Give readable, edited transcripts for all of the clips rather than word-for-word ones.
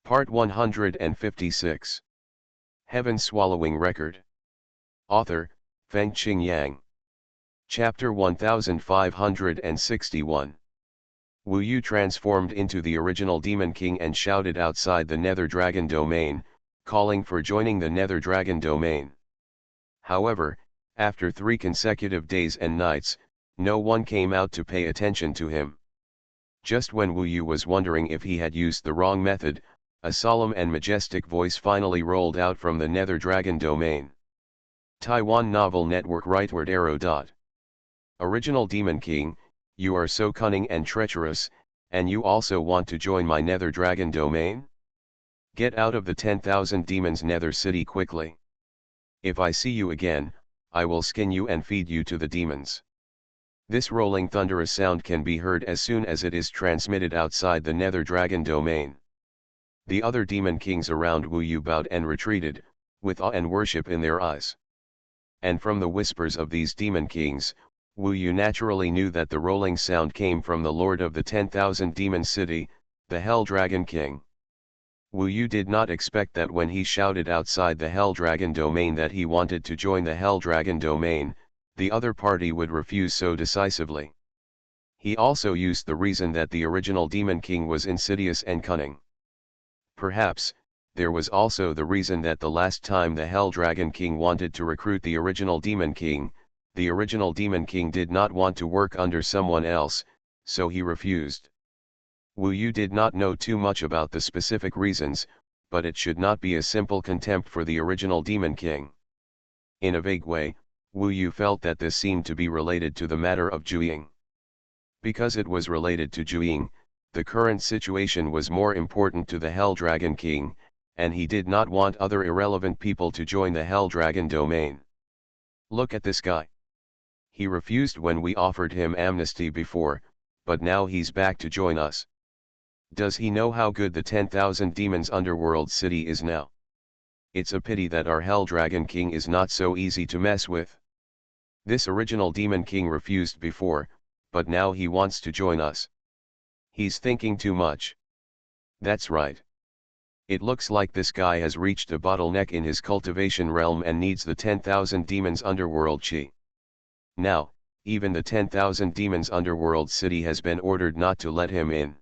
Part 156. Heaven Swallowing Record. Author, Fengqing Yang. Chapter 1561. Wu Yu transformed into the original Demon King and shouted outside the Nether Dragon domain, calling for joining the Nether Dragon domain. However, after 3 consecutive days and nights, no one came out to pay attention to him. Just when Wu Yu was wondering if he had used the wrong method, a solemn and majestic voice finally rolled out from the Nether Dragon domain. Taiwan Novel Network Rightward Arrow. Original Demon King, you are so cunning and treacherous, and you also want to join my Nether Dragon domain? Get out of the 10,000 demons Nether City quickly. If I see you again, I will skin you and feed you to the demons. This rolling thunderous sound can be heard as soon as it is transmitted outside the Nether Dragon domain. The other demon kings around Wu Yu bowed and retreated, with awe and worship in their eyes. And from the whispers of these demon kings, Wu Yu naturally knew that the rolling sound came from the Lord of the 10,000 Demon City, the Hell Dragon King. Wu Yu did not expect that when he shouted outside the Hell Dragon domain that he wanted to join the Hell Dragon domain, the other party would refuse so decisively. He also used the reason that the original Demon King was insidious and cunning. Perhaps, there was also the reason that the last time the Hell Dragon King wanted to recruit the original Demon King, the original Demon King did not want to work under someone else, so he refused. Wu Yu did not know too much about the specific reasons, but it should not be a simple contempt for the original Demon King. In a vague way, Wu Yu felt that this seemed to be related to the matter of Zhuiying. Because it was related to Zhuiying, the current situation was more important to the Hell Dragon King, and he did not want other irrelevant people to join the Hell Dragon domain. Look at this guy. He refused when we offered him amnesty before, but now he's back to join us. Does he know how good the 10,000 Demons Underworld City is now? It's a pity that our Hell Dragon King is not so easy to mess with. This original Demon King refused before, but now he wants to join us. He's thinking too much. That's right. It looks like this guy has reached a bottleneck in his cultivation realm and needs the 10,000 Demons Underworld Chi. Now, even the 10,000 Demons Underworld City has been ordered not to let him in.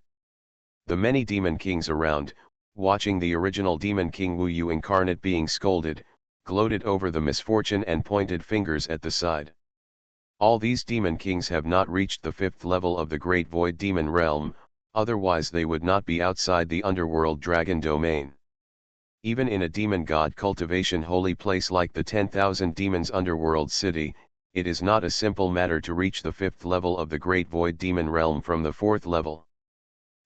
The many Demon Kings around, watching the original Demon King Wu Yu incarnate being scolded, gloated over the misfortune and pointed fingers at the side. All these Demon Kings have not reached the 5th level of the Great Void Demon Realm, otherwise they would not be outside the Underworld Dragon domain. Even in a Demon God cultivation holy place like the 10,000 Demons Underworld City, it is not a simple matter to reach the 5th level of the Great Void Demon Realm from the 4th level.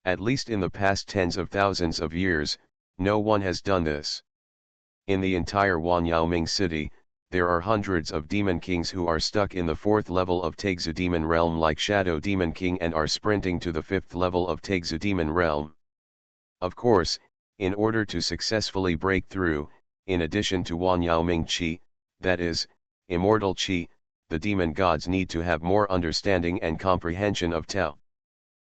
At least in the past tens of thousands of years, no one has done this. In the entire Wanyaoming city, there are hundreds of Demon Kings who are stuck in the 4th level of Taixu Demon Realm like Shadow Demon King and are sprinting to the 5th level of Taixu Demon Realm. Of course, in order to successfully break through, in addition to Wanyaoming Qi, that is, Immortal Qi, the demon gods need to have more understanding and comprehension of Tao.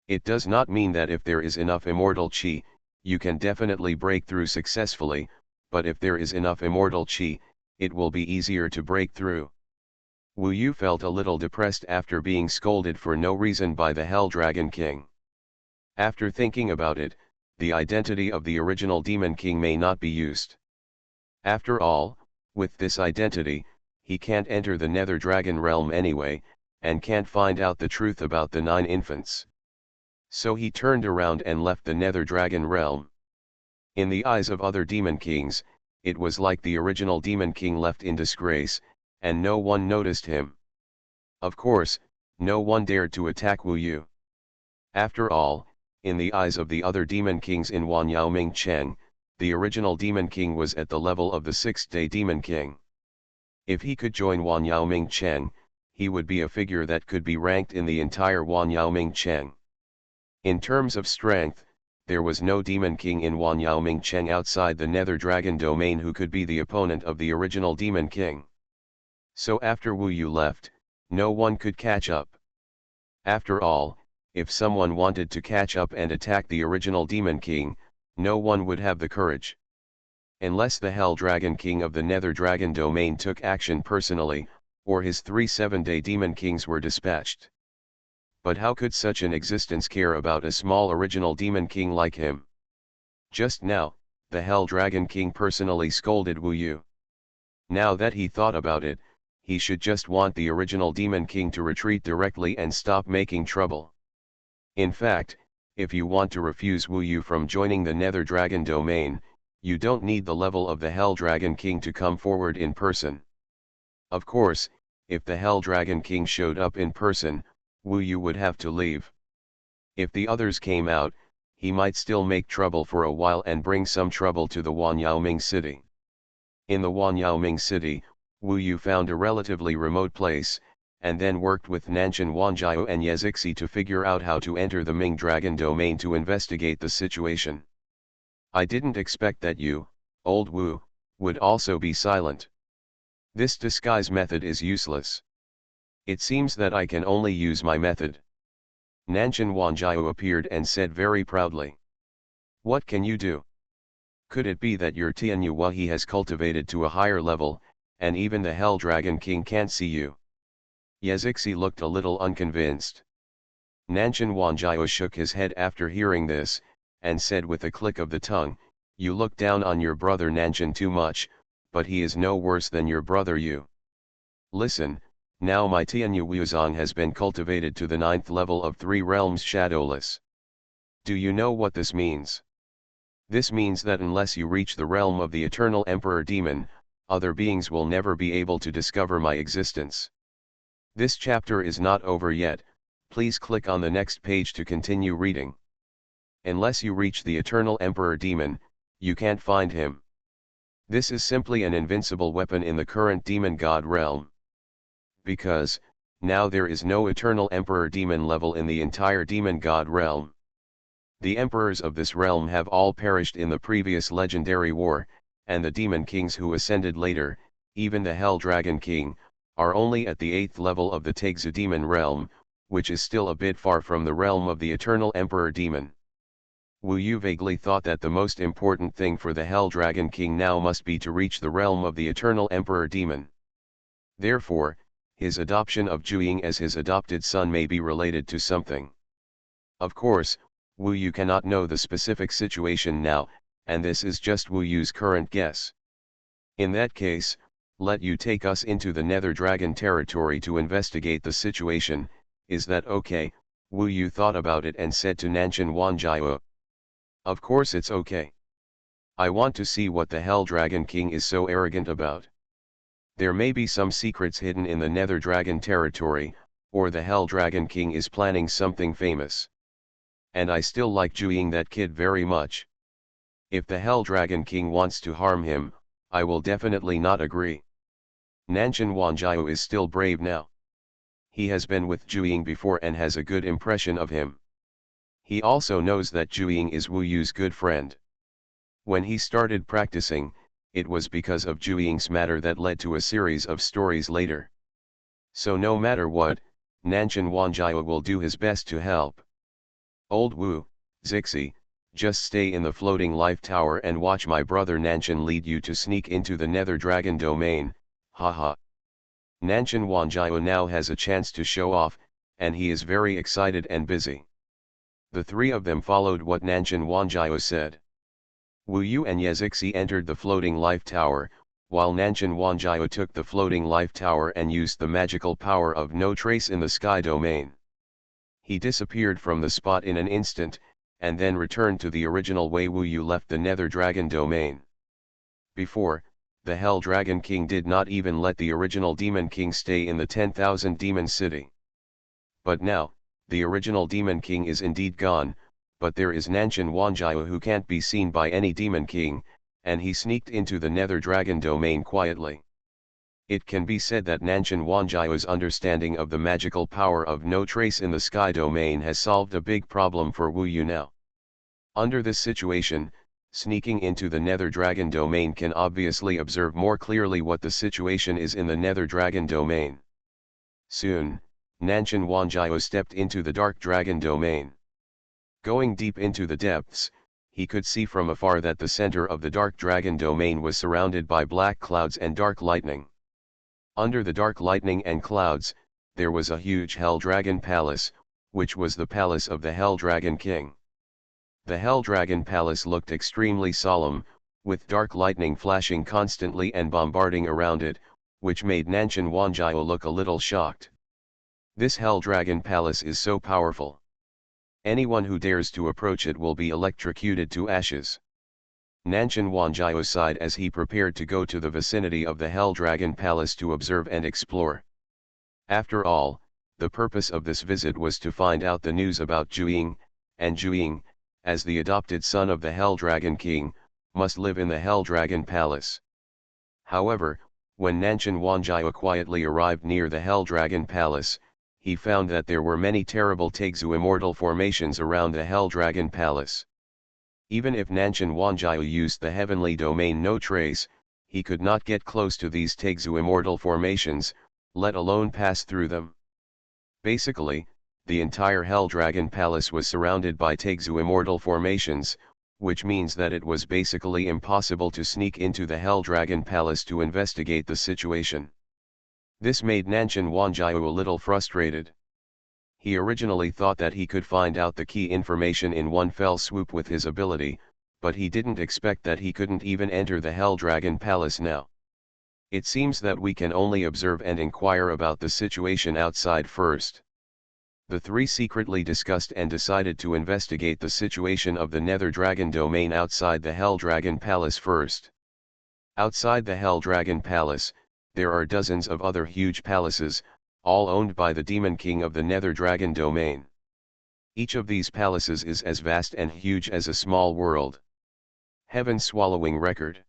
It does not mean that if there is enough Immortal Qi, you can definitely break through successfully, but if there is enough Immortal Qi, it will be easier to break through. Wu Yu felt a little depressed after being scolded for no reason by the Hell Dragon King. After thinking about it, the identity of the original Demon King may not be used. After all, with this identity, he can't enter the Nether Dragon realm anyway, and can't find out the truth about the 9 infants. So he turned around and left the Nether Dragon realm. In the eyes of other Demon Kings, it was like the original Demon King left in disgrace, and no one noticed him. Of course, no one dared to attack Wu Yu. After all, in the eyes of the other Demon Kings in Wanyaoming Cheng, the original Demon King was at the level of the 6th-day Demon King. If he could join Wanyaoming Cheng, he would be a figure that could be ranked in the entire Wanyaoming Cheng. In terms of strength, there was no Demon King in Wanyaoming Cheng outside the Nether Dragon domain who could be the opponent of the original Demon King. So after Wu Yu left, no one could catch up. After all, if someone wanted to catch up and attack the original Demon King, No one would have the courage. Unless the Hell Dragon King of the Nether Dragon domain took action personally, or his 3 7-day Demon Kings were dispatched. But how could such an existence care about a small original Demon King like him? Just now, the Hell Dragon King personally scolded Wu Yu. Now that he thought about it, he should just want the original Demon King to retreat directly and stop making trouble. In fact, if you want to refuse Wu Yu from joining the Nether Dragon domain, you don't need the level of the Hell Dragon King to come forward in person. Of course, if the Hell Dragon King showed up in person, Wu Yu would have to leave. If the others came out, he might still make trouble for a while and bring some trouble to the Wanyaoming city. In the Wanyaoming city, Wu Yu found a relatively remote place, and then worked with Nanshan Wanjiao and Yezixi to figure out how to enter the Ming Dragon domain to investigate the situation. I didn't expect that you, old Wu, would also be silent. This disguise method is useless. It seems that I can only use my method. Nanshan Wanjiao appeared and said very proudly. What can you do? Could it be that your Tianyu Wahi has cultivated to a higher level, and even the Hell Dragon King can't see you? Yezixi looked a little unconvinced. Nanshan Wanjiao shook his head after hearing this, and said with a click of the tongue, you look down on your brother Nanshan too much, but he is no worse than your brother Yu. Listen, now my Tianyu Wuzong has been cultivated to the 9th level of 3 realms shadowless. Do you know what this means? This means that unless you reach the realm of the Eternal Emperor Demon, other beings will never be able to discover my existence. This chapter is not over yet, please click on the next page to continue reading. Unless you reach the Eternal Emperor Demon, you can't find him. This is simply an invincible weapon in the current Demon God realm. Because, now there is no Eternal Emperor Demon level in the entire Demon God realm. The emperors of this realm have all perished in the previous legendary war, and the Demon Kings who ascended later, even the Hell Dragon King, are only at the 8th level of the Taixu Demon realm, which is still a bit far from the realm of the Eternal Emperor Demon. Wu Yu vaguely thought that the most important thing for the Hell Dragon King now must be to reach the realm of the Eternal Emperor Demon. Therefore, his adoption of Zhuying as his adopted son may be related to something. Of course, Wu Yu cannot know the specific situation now, and this is just Wu Yu's current guess. In that case, let you take us into the Nether Dragon territory to investigate the situation. Is that okay? Wu Yu thought about it and said to Nanshan Wanjiao. Of course it's okay. I want to see what the Hell Dragon King is so arrogant about. There may be some secrets hidden in the Nether Dragon territory, or the Hell Dragon King is planning something famous. And I still like Zhuiying that kid very much. If the Hell Dragon King wants to harm him, I will definitely not agree. Nanshan Wanjiao is still brave now. He has been with Zhuiying before and has a good impression of him. He also knows that Zhuiying is Wu Yu's good friend. When he started practicing, it was because of Zhuiying's matter that led to a series of stories later. So no matter what, Nanshan Wanjiao will do his best to help. Old Wu, Zixi, just stay in the floating life tower and watch my brother Nanshan lead you to sneak into the Nether Dragon domain, haha. Nanshan Wanjiao now has a chance to show off, and he is very excited and busy. The 3 of them followed what Nanshan Wanjiao said. Wu Yu and Yezixi entered the floating life tower, while Nanshan Wanjiao took the floating life tower and used the magical power of No Trace in the Sky domain. He disappeared from the spot in an instant, and then returned to the original way Wu Yu left the Nether Dragon domain. Before, the Hell Dragon King did not even let the original Demon King stay in the 10,000 Demon City. But now, the original Demon King is indeed gone, but there is Nanshan Wanjiao who can't be seen by any Demon King, and he sneaked into the Nether Dragon domain quietly. It can be said that Nanshan Wanjiao's understanding of the magical power of No Trace in the Sky domain has solved a big problem for Wu Yu now. Under this situation, sneaking into the Nether Dragon domain can obviously observe more clearly what the situation is in the Nether Dragon domain. Soon, Nanshan Wanjiao stepped into the Dark Dragon domain. Going deep into the depths, he could see from afar that the center of the dark dragon domain was surrounded by black clouds and dark lightning. Under the dark lightning and clouds, there was a huge Hell Dragon Palace, which was the palace of the Hell Dragon King. The Hell Dragon Palace looked extremely solemn, with dark lightning flashing constantly and bombarding around it, which made Nanshan Wanjiao look a little shocked. This Hell Dragon Palace is so powerful. Anyone who dares to approach it will be electrocuted to ashes. Nanshan Wanjiao sighed as he prepared to go to the vicinity of the Hell Dragon Palace to observe and explore. After all, the purpose of this visit was to find out the news about Zhuiying, and Zhuiying, as the adopted son of the Hell Dragon King, must live in the Hell Dragon Palace. However, when Nanshan Wanjiao quietly arrived near the Hell Dragon Palace, he found that there were many terrible Taixu immortal formations around the Hell Dragon Palace. Even if Nanshan Wanjiao used the heavenly domain no trace, he could not get close to these Taixu immortal formations, let alone pass through them. Basically, the entire Hell Dragon Palace was surrounded by Taixu immortal formations, which means that it was basically impossible to sneak into the Hell Dragon Palace to investigate the situation. This made Nanshan Wanjiao a little frustrated. He originally thought that he could find out the key information in one fell swoop with his ability, but he didn't expect that he couldn't even enter the Hell Dragon Palace now. It seems that we can only observe and inquire about the situation outside first. The three secretly discussed and decided to investigate the situation of the Nether Dragon domain outside the Hell Dragon Palace first. Outside the Hell Dragon Palace, there are dozens of other huge palaces, all owned by the Demon King of the Nether Dragon domain. Each of these palaces is as vast and huge as a small world. Heaven-swallowing record.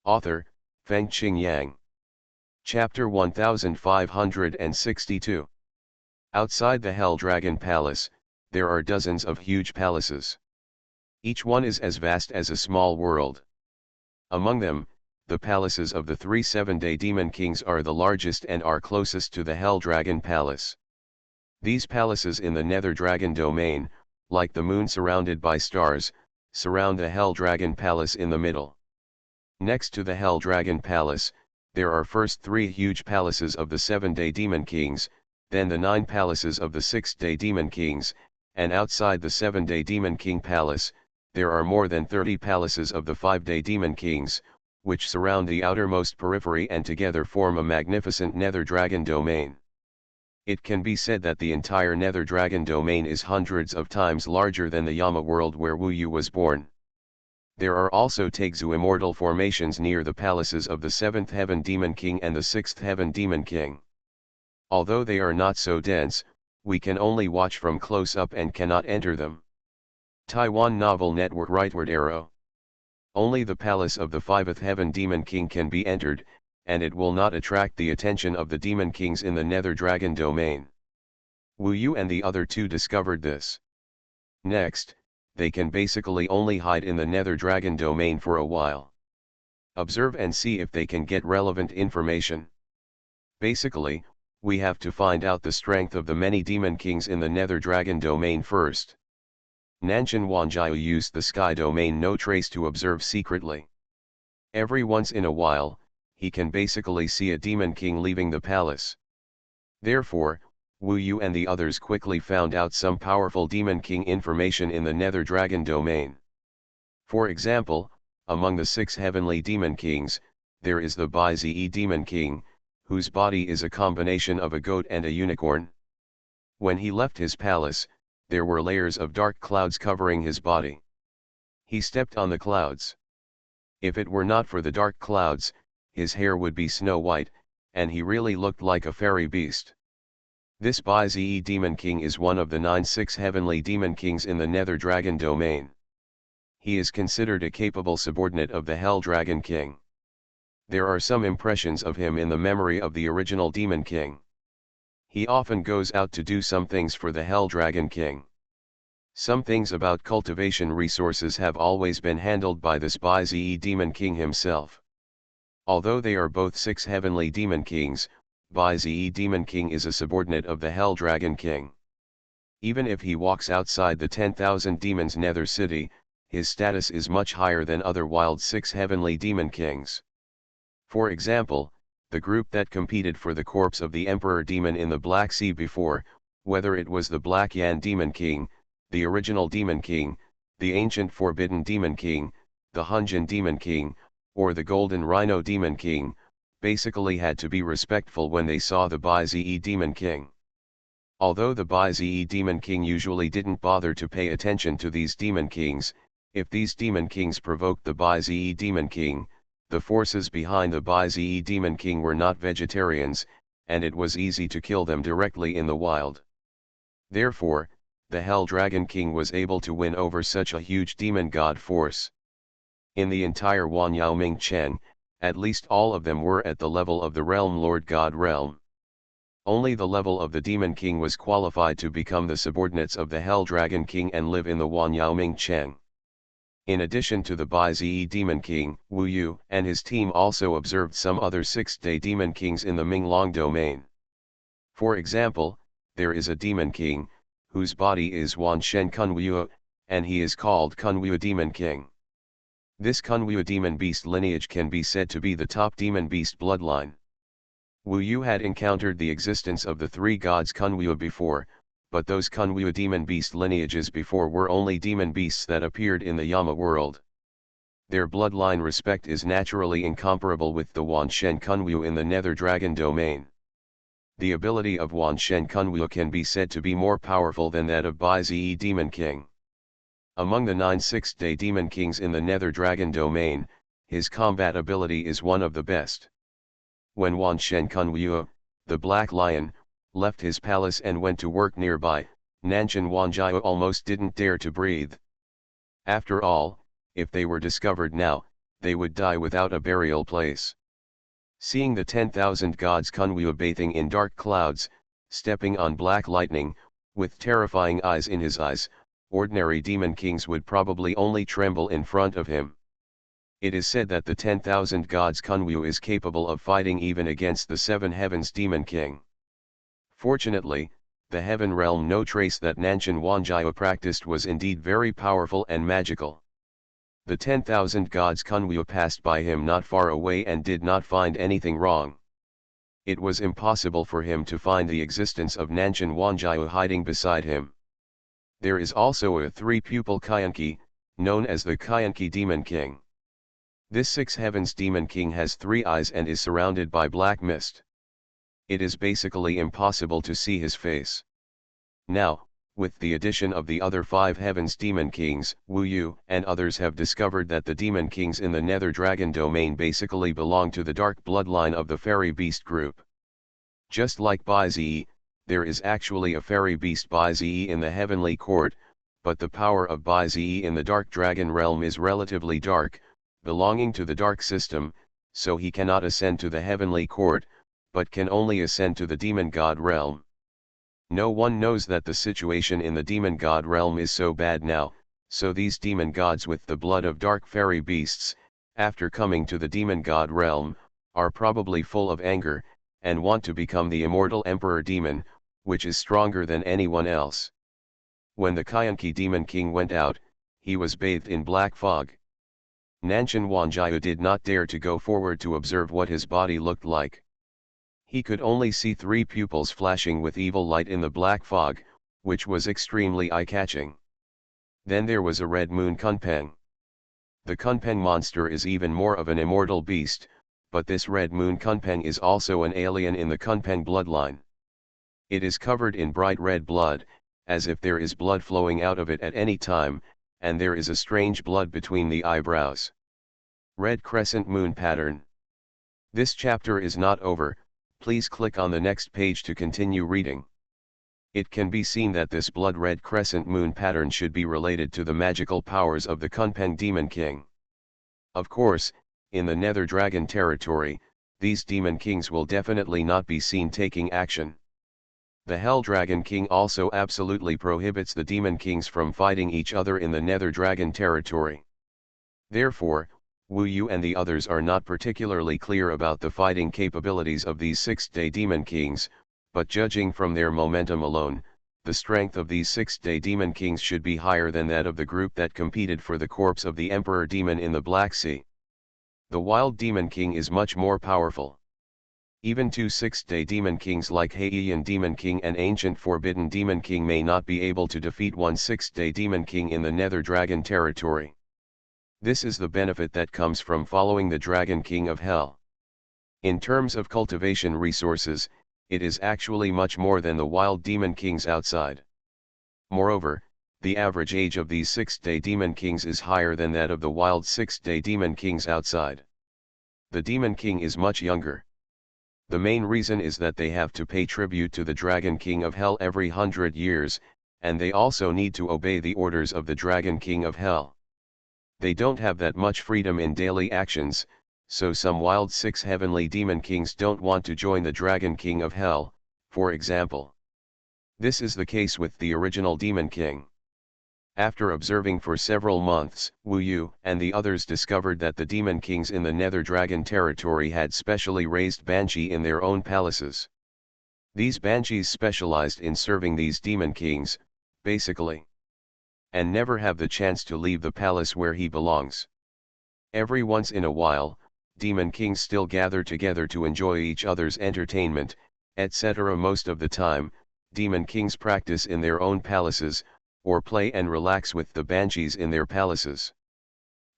Author, Fengqing Yang. Chapter 1562. Outside the Hell Dragon Palace, there are dozens of huge palaces. Each one is as vast as a small world. Among them, the palaces of the 3 seven-day demon kings are the largest and are closest to the Hell Dragon Palace. These palaces in the Nether Dragon domain, like the moon surrounded by stars, surround the Hell Dragon Palace in the middle. Next to the Hell Dragon Palace, there are first 3 huge palaces of the 7-day demon kings, then the 9 palaces of the 6-day demon kings, and outside the 7-day demon king palace, there are more than 30 palaces of the 5-day demon kings, which surround the outermost periphery and together form a magnificent Nether Dragon domain. It can be said that the entire Nether Dragon domain is hundreds of times larger than the Yama world where Wu Yu was born. There are also Taixu immortal formations near the palaces of the 7th Heaven Demon King and the 6th Heaven Demon King. Although they are not so dense, we can only watch from close up and cannot enter them. Taiwan Novel Network Rightward Arrow. Only the palace of the 5th Heaven Demon King can be entered, and it will not attract the attention of the Demon Kings in the Nether Dragon domain. Wu Yu and the other 2 discovered this. Next, they can basically only hide in the Nether Dragon domain for a while. Observe and see if they can get relevant information. Basically, we have to find out the strength of the many Demon Kings in the Nether Dragon domain first. Nanshan Wanjiao used the Sky domain no trace to observe secretly. Every once in a while, he can basically see a Demon King leaving the palace. Therefore, Wu Yu and the others quickly found out some powerful Demon King information in the Nether Dragon domain. For example, among the 6 heavenly Demon Kings, there is the Bai-Ze Demon King, whose body is a combination of a goat and a unicorn. When he left his palace, there were layers of dark clouds covering his body. He stepped on the clouds. If it were not for the dark clouds, his hair would be snow white, and he really looked like a fairy beast. This Bai-Ze Demon King is one of the 9 heavenly Demon Kings in the Nether Dragon domain. He is considered a capable subordinate of the Hell Dragon King. There are some impressions of him in the memory of the original Demon King. He often goes out to do some things for the Hell Dragon King. Some things about cultivation resources have always been handled by this Bai-Ze Demon King himself. Although they are both 6 heavenly Demon Kings, Bai-Ze Demon King is a subordinate of the Hell Dragon King. Even if he walks outside the 10,000 demons Nether City, his status is much higher than other wild 6 heavenly demon kings. For example, the group that competed for the corpse of the Emperor Demon in the Black Sea before, whether it was the Black Yan Demon King, the original Demon King, the ancient Forbidden Demon King, the Hunjin Demon King, or the Golden Rhino Demon King, basically had to be respectful when they saw the Bai-Ze Demon King. Although the Bai-Ze Demon King usually didn't bother to pay attention to these Demon Kings, if these Demon Kings provoked the Bai-Ze Demon King, the forces behind the Bai-Ze Demon King were not vegetarians, and it was easy to kill them directly in the wild. Therefore, the Hell Dragon King was able to win over such a huge demon god force. In the entire Wanyaoming Chen, at least all of them were at the level of the Realm Lord God realm. Only the level of the Demon King was qualified to become the subordinates of the Hell Dragon King and live in the Wanyaoming Chen. In addition to the Bai-Ze Demon King, Wu Yu and his team also observed some other 6-day Demon Kings in the Minglong domain. For example, there is a Demon King, whose body is Wanshen Kunwu, and he is called Kunwu Demon King. This Kunwu demon beast lineage can be said to be the top demon beast bloodline. Wu Yu had encountered the existence of the 3 gods Kunwu before, but those Kunwu demon beast lineages before were only demon beasts that appeared in the Yama world. Their bloodline respect is naturally incomparable with the Wanshen Kunwu in the Nether Dragon domain. The ability of Wanshen Kunwu can be said to be more powerful than that of Bai-Ze Demon King. Among the 9 6-day Demon Kings in the Nether Dragon domain, his combat ability is one of the best. When Wanshen Kunwu, the Black Lion, left his palace and went to work nearby, Nanshan Wanjiao almost didn't dare to breathe. After all, if they were discovered now, they would die without a burial place. Seeing the 10,000 gods Kunwu bathing in dark clouds, stepping on black lightning, with terrifying eyes in his eyes, ordinary demon kings would probably only tremble in front of him. It is said that the 10,000 gods Kunwu is capable of fighting even against the 7 heavens demon king. Fortunately, the heaven realm no trace that Nanshan Wanjiao practiced was indeed very powerful and magical. The 10,000 gods Kunwu passed by him not far away and did not find anything wrong. It was impossible for him to find the existence of Nanshan Wanjiao hiding beside him. There is also a 3-pupil Kyanki, known as the Kyanki Demon King. This 6 heavens demon king has 3 eyes and is surrounded by black mist. It is basically impossible to see his face. Now, with the addition of the other 5 heavens demon kings, Wu Yu and others have discovered that the demon kings in the Nether Dragon domain basically belong to the dark bloodline of the fairy beast group. Just like Bai-Ze, there is actually a fairy beast Bai-Ze in the heavenly court, but the power of Bai-Ze in the dark dragon realm is relatively dark, belonging to the dark system, so he cannot ascend to the heavenly court, but can only ascend to the demon god realm. No one knows that the situation in the demon god realm is so bad now, so these demon gods with the blood of dark fairy beasts, after coming to the demon god realm, are probably full of anger, and want to become the immortal emperor demon, which is stronger than anyone else. When the Kyanki demon king went out, he was bathed in black fog. Nanshan Wanjiao did not dare to go forward to observe what his body looked like. He could only see 3 pupils flashing with evil light in the black fog, which was extremely eye-catching. Then there was a red moon Kunpeng. The Kunpeng monster is even more of an immortal beast, but this red moon Kunpeng is also an alien in the Kunpeng bloodline. It is covered in bright red blood, as if there is blood flowing out of it at any time, and there is a strange blood between the eyebrows. Red crescent moon pattern. This chapter is not over. Please click on the next page to continue reading. It can be seen that this blood-red crescent moon pattern should be related to the magical powers of the Kunpeng Demon King. Of course, in the Nether Dragon territory, these Demon Kings will definitely not be seen taking action. The Hell Dragon King also absolutely prohibits the Demon Kings from fighting each other in the Nether Dragon territory. Therefore, Wu Yu and the others are not particularly clear about the fighting capabilities of these 6-day Demon Kings, but judging from their momentum alone, the strength of these sixth-day demon kings should be higher than that of the group that competed for the corpse of the emperor demon in the Black Sea. The wild demon king is much more powerful. Even two sixth-day demon kings like Heian demon king and ancient forbidden demon king may not be able to defeat one sixth-day demon king in the nether dragon territory. This is the benefit that comes from following the dragon king of hell. In terms of cultivation resources, it is actually much more than the wild demon kings outside. Moreover, the average age of these sixth-day demon kings is higher than that of the wild sixth-day demon kings outside. The demon king is much younger. The main reason is that they have to pay tribute to the dragon king of hell every 100 years, and they also need to obey the orders of the dragon king of hell. They don't have that much freedom in daily actions, so some wild six heavenly demon kings don't want to join the dragon king of hell, for example. This is the case with the original demon king. After observing for several months, Wu Yu and the others discovered that the demon kings in the nether dragon territory had specially raised banshee in their own palaces. These banshees specialized in serving these demon kings, basically, and never have the chance to leave the palace where he belongs. Every once in a while, demon kings still gather together to enjoy each other's entertainment, etc. Most of the time, demon kings practice in their own palaces, or play and relax with the banshees in their palaces.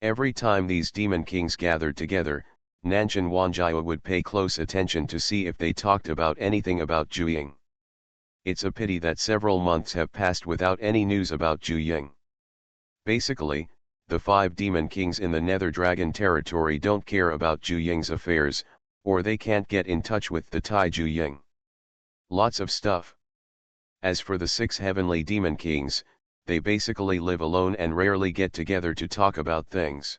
Every time these demon kings gathered together, Nanshan Wanjiao would pay close attention to see if they talked about anything about Zhu. It's a pity that several months have passed without any news about Zhu. Basically, the 5 demon kings in the nether dragon territory don't care about Zhu's affairs, or they can't get in touch with the Tai Zhu. Lots of stuff. As for the 6 heavenly demon kings, they basically live alone and rarely get together to talk about things.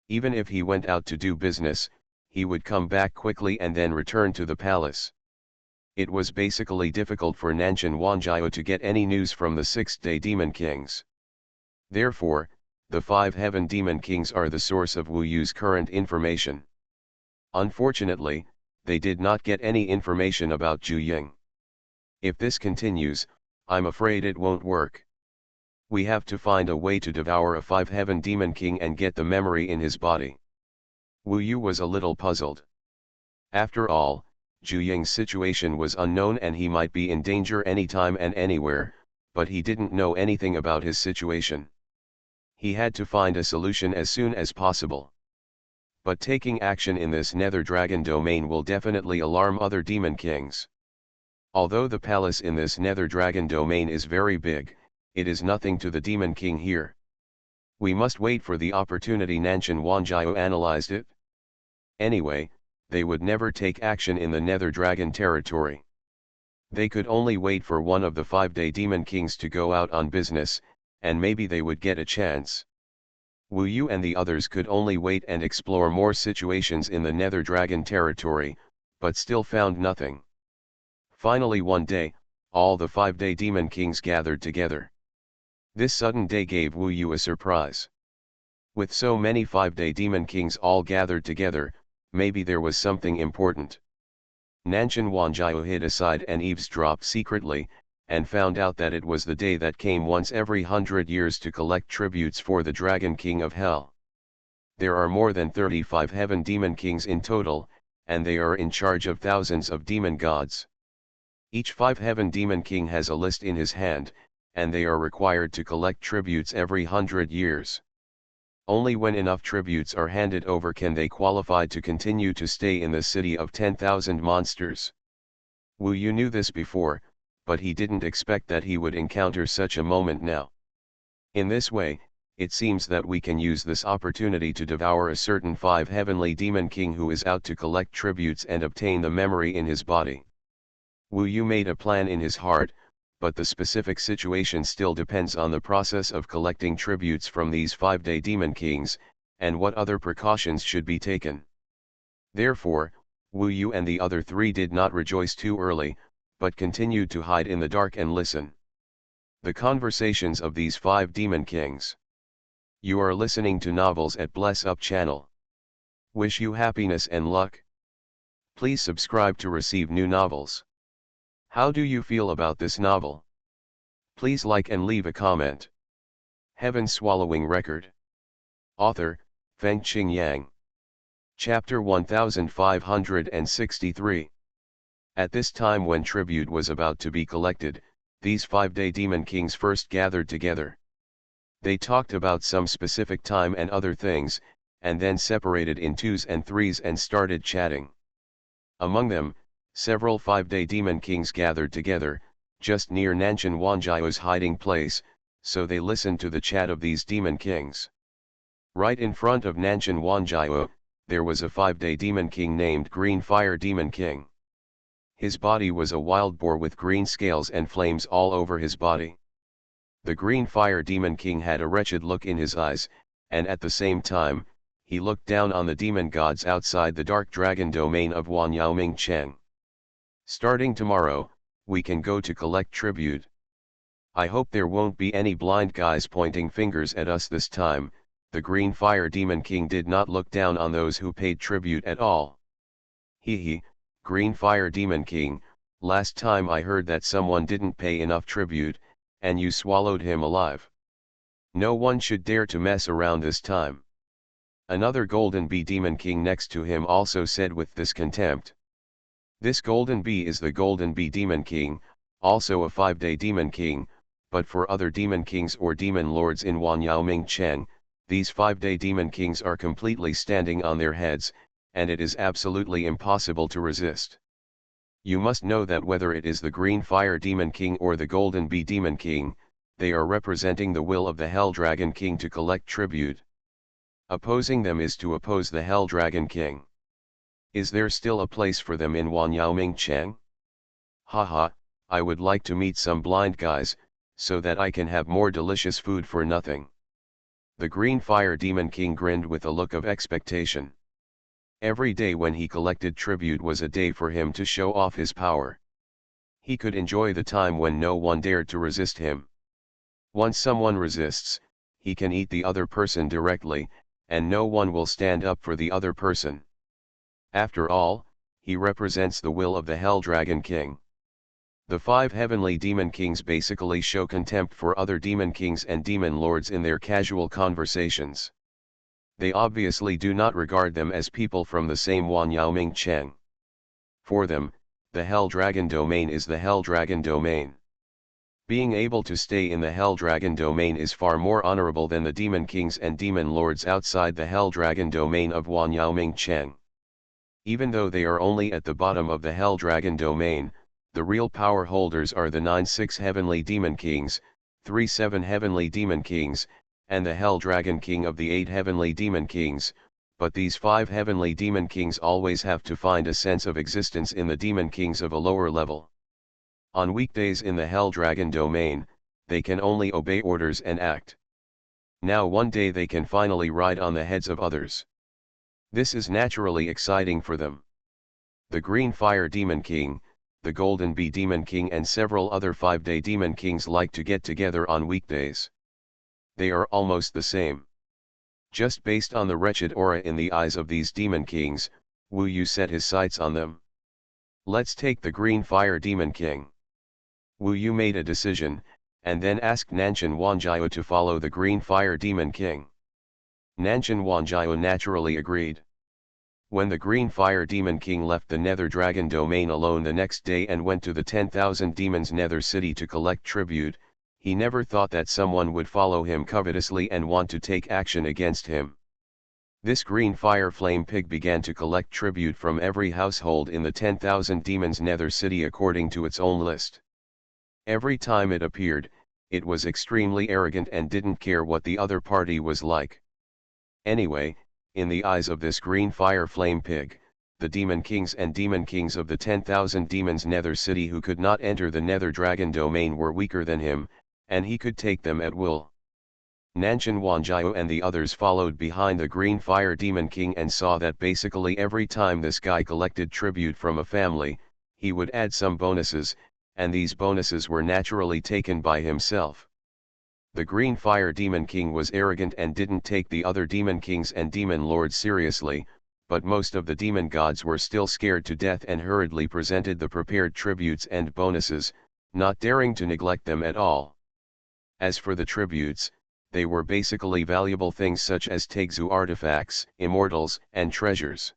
Even if he went out to do business, he would come back quickly and then return to the palace. It was basically difficult for Nanshan Wanjiao to get any news from the 6th-day demon kings. Therefore, the 5 heaven demon kings are the source of Wu Yu's current information. Unfortunately, they did not get any information about Zhu. If this continues, I'm afraid it won't work. We have to find a way to devour a 5 heaven demon king and get the memory in his body. Wu Yu was a little puzzled. After all, Zhu situation was unknown and he might be in danger anytime and anywhere, but he didn't know anything about his situation. He had to find a solution as soon as possible. But taking action in this nether dragon domain will definitely alarm other demon kings. Although the palace in this nether dragon domain is very big, it is nothing to the demon king here. We must wait for the opportunity. Nanshan Wanjiao analyzed it. Anyway, they would never take action in the nether dragon territory. They could only wait for one of the 5-day demon kings to go out on business, and maybe they would get a chance. Wu Yu and the others could only wait and explore more situations in the nether dragon territory, but still found nothing. Finally one day, all the 5-day demon kings gathered together. This sudden day gave Wu Yu a surprise. With so many 5-day demon kings all gathered together, maybe there was something important. Nanshan Wanjiao hid aside and eavesdropped secretly, and found out that it was the day that came once every 100 years to collect tributes for the Dragon King of Hell. There are more than 35 heaven demon kings in total, and they are in charge of thousands of demon gods. Each 5 heaven demon king has a list in his hand, and they are required to collect tributes every 100 years. Only when enough tributes are handed over can they qualify to continue to stay in the city of 10,000 monsters. Wu Yu knew this before, but he didn't expect that he would encounter such a moment now. In this way, it seems that we can use this opportunity to devour a certain 5 heavenly demon king who is out to collect tributes and obtain the memory in his body. Wu Yu made a plan in his heart, but the specific situation still depends on the process of collecting tributes from these 5-day demon kings, and what other precautions should be taken. Therefore, Wu Yu and the other 3 did not rejoice too early, but continued to hide in the dark and listen. The conversations of these 5 demon kings. You are listening to Novels at Bless Up channel. Wish you happiness and luck. Please subscribe to receive new novels. How do you feel about this novel? Please like and leave a comment. Heaven Swallowing Record. Author, Fengqing Yang. Chapter 1563. At this time when tribute was about to be collected, these 5-day demon kings first gathered together. They talked about some specific time and other things, and then separated in 2s and 3s and started chatting. Among them, several 5-day demon kings gathered together, just near Nanshan Wanjiao's hiding place, so they listened to the chat of these demon kings. Right in front of Nanshan Wanjiao, there was a 5-day demon king named Green Fire Demon King. His body was a wild boar with green scales and flames all over his body. The Green Fire Demon King had a wretched look in his eyes, and at the same time, he looked down on the demon gods outside the dark dragon domain of Wanyaoming Cheng. Starting tomorrow, we can go to collect tribute. I hope there won't be any blind guys pointing fingers at us this time. The Green Fire Demon King did not look down on those who paid tribute at all. Hee, Green Fire Demon King, last time I heard that someone didn't pay enough tribute, and you swallowed him alive. No one should dare to mess around this time. Another Golden Bee Demon King next to him also said with this contempt. This Golden Bee is the Golden Bee Demon King, also a 5-day Demon King, but for other Demon Kings or Demon Lords in Wanyaoming Cheng, these 5-day Demon Kings are completely standing on their heads, and it is absolutely impossible to resist. You must know that whether it is the Green Fire Demon King or the Golden Bee Demon King, they are representing the will of the Hell Dragon King to collect tribute. Opposing them is to oppose the Hell Dragon King. Is there still a place for them in Wanyaoming Cheng? Haha, I would like to meet some blind guys, so that I can have more delicious food for nothing. The Green Fire Demon King grinned with a look of expectation. Every day when he collected tribute was a day for him to show off his power. He could enjoy the time when no one dared to resist him. Once someone resists, he can eat the other person directly, and no one will stand up for the other person. After all, he represents the will of the Hell Dragon King. The 5 heavenly demon kings basically show contempt for other demon kings and demon lords in their casual conversations. They obviously do not regard them as people from the same Wanyaoming Cheng. For them, the Hell Dragon domain is the Hell Dragon domain. Being able to stay in the Hell Dragon domain is far more honorable than the demon kings and demon lords outside the Hell Dragon domain of Wanyaoming Cheng. Even though they are only at the bottom of the Hell Dragon domain, the real power holders are the 9-6 heavenly demon kings, 3-7 heavenly demon kings, and the Hell Dragon King of the 8 heavenly demon kings, but these 5 heavenly demon kings always have to find a sense of existence in the demon kings of a lower level. On weekdays in the Hell Dragon domain, they can only obey orders and act. Now one day they can finally ride on the heads of others. This is naturally exciting for them. The Green Fire Demon King, the Golden Bee Demon King and several other 5-day demon kings like to get together on weekdays. They are almost the same. Just based on the wretched aura in the eyes of these demon kings, Wu Yu set his sights on them. Let's take the Green Fire Demon King. Wu Yu made a decision, and then asked Nanshan Wanjiao to follow the Green Fire Demon King. Nanshan Wanjiao naturally agreed. When the Green Fire Demon King left the Nether Dragon domain alone the next day and went to the 10,000 Demons Nether City to collect tribute, he never thought that someone would follow him covetously and want to take action against him. This Green Fire Flame Pig began to collect tribute from every household in the 10,000 Demons Nether City according to its own list. Every time it appeared, it was extremely arrogant and didn't care what the other party was like. Anyway, in the eyes of this Green Fire Flame Pig, the Demon Kings and Demon Kings of the 10,000 Demons Nether City who could not enter the Nether Dragon domain were weaker than him, and he could take them at will. Nanshan Wanjiao and the others followed behind the Green Fire Demon King and saw that basically every time this guy collected tribute from a family, he would add some bonuses, and these bonuses were naturally taken by himself. The Green Fire Demon King was arrogant and didn't take the other demon kings and demon lords seriously, but most of the demon gods were still scared to death and hurriedly presented the prepared tributes and bonuses, not daring to neglect them at all. As for the tributes, they were basically valuable things such as Tegzu artifacts, immortals, and treasures.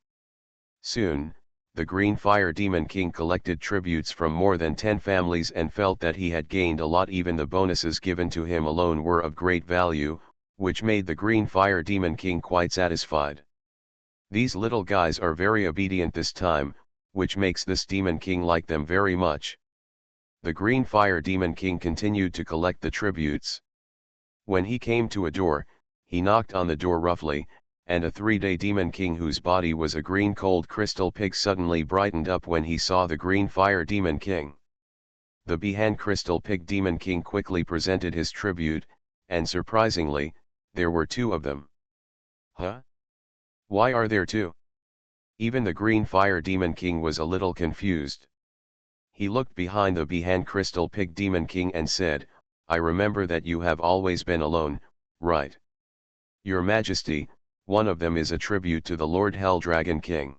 Soon, the Green Fire Demon King collected tributes from more than 10 families and felt that he had gained a lot. Even the bonuses given to him alone were of great value, which made the Green Fire Demon King quite satisfied. These little guys are very obedient this time, which makes this Demon King like them very much. The Green Fire Demon King continued to collect the tributes. When he came to a door, he knocked on the door roughly, and a 3-day Demon King whose body was a green cold crystal pig suddenly brightened up when he saw the Green Fire Demon King. The Behan Crystal Pig Demon King quickly presented his tribute, and surprisingly, there were 2 of them. Huh? Why are there 2? Even the Green Fire Demon King was a little confused. He looked behind the Behan Crystal Pig Demon King and said, "I remember that you have always been alone, right? Your Majesty, one of them is a tribute to the Lord Hell Dragon King.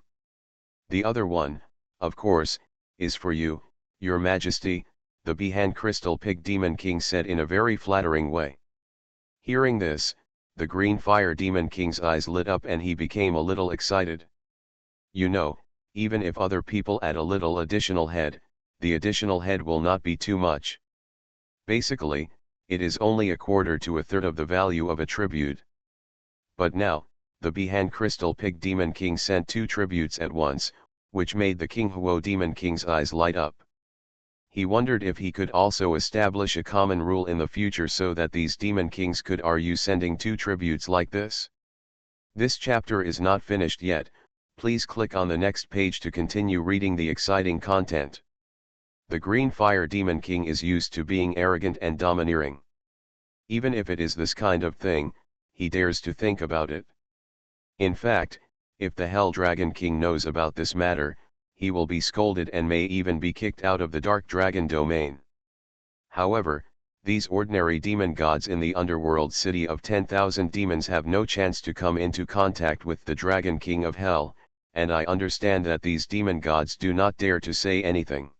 The other one, of course, is for you, Your Majesty," the Behan Crystal Pig Demon King said in a very flattering way. Hearing this, the Green Fire Demon King's eyes lit up and he became a little excited. You know, even if other people add a little additional head, the additional head will not be too much. Basically, it is only a quarter to a third of the value of a tribute. But now, the Behan Crystal Pig Demon King sent 2 tributes at once, which made the King Huo Demon King's eyes light up. He wondered if he could also establish a common rule in the future so that these Demon Kings could are sending 2 tributes like this. This chapter is not finished yet, please click on the next page to continue reading the exciting content. The Green Fire Demon King is used to being arrogant and domineering. Even if it is this kind of thing, he dares to think about it. In fact, if the Hell Dragon King knows about this matter, he will be scolded and may even be kicked out of the Dark Dragon domain. However, these ordinary demon gods in the underworld city of 10,000 demons have no chance to come into contact with the Dragon King of Hell, and I understand that these demon gods do not dare to say anything.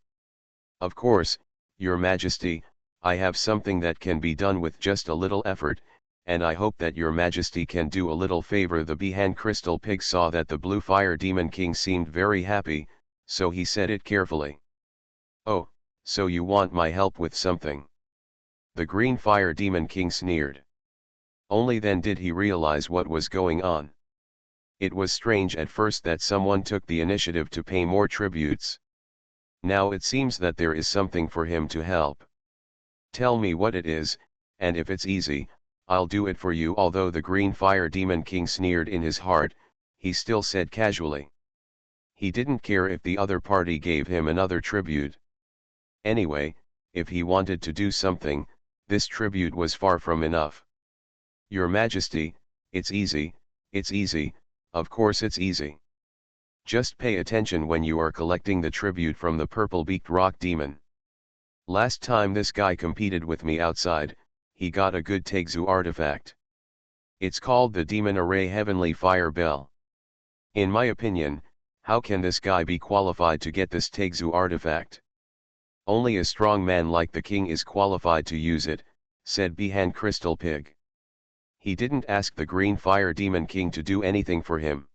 Of course, Your Majesty, I have something that can be done with just a little effort, and I hope that Your Majesty can do a little favor. The Behan Crystal Pig saw that the Blue Fire Demon King seemed very happy, so he said it carefully. "Oh, so you want my help with something?" The Green Fire Demon King sneered. Only then did he realize what was going on. It was strange at first that someone took the initiative to pay more tributes. Now it seems that there is something for him to help. Tell me what it is, and if it's easy, I'll do it for you. Although the Green Fire Demon King sneered in his heart, he still said casually. He didn't care if the other party gave him another tribute. Anyway, if he wanted to do something, this tribute was far from enough. Your Majesty, it's easy, of course it's easy. Just pay attention when you are collecting the tribute from the purple-beaked rock demon. Last time this guy competed with me outside, he got a good Tegzu artifact. It's called the Demon Array Heavenly Fire Bell. In my opinion, how can this guy be qualified to get this Tegzu artifact? Only a strong man like the king is qualified to use it, said Behan Crystal Pig. He didn't ask the Green Fire Demon King to do anything for him.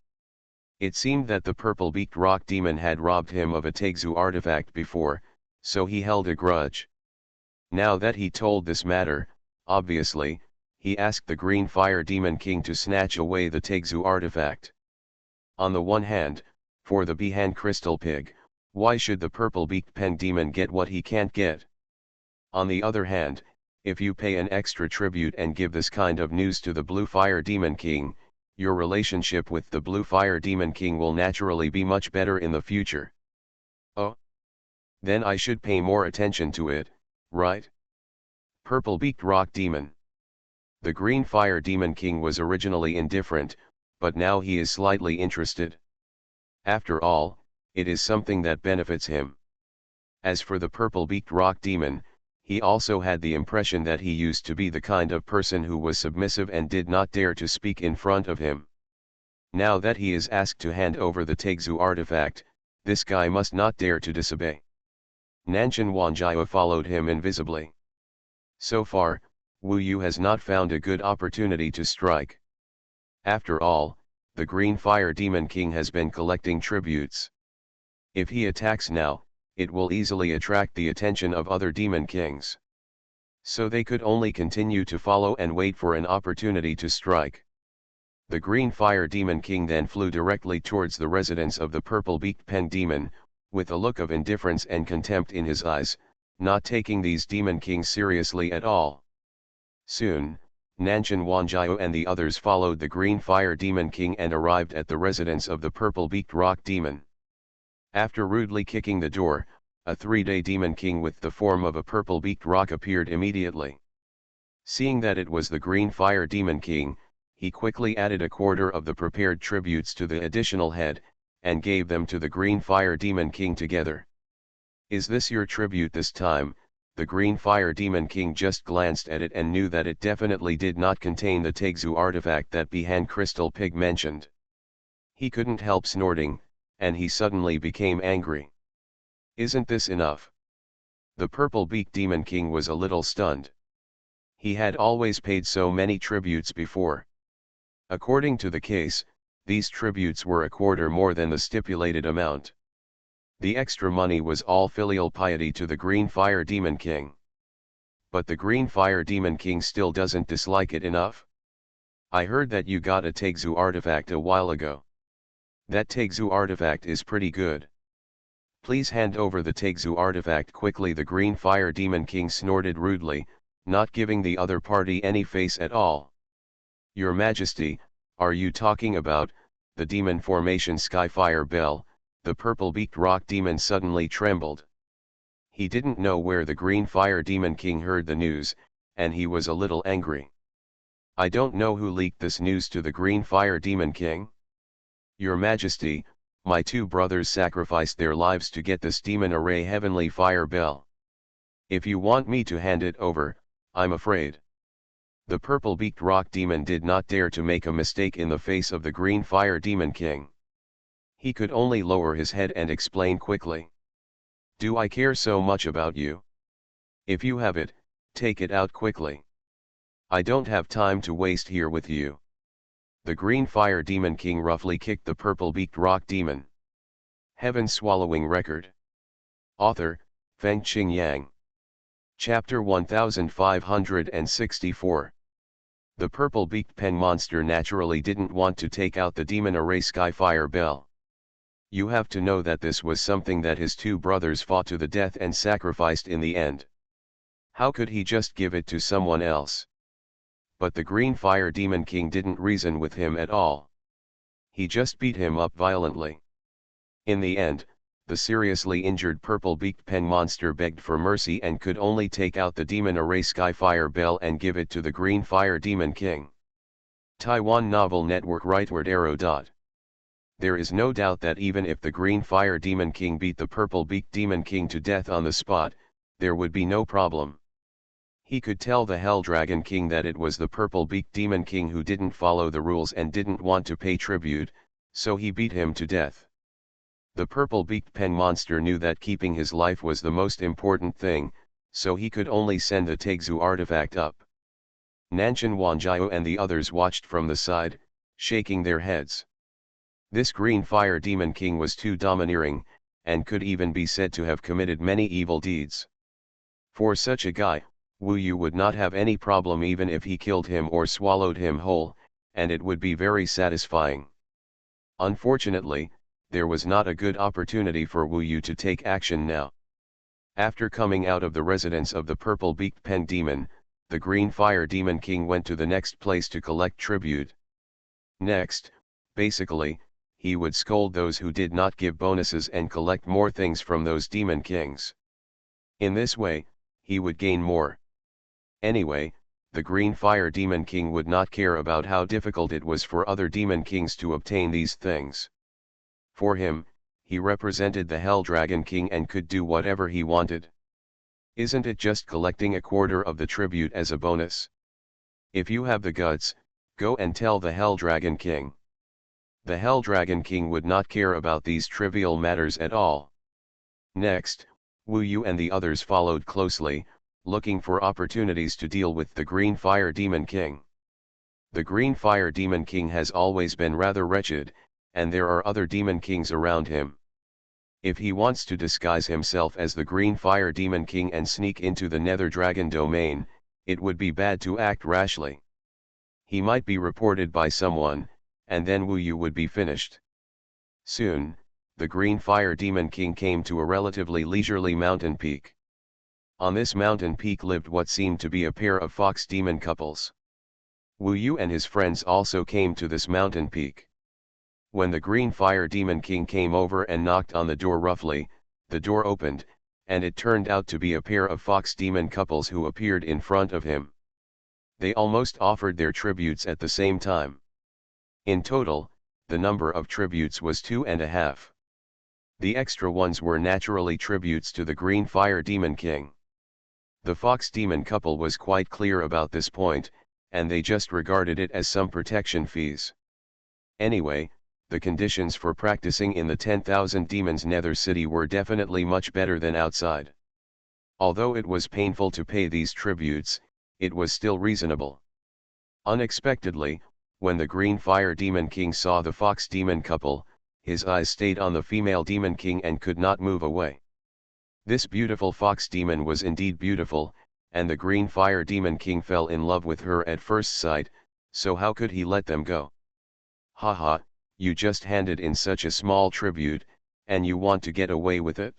It seemed that the purple-beaked rock demon had robbed him of a Tegzu artifact before, so he held a grudge. Now that he told this matter, obviously, he asked the Green Fire Demon King to snatch away the Tegzu artifact. On the one hand, for the Behan Crystal Pig, why should the purple-beaked pen demon get what he can't get? On the other hand, if you pay an extra tribute and give this kind of news to the Blue Fire Demon King, your relationship with the Blue Fire Demon King will naturally be much better in the future. Oh? Then I should pay more attention to it, right? Purple-beaked rock demon. The Green Fire Demon King was originally indifferent, but now he is slightly interested. After all, it is something that benefits him. As for the purple-beaked rock demon, he also had the impression that he used to be the kind of person who was submissive and did not dare to speak in front of him. Now that he is asked to hand over the Tegzu artifact, this guy must not dare to disobey. Nanshan Wanjiao followed him invisibly. So far, Wu Yu has not found a good opportunity to strike. After all, the Green Fire Demon King has been collecting tributes. If he attacks now, it will easily attract the attention of other Demon Kings. So they could only continue to follow and wait for an opportunity to strike. The Green Fire Demon King then flew directly towards the residence of the Purple-Beaked Pen Demon, with a look of indifference and contempt in his eyes, not taking these Demon Kings seriously at all. Soon, Nanshan Wanjiao and the others followed the Green Fire Demon King and arrived at the residence of the Purple-Beaked Rock Demon. After rudely kicking the door, a 3-day Demon King with the form of a purple-beaked rock appeared immediately. Seeing that it was the Green Fire Demon King, he quickly added a quarter of the prepared tributes to the additional head, and gave them to the Green Fire Demon King together. "Is this your tribute this time?" The Green Fire Demon King just glanced at it and knew that it definitely did not contain the Tegzu artifact that Bihan Crystal Pig mentioned. He couldn't help snorting, and he suddenly became angry. "Isn't this enough?" The Purple-Beaked Demon King was a little stunned. He had always paid so many tributes before. According to the case, these tributes were a quarter more than the stipulated amount. The extra money was all filial piety to the Green Fire Demon King. But the Green Fire Demon King still doesn't dislike it enough. "I heard that you got a Tegzu artifact a while ago. That Tegzu artifact is pretty good. Please hand over the Tegzu artifact quickly." The Green Fire Demon King snorted rudely, not giving the other party any face at all. "Your Majesty, are you talking about the demon formation Skyfire Bell?" The Purple-Beaked Rock Demon suddenly trembled. He didn't know where the Green Fire Demon King heard the news, and he was a little angry. "I don't know who leaked this news to the Green Fire Demon King. Your Majesty, my 2 brothers sacrificed their lives to get this demon array Heavenly Fire Bell. If you want me to hand it over, I'm afraid." The Purple-Beaked Rock Demon did not dare to make a mistake in the face of the Green Fire Demon King. He could only lower his head and explain quickly. "Do I care so much about you? If you have it, take it out quickly. I don't have time to waste here with you." The Green Fire Demon King roughly kicked the Purple-Beaked Rock Demon. Heaven-swallowing record. Author, Feng Qing Yang. Chapter 1564. The Purple-Beaked Pen Monster naturally didn't want to take out the demon array Skyfire Bell. You have to know that this was something that his 2 brothers fought to the death and sacrificed in the end. How could he just give it to someone else? But the Green Fire Demon King didn't reason with him at all. He just beat him up violently. In the end, the seriously injured Purple-Beaked Pen Monster begged for mercy and could only take out the demon array Skyfire Bell and give it to the Green Fire Demon King. Taiwan Novel Network Rightward Arrow. There is no doubt that even if the Green Fire Demon King beat the Purple-Beaked Demon King to death on the spot, there would be no problem. He could tell the Hell Dragon King that it was the Purple-Beaked Demon King who didn't follow the rules and didn't want to pay tribute, so he beat him to death. The Purple-Beaked Pen Monster knew that keeping his life was the most important thing, so he could only send the Tegzu artifact up. Nanshan Wanjiao and the others watched from the side, shaking their heads. This Green Fire Demon King was too domineering, and could even be said to have committed many evil deeds. For such a guy, Wu Yu would not have any problem even if he killed him or swallowed him whole, and it would be very satisfying. Unfortunately, there was not a good opportunity for Wu Yu to take action now. After coming out of the residence of the Purple-Beaked Pen Demon, the Green Fire Demon King went to the next place to collect tribute. Next, basically, he would scold those who did not give bonuses and collect more things from those Demon Kings. In this way, he would gain more. Anyway, the Green Fire Demon King would not care about how difficult it was for other Demon Kings to obtain these things. For him, he represented the Hell Dragon King and could do whatever he wanted. Isn't it just collecting a quarter of the tribute as a bonus? If you have the guts, go and tell the Hell Dragon King. The Hell Dragon King would not care about these trivial matters at all. Next, Wu Yu and the others followed closely, looking for opportunities to deal with the Green Fire Demon King. The Green Fire Demon King has always been rather wretched, and there are other Demon Kings around him. If he wants to disguise himself as the Green Fire Demon King and sneak into the Nether Dragon domain, it would be bad to act rashly. He might be reported by someone, and then Wu Yu would be finished. Soon, the Green Fire Demon King came to a relatively leisurely mountain peak. On this mountain peak lived what seemed to be a pair of fox demon couples. Wu Yu and his friends also came to this mountain peak. When the Green Fire Demon King came over and knocked on the door roughly, the door opened, and it turned out to be a pair of fox demon couples who appeared in front of him. They almost offered their tributes at the same time. In total, the number of tributes was 2.5. The extra ones were naturally tributes to the Green Fire Demon King. The fox demon couple was quite clear about this point, and they just regarded it as some protection fees. Anyway, the conditions for practicing in the 10,000 Demons Nether City were definitely much better than outside. Although it was painful to pay these tributes, it was still reasonable. Unexpectedly, when the Green Fire Demon King saw the fox demon couple, his eyes stayed on the female Demon King and could not move away. This beautiful fox demon was indeed beautiful, and the Green Fire Demon King fell in love with her at first sight, so how could he let them go? Haha, you just handed in such a small tribute, and you want to get away with it?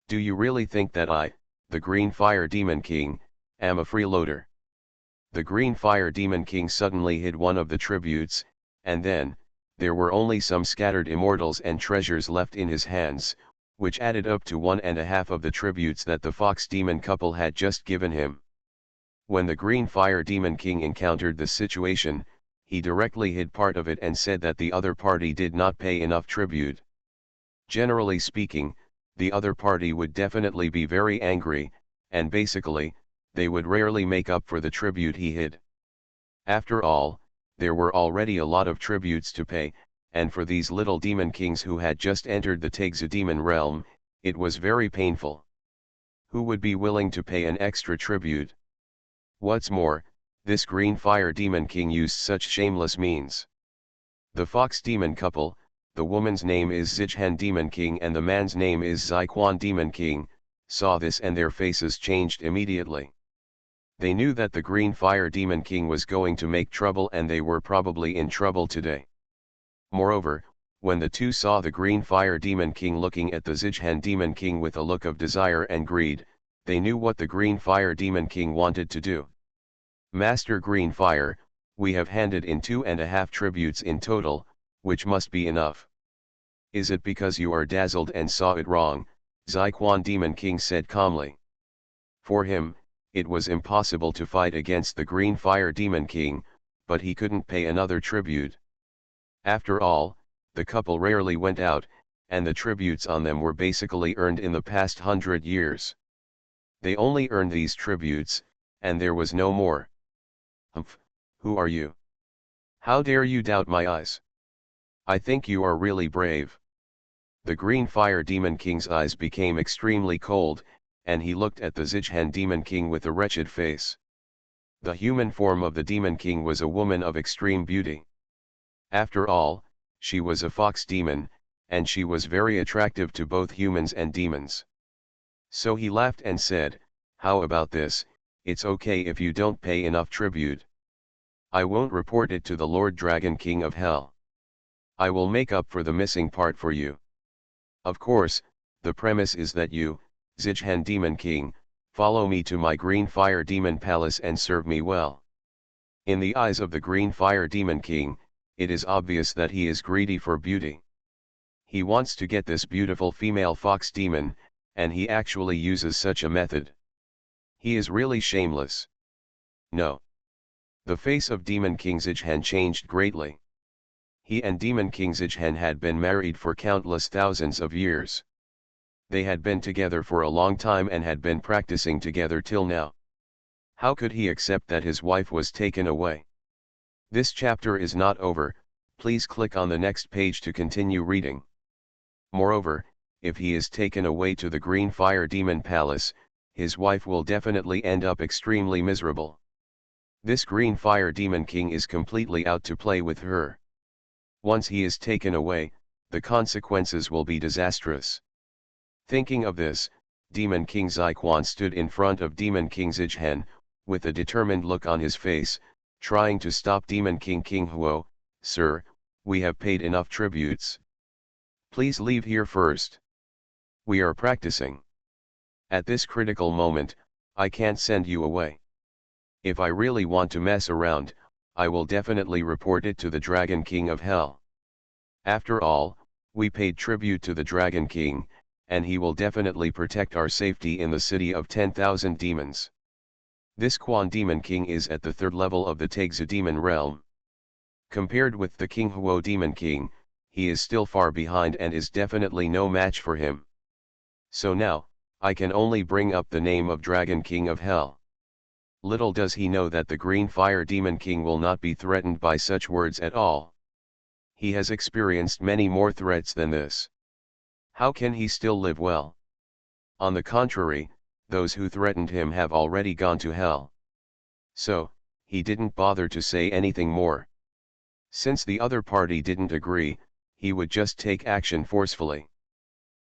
Do you really think that I, the Green Fire Demon King, am a freeloader? The Green Fire Demon King suddenly hid one of the tributes, and then, there were only some scattered immortals and treasures left in his hands, which added up to 1.5 of the tributes that the fox demon couple had just given him. When the Green Fire Demon King encountered the situation, he directly hid part of it and said that the other party did not pay enough tribute. Generally speaking, the other party would definitely be very angry, and basically, they would rarely make up for the tribute he hid. After all, there were already a lot of tributes to pay, and for these little demon kings who had just entered the Tegzu demon realm, it was very painful. Who would be willing to pay an extra tribute? What's more, this Green Fire Demon King used such shameless means. The fox demon couple, the woman's name is Xuanhuan Demon King and the man's name is Xuanhuan Demon King, saw this and their faces changed immediately. They knew that the Green Fire Demon King was going to make trouble and they were probably in trouble today. Moreover, when the two saw the Green Fire Demon King looking at the Xuanhuan Demon King with a look of desire and greed, they knew what the Green Fire Demon King wanted to do. Master Green Fire, we have handed in 2.5 tributes in total, which must be enough. Is it because you are dazzled and saw it wrong? Xuanhuan Demon King said calmly. For him, it was impossible to fight against the Green Fire Demon King, but he couldn't pay another tribute. After all, the couple rarely went out, and the tributes on them were basically earned in the past 100 years. They only earned these tributes, and there was no more. Humph, who are you? How dare you doubt my eyes? I think you are really brave. The Green Fire Demon King's eyes became extremely cold, and he looked at the Xuanhuan Demon King with a wretched face. The human form of the Demon King was a woman of extreme beauty. After all, she was a fox demon, and she was very attractive to both humans and demons. So he laughed and said, "How about this? It's okay if you don't pay enough tribute. I won't report it to the Lord Dragon King of Hell. I will make up for the missing part for you. Of course, the premise is that you, Xuanhuan Demon King, follow me to my Green Fire Demon Palace and serve me well." In the eyes of the Green Fire Demon King, it is obvious that he is greedy for beauty. He wants to get this beautiful female fox demon, and he actually uses such a method. He is really shameless. No. The face of Demon King Xuanhuan changed greatly. He and Demon King Xuanhuan had been married for countless thousands of years. They had been together for a long time and had been practicing together till now. How could he accept that his wife was taken away? This chapter is not over, please click on the next page to continue reading. Moreover, if he is taken away to the Green Fire Demon Palace, his wife will definitely end up extremely miserable. This green fire demon king is completely out to play with her. Once he is taken away, the consequences will be disastrous. Thinking of this, Demon King Xuanhuan stood in front of Demon King Xuanhuan, with a determined look on his face, trying to stop Demon King Huo. "Sir, we have paid enough tributes. Please leave here first. We are practicing. At this critical moment, I can't send you away. If I really want to mess around, I will definitely report it to the Dragon King of Hell. After all, we paid tribute to the Dragon King, and he will definitely protect our safety in the city of 10,000 demons. This Quan Demon King is at the third level of the Taixu demon realm. Compared with the King Huo Demon King, he is still far behind and is definitely no match for him. So now, I can only bring up the name of Dragon King of Hell. Little does he know that the Green Fire Demon King will not be threatened by such words at all. He has experienced many more threats than this. How can he still live well? On the contrary, those who threatened him have already gone to hell. So, he didn't bother to say anything more. Since the other party didn't agree, he would just take action forcefully.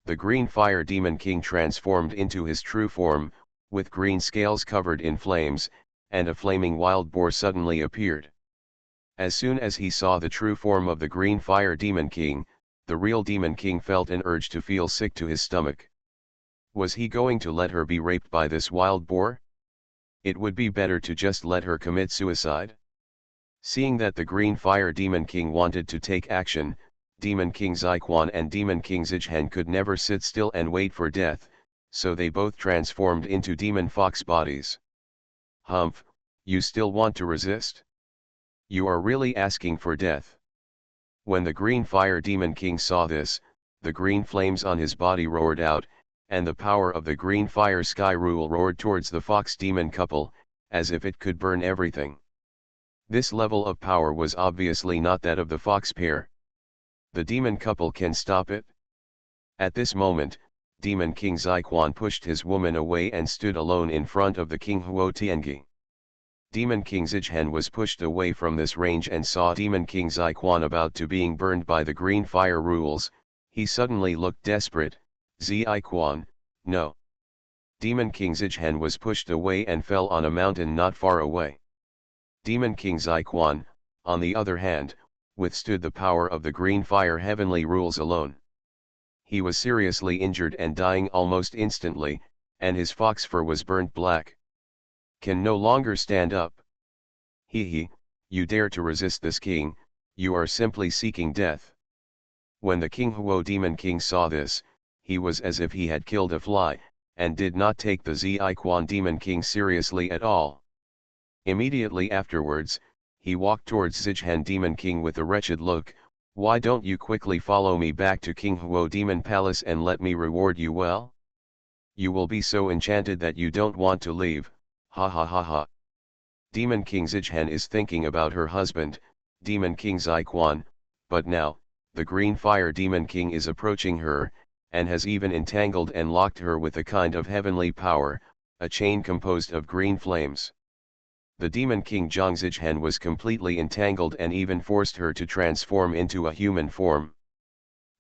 The Green Fire Demon King transformed into his true form, with green scales covered in flames, and a flaming wild boar suddenly appeared. As soon as he saw the true form of the Green Fire Demon King, the real Demon King felt an urge to feel sick to his stomach. Was he going to let her be raped by this wild boar? It would be better to just let her commit suicide. Seeing that the Green Fire Demon King wanted to take action, Demon King Xuanhuan and Demon King Xuanhuan could never sit still and wait for death, so they both transformed into demon fox bodies. Humph, you still want to resist? You are really asking for death. When the Green Fire Demon King saw this, the green flames on his body roared out, and the power of the Green Fire Sky Rule roared towards the fox demon couple, as if it could burn everything. This level of power was obviously not that of the fox pair. The demon couple can stop it? At this moment, Demon King Xuanhuan pushed his woman away and stood alone in front of the King Huo Tiangi. Demon King Xuanhuan was pushed away from this range and saw Demon King Xuanhuan about to being burned by the green fire rules. He suddenly looked desperate. Xuanhuan, no. Demon King Xuanhuan was pushed away and fell on a mountain not far away. Demon King Xuanhuan, on the other hand, withstood the power of the green fire heavenly rules alone. He was seriously injured and dying almost instantly, and his fox fur was burnt black. Can no longer stand up. He, you dare to resist this king, you are simply seeking death. When the King Huo Demon King saw this, he was as if he had killed a fly, and did not take the Xuanhuan Demon King seriously at all. Immediately afterwards, he walked towards Xuanhuan Demon King with a wretched look. Why don't you quickly follow me back to King Huo Demon Palace and let me reward you well? You will be so enchanted that you don't want to leave, ha ha ha ha. Demon King Xuanhuan is thinking about her husband, Demon King Xuanhuan, but now, the Green Fire Demon King is approaching her, and has even entangled and locked her with a kind of heavenly power, a chain composed of green flames. The Demon King Zhang Xuanhuan was completely entangled and even forced her to transform into a human form.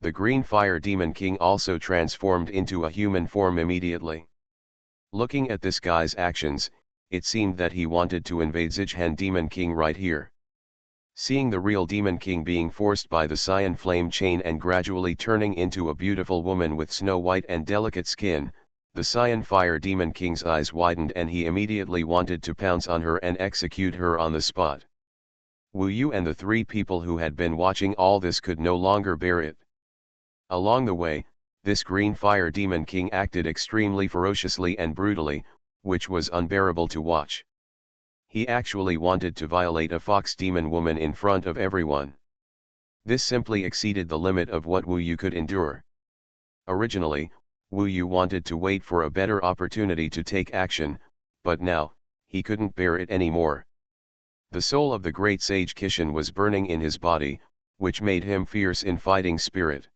The Green Fire Demon King also transformed into a human form immediately. Looking at this guy's actions, it seemed that he wanted to invade Xuanhuan Demon King right here. Seeing the real Demon King being forced by the cyan flame chain and gradually turning into a beautiful woman with snow white and delicate skin, the Cyan Fire Demon King's eyes widened and he immediately wanted to pounce on her and execute her on the spot. Wu Yu and the three people who had been watching all this could no longer bear it. Along the way, this Green Fire Demon King acted extremely ferociously and brutally, which was unbearable to watch. He actually wanted to violate a fox demon woman in front of everyone. This simply exceeded the limit of what Wu Yu could endure. Originally, Wu Yu wanted to wait for a better opportunity to take action, but now, he couldn't bear it anymore. The soul of the great sage Kishan was burning in his body, which made him fierce in fighting spirit.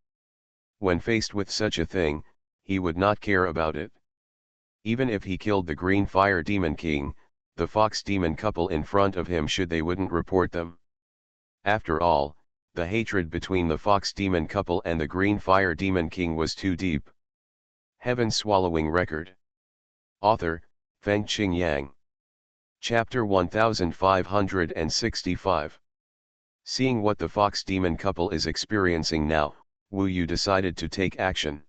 When faced with such a thing, he would not care about it. Even if he killed the Green Fire Demon King, the Fox Demon couple in front of him they wouldn't report them. After all, the hatred between the Fox Demon couple and the Green Fire Demon King was too deep. Heaven-swallowing record. Author, Fengqing Yang. Chapter 1565. Seeing what the Fox Demon couple is experiencing now, Wu Yu decided to take action.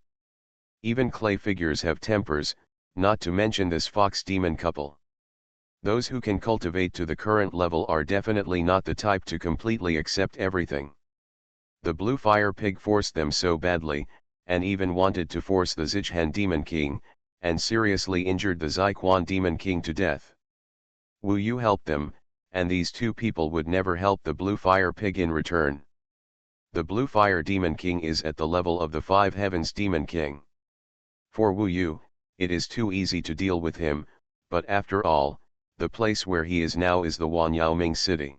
Even clay figures have tempers, not to mention this Fox Demon couple. Those who can cultivate to the current level are definitely not the type to completely accept everything. The Blue Fire Pig forced them so badly, and even wanted to force the Zichhen Demon King, and seriously injured the Xuanhuan Demon King to death. Wu Yu helped them, and these two people would never help the Blue Fire Pig in return. The Blue Fire Demon King is at the level of the Five Heavens Demon King. For Wu Yu, it is too easy to deal with him, but after all, the place where he is now is the Wanyaoming city.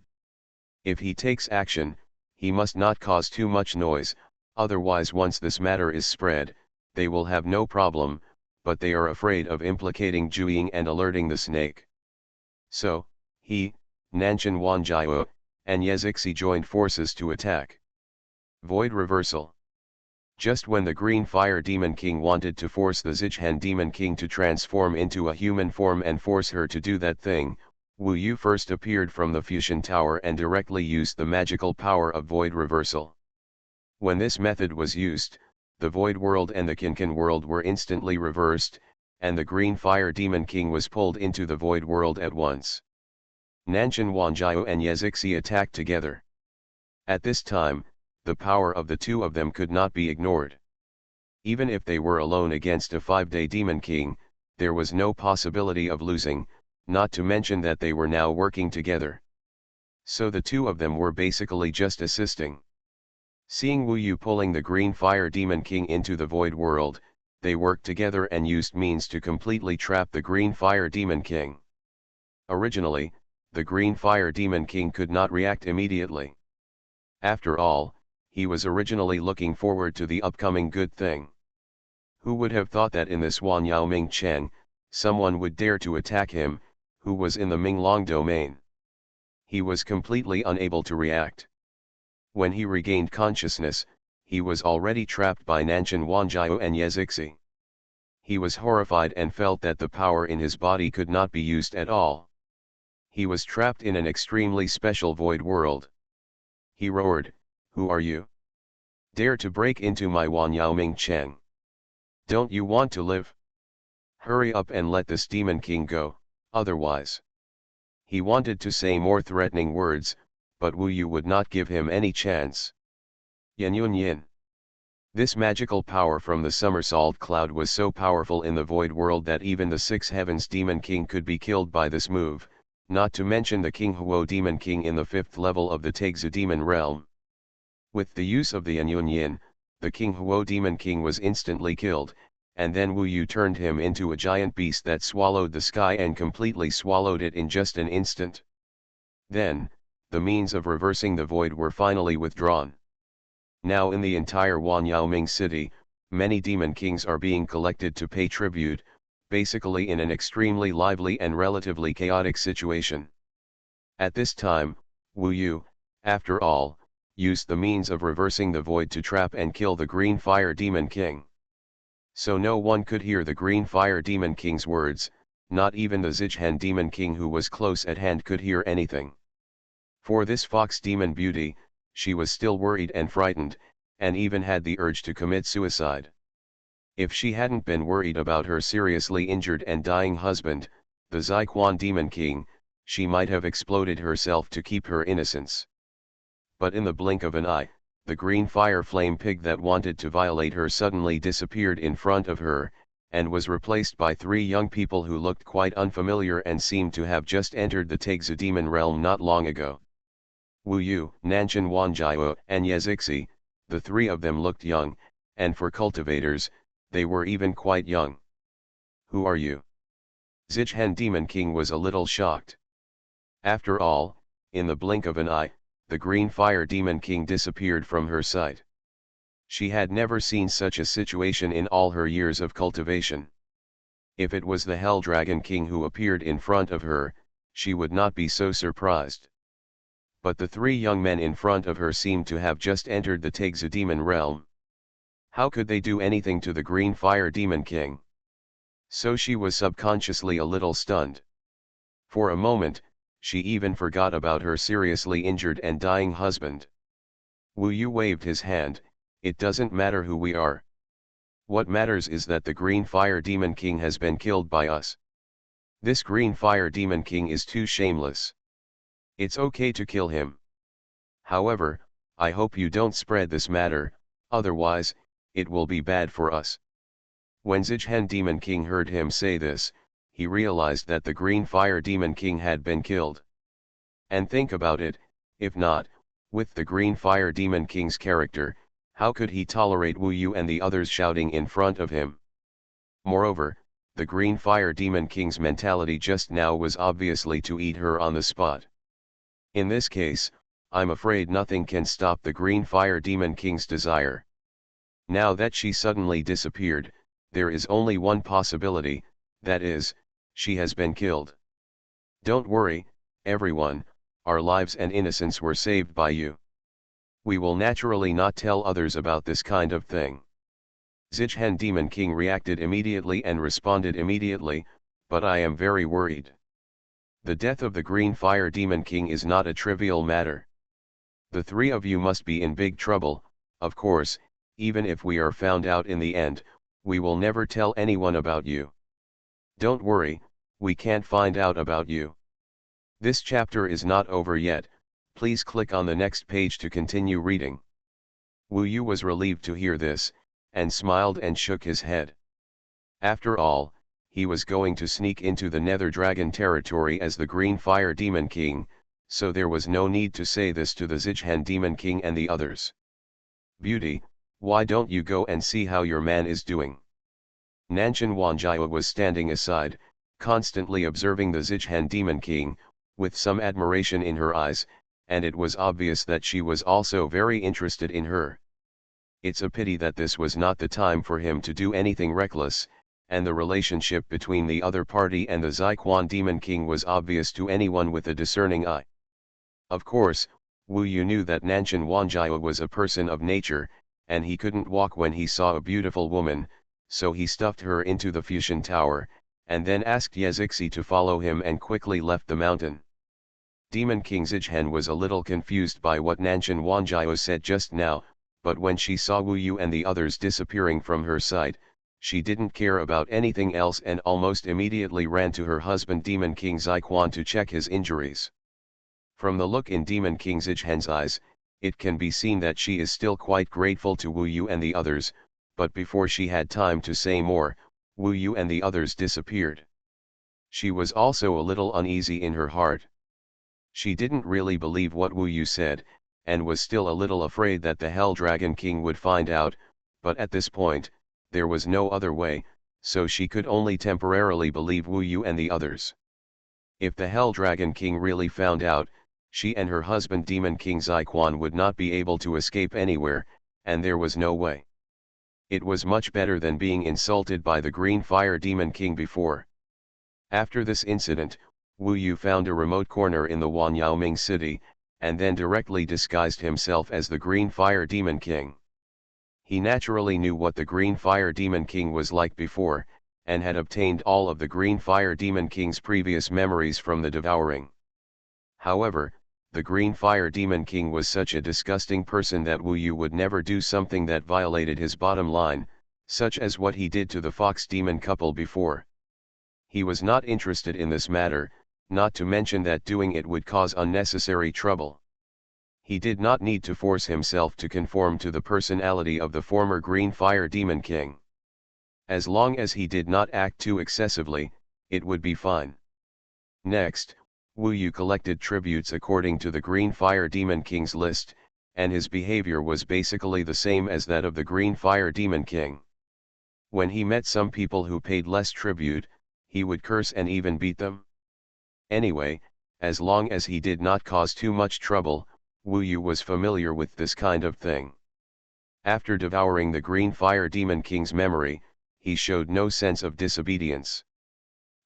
If he takes action, he must not cause too much noise, otherwise once this matter is spread, they will have no problem, but they are afraid of implicating Zhuiying and alerting the snake. So, he, Nanshan Wanjiao, and Yezixi joined forces to attack. Void reversal. Just when the Green Fire Demon King wanted to force the Zichhen Demon King to transform into a human form and force her to do that thing, Wu Yu first appeared from the fusion tower and directly used the magical power of void reversal. When this method was used, the Void World and the Kinkan World were instantly reversed, and the Green Fire Demon King was pulled into the Void World at once. Nanshan Wanjiao and Yezixi attacked together. At this time, the power of the two of them could not be ignored. Even if they were alone against a 5-day Demon King, there was no possibility of losing, not to mention that they were now working together. So the two of them were basically just assisting. Seeing Wu Yu pulling the Green Fire Demon King into the Void World, they worked together and used means to completely trap the Green Fire Demon King. Originally, the Green Fire Demon King could not react immediately. After all, he was originally looking forward to the upcoming good thing. Who would have thought that in this Wanyaoming Cheng, someone would dare to attack him, who was in the Minglong domain? He was completely unable to react. When he regained consciousness, he was already trapped by Nanshan Wanjiao and Yezixi. He was horrified and felt that the power in his body could not be used at all. He was trapped in an extremely special void world. He roared, "Who are you? Dare to break into my Wanyaoming Cheng? Don't you want to live? Hurry up and let this Demon King go, otherwise." He wanted to say more threatening words, but Wu Yu would not give him any chance. Yin Yun Yin. This magical power from the somersault cloud was so powerful in the void world that even the 6 Heavens Demon King could be killed by this move, not to mention the King Huo Demon King in the 5th level of the Taixu Demon Realm. With the use of the Yin Yun Yin, the King Huo Demon King was instantly killed, and then Wu Yu turned him into a giant beast that swallowed the sky and completely swallowed it in just an instant. Then, the means of reversing the void were finally withdrawn. Now in the entire Wanyaoming city, many demon kings are being collected to pay tribute, basically in an extremely lively and relatively chaotic situation. At this time, Wu Yu, after all, used the means of reversing the void to trap and kill the Green Fire Demon King. So no one could hear the Green Fire Demon King's words, not even the Zichhen Demon King who was close at hand could hear anything. For this Fox Demon Beauty, she was still worried and frightened, and even had the urge to commit suicide. If she hadn't been worried about her seriously injured and dying husband, the Xuanhuan Demon King, she might have exploded herself to keep her innocence. But in the blink of an eye, the green fire flame pig that wanted to violate her suddenly disappeared in front of her, and was replaced by 3 young people who looked quite unfamiliar and seemed to have just entered the Taixu demon realm not long ago. Wu Yu, Nanshan Wanjiao, and Yezixi, the 3 of them looked young, and for cultivators, they were even quite young. "Who are you?" Zichhen Demon King was a little shocked. After all, in the blink of an eye, the Green Fire Demon King disappeared from her sight. She had never seen such a situation in all her years of cultivation. If it was the Hell Dragon King who appeared in front of her, she would not be so surprised. But the three young men in front of her seemed to have just entered the Taigzi demon realm. How could they do anything to the Green Fire Demon King? So she was subconsciously a little stunned. For a moment, she even forgot about her seriously injured and dying husband. Wu Yu waved his hand. It doesn't matter who we are. What matters is that the Green Fire Demon King has been killed by us. This Green Fire Demon King is too shameless. It's okay to kill him. However, I hope you don't spread this matter, otherwise, it will be bad for us. When Zichen Demon King heard him say this, he realized that the Green Fire Demon King had been killed. And think about it, if not, with the Green Fire Demon King's character, how could he tolerate Wu Yu and the others shouting in front of him? Moreover, the Green Fire Demon King's mentality just now was obviously to eat her on the spot. In this case, I'm afraid nothing can stop the Green Fire Demon King's desire. Now that she suddenly disappeared, there is only one possibility, that is, she has been killed. Don't worry, everyone, our lives and innocence were saved by you. We will naturally not tell others about this kind of thing. Zichen Demon King reacted immediately and responded immediately, but I am very worried. The death of the Green Fire Demon King is not a trivial matter. The three of you must be in big trouble. Of course, even if we are found out in the end, we will never tell anyone about you. Don't worry, we can't find out about you. This chapter is not over yet, please click on the next page to continue reading. Wu Yu was relieved to hear this, and smiled and shook his head. After all, he was going to sneak into the Nether Dragon territory as the Green Fire Demon King, so there was no need to say this to the Zichen Demon King and the others. Beauty, why don't you go and see how your man is doing? Nanshan Wanjiao was standing aside, constantly observing the Zichen Demon King, with some admiration in her eyes, and it was obvious that she was also very interested in her. It's a pity that this was not the time for him to do anything reckless, and the relationship between the other party and the Xuanhuan Demon King was obvious to anyone with a discerning eye. Of course, Wu Yu knew that Nanshan Wanjiao was a person of nature, and he couldn't walk when he saw a beautiful woman, so he stuffed her into the fusion tower, and then asked Yezixi to follow him and quickly left the mountain. Demon King Zichen was a little confused by what Nanshan Wanjiao said just now, but when she saw Wu Yu and the others disappearing from her sight, she didn't care about anything else and almost immediately ran to her husband Demon King Xuanhuan to check his injuries. From the look in Demon King Zichen's eyes, it can be seen that she is still quite grateful to Wu Yu and the others, but before she had time to say more, Wu Yu and the others disappeared. She was also a little uneasy in her heart. She didn't really believe what Wu Yu said, and was still a little afraid that the Hell Dragon King would find out, but at this point, there was no other way, so she could only temporarily believe Wu Yu and the others. If the Hell Dragon King really found out, she and her husband Demon King Xuanhuan would not be able to escape anywhere, and there was no way. It was much better than being insulted by the Green Fire Demon King before. After this incident, Wu Yu found a remote corner in the Wanyaoming city, and then directly disguised himself as the Green Fire Demon King. He naturally knew what the Green Fire Demon King was like before, and had obtained all of the Green Fire Demon King's previous memories from the devouring. However, the Green Fire Demon King was such a disgusting person that Wu Yu would never do something that violated his bottom line, such as what he did to the Fox Demon couple before. He was not interested in this matter, not to mention that doing it would cause unnecessary trouble. He did not need to force himself to conform to the personality of the former Green Fire Demon King. As long as he did not act too excessively, it would be fine. Next, Wu Yu collected tributes according to the Green Fire Demon King's list, and his behavior was basically the same as that of the Green Fire Demon King. When he met some people who paid less tribute, he would curse and even beat them. Anyway, as long as he did not cause too much trouble, Wu Yu was familiar with this kind of thing. After devouring the Green Fire Demon King's memory, he showed no sense of disobedience.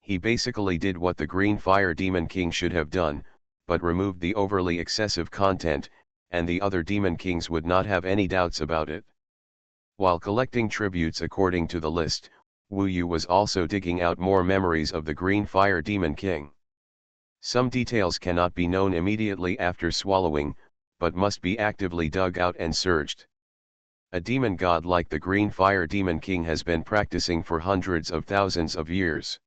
He basically did what the Green Fire Demon King should have done, but removed the overly excessive content, and the other Demon Kings would not have any doubts about it. While collecting tributes according to the list, Wu Yu was also digging out more memories of the Green Fire Demon King. Some details cannot be known immediately after swallowing, but must be actively dug out and searched. A demon god like the Green Fire Demon King has been practicing for hundreds of thousands of years.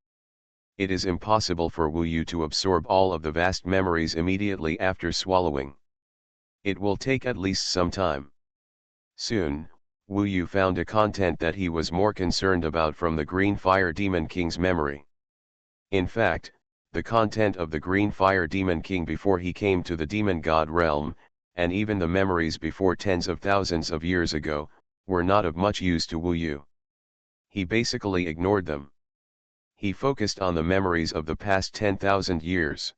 It is impossible for Wu Yu to absorb all of the vast memories immediately after swallowing. It will take at least some time. Soon, Wu Yu found a content that he was more concerned about from the Green Fire Demon King's memory. In fact, the content of the Green Fire Demon King before he came to the demon god realm, and even the memories before tens of thousands of years ago, were not of much use to Wu Yu. He basically ignored them. He focused on the memories of the past 10,000 years.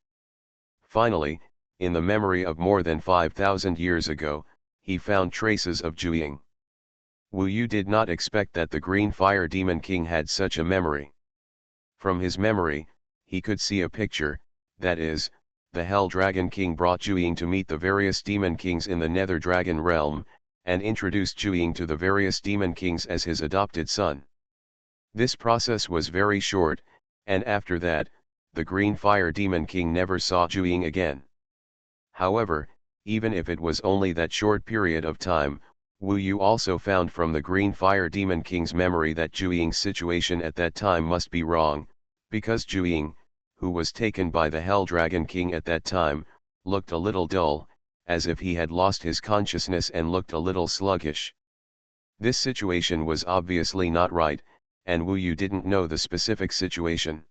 Finally, in the memory of more than 5,000 years ago, he found traces of Zhuang. Wu Yu did not expect that the Green Fire Demon King had such a memory. From his memory, he could see a picture, that is, the Hell Dragon King brought Zhuang to meet the various demon kings in the Nether Dragon realm, and introduced Zhuang to the various demon kings as his adopted son. This process was very short, and after that, the Green Fire Demon King never saw Zhuang again. However, even if it was only that short period of time, Wu Yu also found from the Green Fire Demon King's memory that Zhuang's situation at that time must be wrong, because Zhuang, who was taken by the Hell Dragon King at that time, looked a little dull, as if he had lost his consciousness and looked a little sluggish. This situation was obviously not right, and Wu Yu didn't know the specific situation.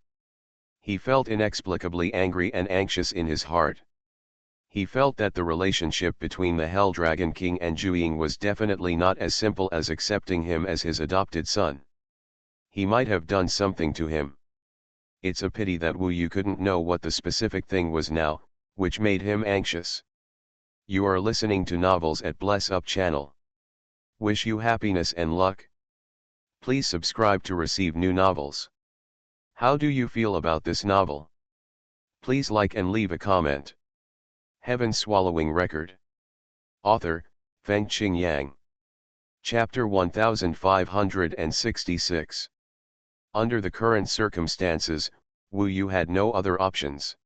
He felt inexplicably angry and anxious in his heart. He felt that the relationship between the Hell Dragon King and Zhuang was definitely not as simple as accepting him as his adopted son. He might have done something to him. It's a pity that Wu Yu couldn't know what the specific thing was now, which made him anxious. You are listening to Novels at Bless Up channel. Wish you happiness and luck. Please subscribe to receive new novels. How do you feel about this novel? Please like and leave a comment. Heaven Swallowing Record. Author, Feng Qing Yang. Chapter 1566. Under the current circumstances, Wu Yu had no other options.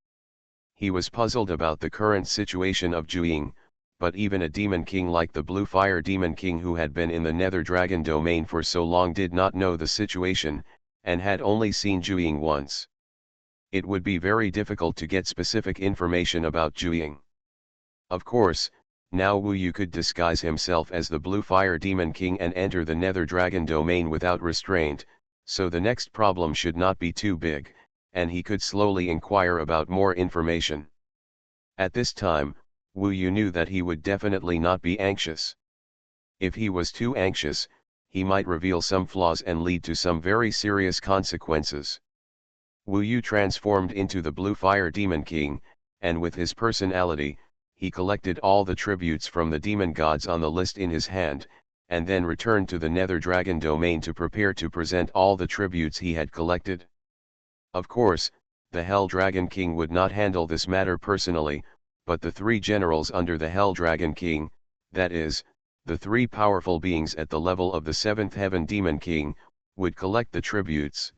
He was puzzled about the current situation of Zhuang, but even a demon king like the Blue Fire Demon King who had been in the Nether Dragon domain for so long did not know the situation, and had only seen Zhuang once. It would be very difficult to get specific information about Zhuang. Of course, now Wu Yu could disguise himself as the Blue Fire Demon King and enter the Nether Dragon domain without restraint, so the next problem should not be too big, and he could slowly inquire about more information. At this time, Wu Yu knew that he would definitely not be anxious. If he was too anxious, he might reveal some flaws and lead to some very serious consequences. Wu Yu transformed into the Blue Fire Demon King, and with his personality, he collected all the tributes from the demon gods on the list in his hand, and then returned to the Nether Dragon domain to prepare to present all the tributes he had collected. Of course, the Hell Dragon King would not handle this matter personally, but the three generals under the Hell Dragon King, that is, the three powerful beings at the level of the seventh heaven Demon King, would collect the tributes.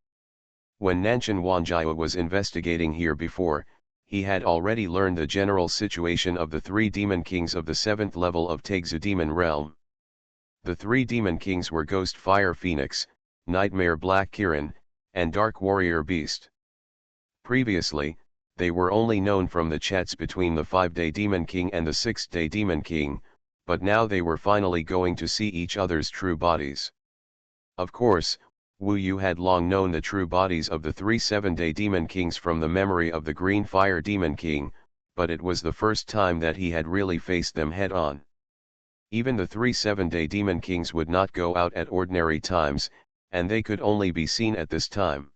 When Nanshan Wanjia was investigating here before, he had already learned the general situation of the three demon kings of the seventh level of Taixu Demon Realm. The three demon kings were Ghost Fire Phoenix, Nightmare Black Kirin, and Dark Warrior Beast. Previously, they were only known from the chats between the 5-day Demon King and the 6th-day Demon King, but now they were finally going to see each other's true bodies. Of course, Wu Yu had long known the true bodies of the three 7-day Demon Kings from the memory of the Green Fire Demon King, but it was the first time that he had really faced them head-on. Even the three 7-day Demon Kings would not go out at ordinary times, and they could only be seen at this time.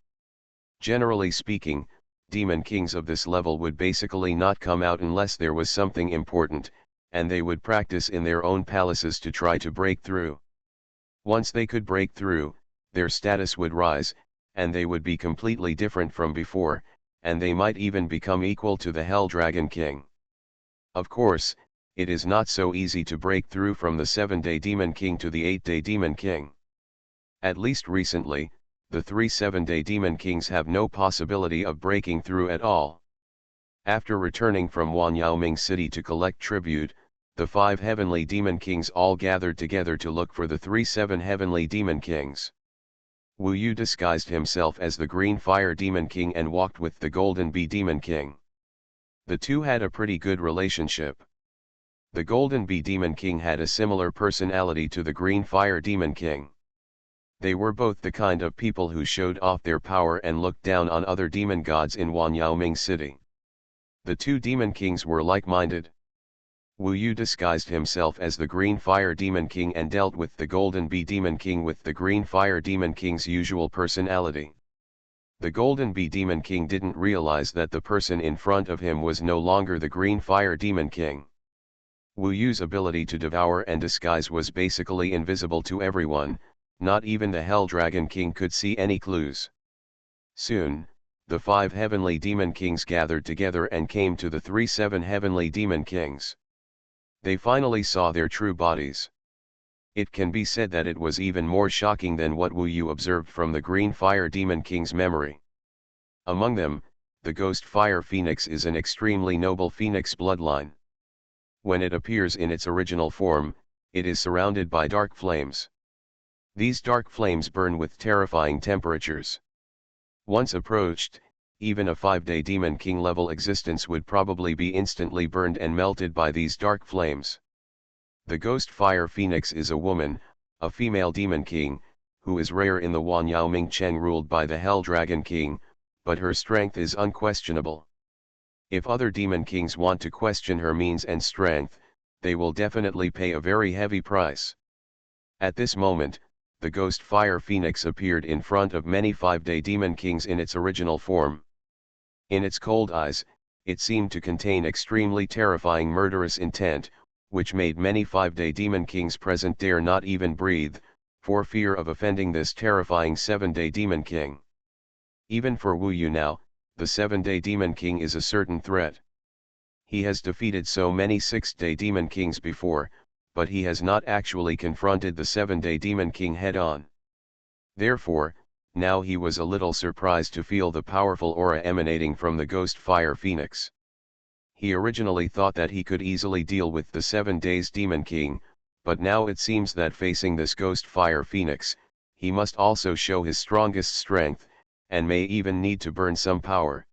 Generally speaking, Demon Kings of this level would basically not come out unless there was something important, and they would practice in their own palaces to try to break through. Once they could break through, their status would rise, and they would be completely different from before, and they might even become equal to the Hell Dragon King. Of course, it is not so easy to break through from the 7-day Demon King to the 8-day Demon King. At least recently, the 3 7-day Demon Kings have no possibility of breaking through at all. After returning from Wanyaoming City to collect tribute, the 5 heavenly Demon Kings all gathered together to look for the 3 heavenly Demon Kings. Wu Yu disguised himself as the Green Fire Demon King and walked with the Golden Bee Demon King. The two had a pretty good relationship. The Golden Bee Demon King had a similar personality to the Green Fire Demon King. They were both the kind of people who showed off their power and looked down on other demon gods in Wanyaoming City. The two Demon Kings were like-minded. Wu Yu disguised himself as the Green Fire Demon King and dealt with the Golden Bee Demon King with the Green Fire Demon King's usual personality. The Golden Bee Demon King didn't realize that the person in front of him was no longer the Green Fire Demon King. Wu Yu's ability to devour and disguise was basically invisible to everyone, not even the Hell Dragon King could see any clues. Soon, the 5 heavenly Demon Kings gathered together and came to the 3 heavenly Demon Kings. They finally saw their true bodies. It can be said that it was even more shocking than what Wu Yu observed from the Green Fire Demon King's memory. Among them, the Ghost Fire Phoenix is an extremely noble phoenix bloodline. When it appears in its original form, it is surrounded by dark flames. These dark flames burn with terrifying temperatures. Once approached, even a 5-day Demon King level existence would probably be instantly burned and melted by these dark flames. The Ghost Fire Phoenix is a woman, a female Demon King, who is rare in the Wanyaoming Cheng ruled by the Hell Dragon King, but her strength is unquestionable. If other Demon Kings want to question her means and strength, they will definitely pay a very heavy price. At this moment, the Ghost Fire Phoenix appeared in front of many 5-day Demon Kings in its original form. In its cold eyes, it seemed to contain extremely terrifying murderous intent, which made many 5-day Demon Kings present dare not even breathe, for fear of offending this terrifying 7-day Demon King. Even for Wu Yu now, the 7-day Demon King is a certain threat. He has defeated so many 6-day Demon Kings before, but he has not actually confronted the 7-day Demon King head-on. Therefore, now he was a little surprised to feel the powerful aura emanating from the Ghost Fire Phoenix. He originally thought that he could easily deal with the 7 days Demon King, but now it seems that facing this Ghost Fire Phoenix, he must also show his strongest strength, and may even need to burn some power.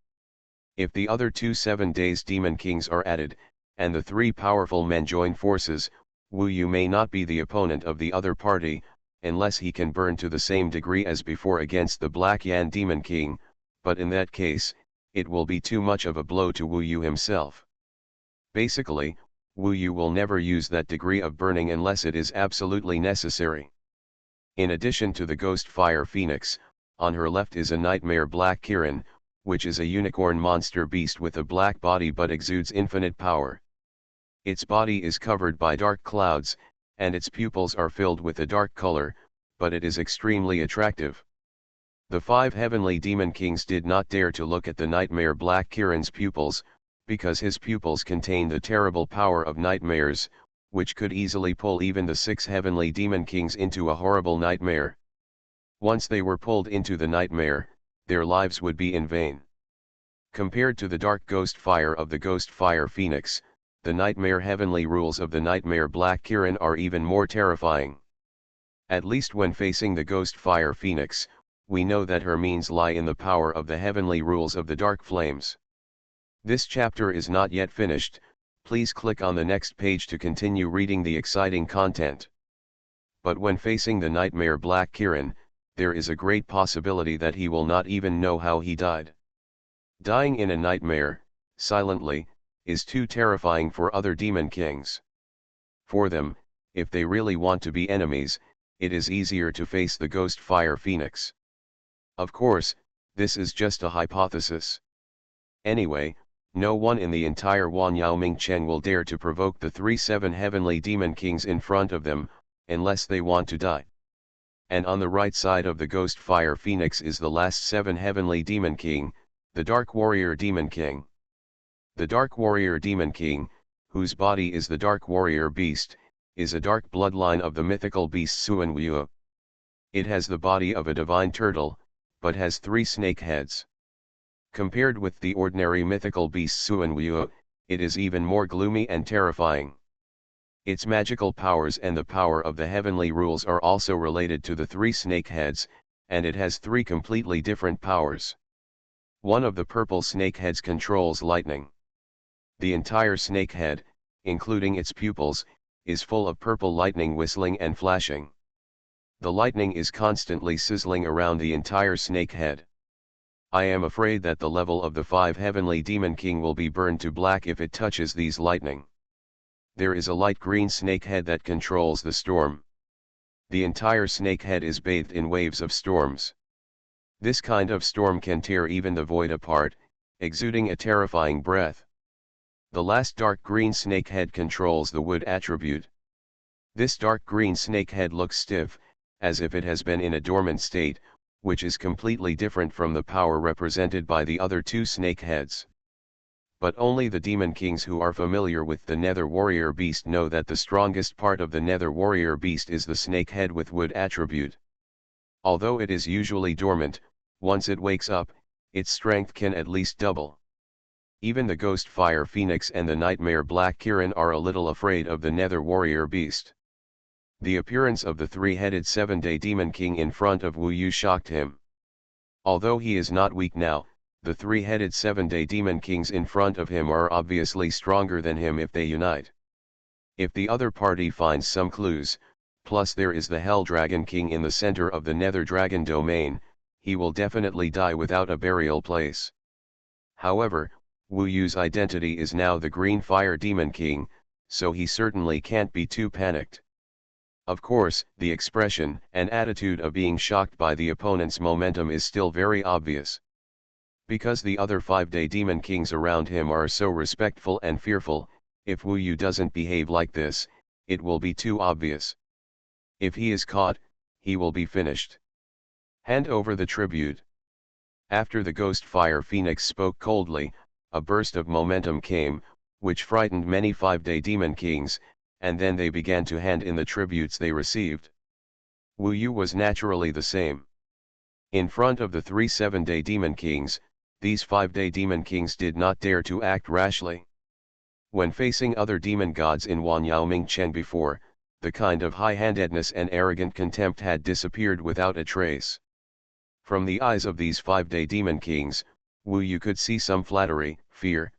If the other 2 7 days Demon Kings are added, and the 3 powerful men join forces, Wu Yu may not be the opponent of the other party, unless he can burn to the same degree as before against the Black Yan Demon King, but in that case, it will be too much of a blow to Wu Yu himself. Basically, Wu Yu will never use that degree of burning unless it is absolutely necessary. In addition to the Ghost Fire Phoenix, on her left is a Nightmare Black Kirin, which is a unicorn monster beast with a black body but exudes infinite power. Its body is covered by dark clouds, and its pupils are filled with a dark color, but it is extremely attractive. The 5 heavenly Demon Kings did not dare to look at the Nightmare Black Kirin's pupils, because his pupils contain the terrible power of nightmares, which could easily pull even the 6 heavenly Demon Kings into a horrible nightmare. Once they were pulled into the nightmare, their lives would be in vain. Compared to the dark ghost fire of the Ghost Fire Phoenix, the nightmare heavenly rules of the Nightmare Black Kirin are even more terrifying. At least when facing the Ghost Fire Phoenix, we know that her means lie in the power of the heavenly rules of the dark flames. This chapter is not yet finished, please click on the next page to continue reading the exciting content. But when facing the Nightmare Black Kirin, there is a great possibility that he will not even know how he died. Dying in a nightmare, silently, is too terrifying for other Demon Kings. For them, if they really want to be enemies, it is easier to face the Ghost Fire Phoenix. Of course, this is just a hypothesis. Anyway, no one in the entire Wanyaoming Cheng will dare to provoke the 3 7 heavenly Demon Kings in front of them, unless they want to die. and on the right side of the Ghost Fire Phoenix is the last 7 Heavenly Demon King, the Dark Warrior Demon King. The Dark Warrior Demon King, whose body is the Dark Warrior Beast, is a dark bloodline of the mythical beast Xuanhuan. It has the body of a divine turtle, but has 3 snake heads. Compared with the ordinary mythical beast Xuanhuan, it is even more gloomy and terrifying. Its magical powers and the power of the heavenly rules are also related to the 3 snake heads, and it has 3 completely different powers. One of the purple snake heads controls lightning. The entire snake head, including its pupils, is full of purple lightning whistling and flashing. The lightning is constantly sizzling around the entire snake head. I am afraid that the level of the 5 Heavenly Demon King will be burned to black if it touches these lightning. There is a light green snake head that controls the storm. The entire snake head is bathed in waves of storms. This kind of storm can tear even the void apart, exuding a terrifying breath. The last dark green snake head controls the wood attribute. This dark green snake head looks stiff, as if it has been in a dormant state, which is completely different from the power represented by the other 2 snake heads. But only the Demon Kings who are familiar with the Nether Warrior Beast know that the strongest part of the Nether Warrior Beast is the snake head with wood attribute. Although it is usually dormant, once it wakes up, its strength can at least double. Even the Ghost Fire Phoenix and the Nightmare Black Kirin are a little afraid of the Nether Warrior Beast. The appearance of the 3-headed 7-day Demon King in front of Wu Yu shocked him. Although he is not weak now, the 3-headed 7-day Demon Kings in front of him are obviously stronger than him if they unite. If the other party finds some clues, plus there is the Hell Dragon King in the center of the Nether Dragon domain, he will definitely die without a burial place. However, Wu Yu's identity is now the Green Fire Demon King, so he certainly can't be too panicked. Of course, the expression and attitude of being shocked by the opponent's momentum is still very obvious. Because the other 5-day Demon Kings around him are so respectful and fearful, if Wu Yu doesn't behave like this, it will be too obvious. If he is caught, he will be finished. Hand over the tribute. After the Ghost Fire Phoenix spoke coldly, a burst of momentum came, which frightened many 5-day Demon Kings, and then they began to hand in the tributes they received. Wu Yu was naturally the same. In front of the 3 7-day Demon Kings, these 5-day Demon Kings did not dare to act rashly. When facing other demon gods in Wanyaoming Chen before, the kind of high-handedness and arrogant contempt had disappeared without a trace. From the eyes of these 5-day Demon Kings, Wu Yu could see some flattery, fear,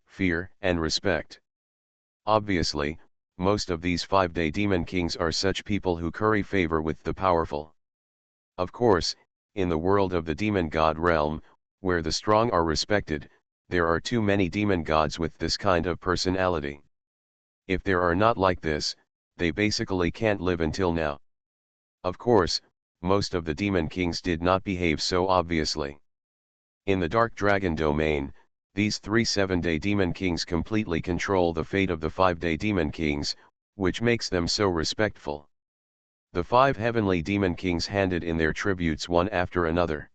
and respect. Obviously, most of these 5-day Demon Kings are such people who curry favor with the powerful. Of course, in the world of the demon god realm, where the strong are respected, there are too many demon gods with this kind of personality. If there are not like this, they basically can't live until now. Of course, most of the Demon Kings did not behave so obviously. In the Dark Dragon domain, these 3 7-day Demon Kings completely control the fate of the 5-day Demon Kings, which makes them so respectful. The 5 Heavenly Demon Kings handed in their tributes one after another.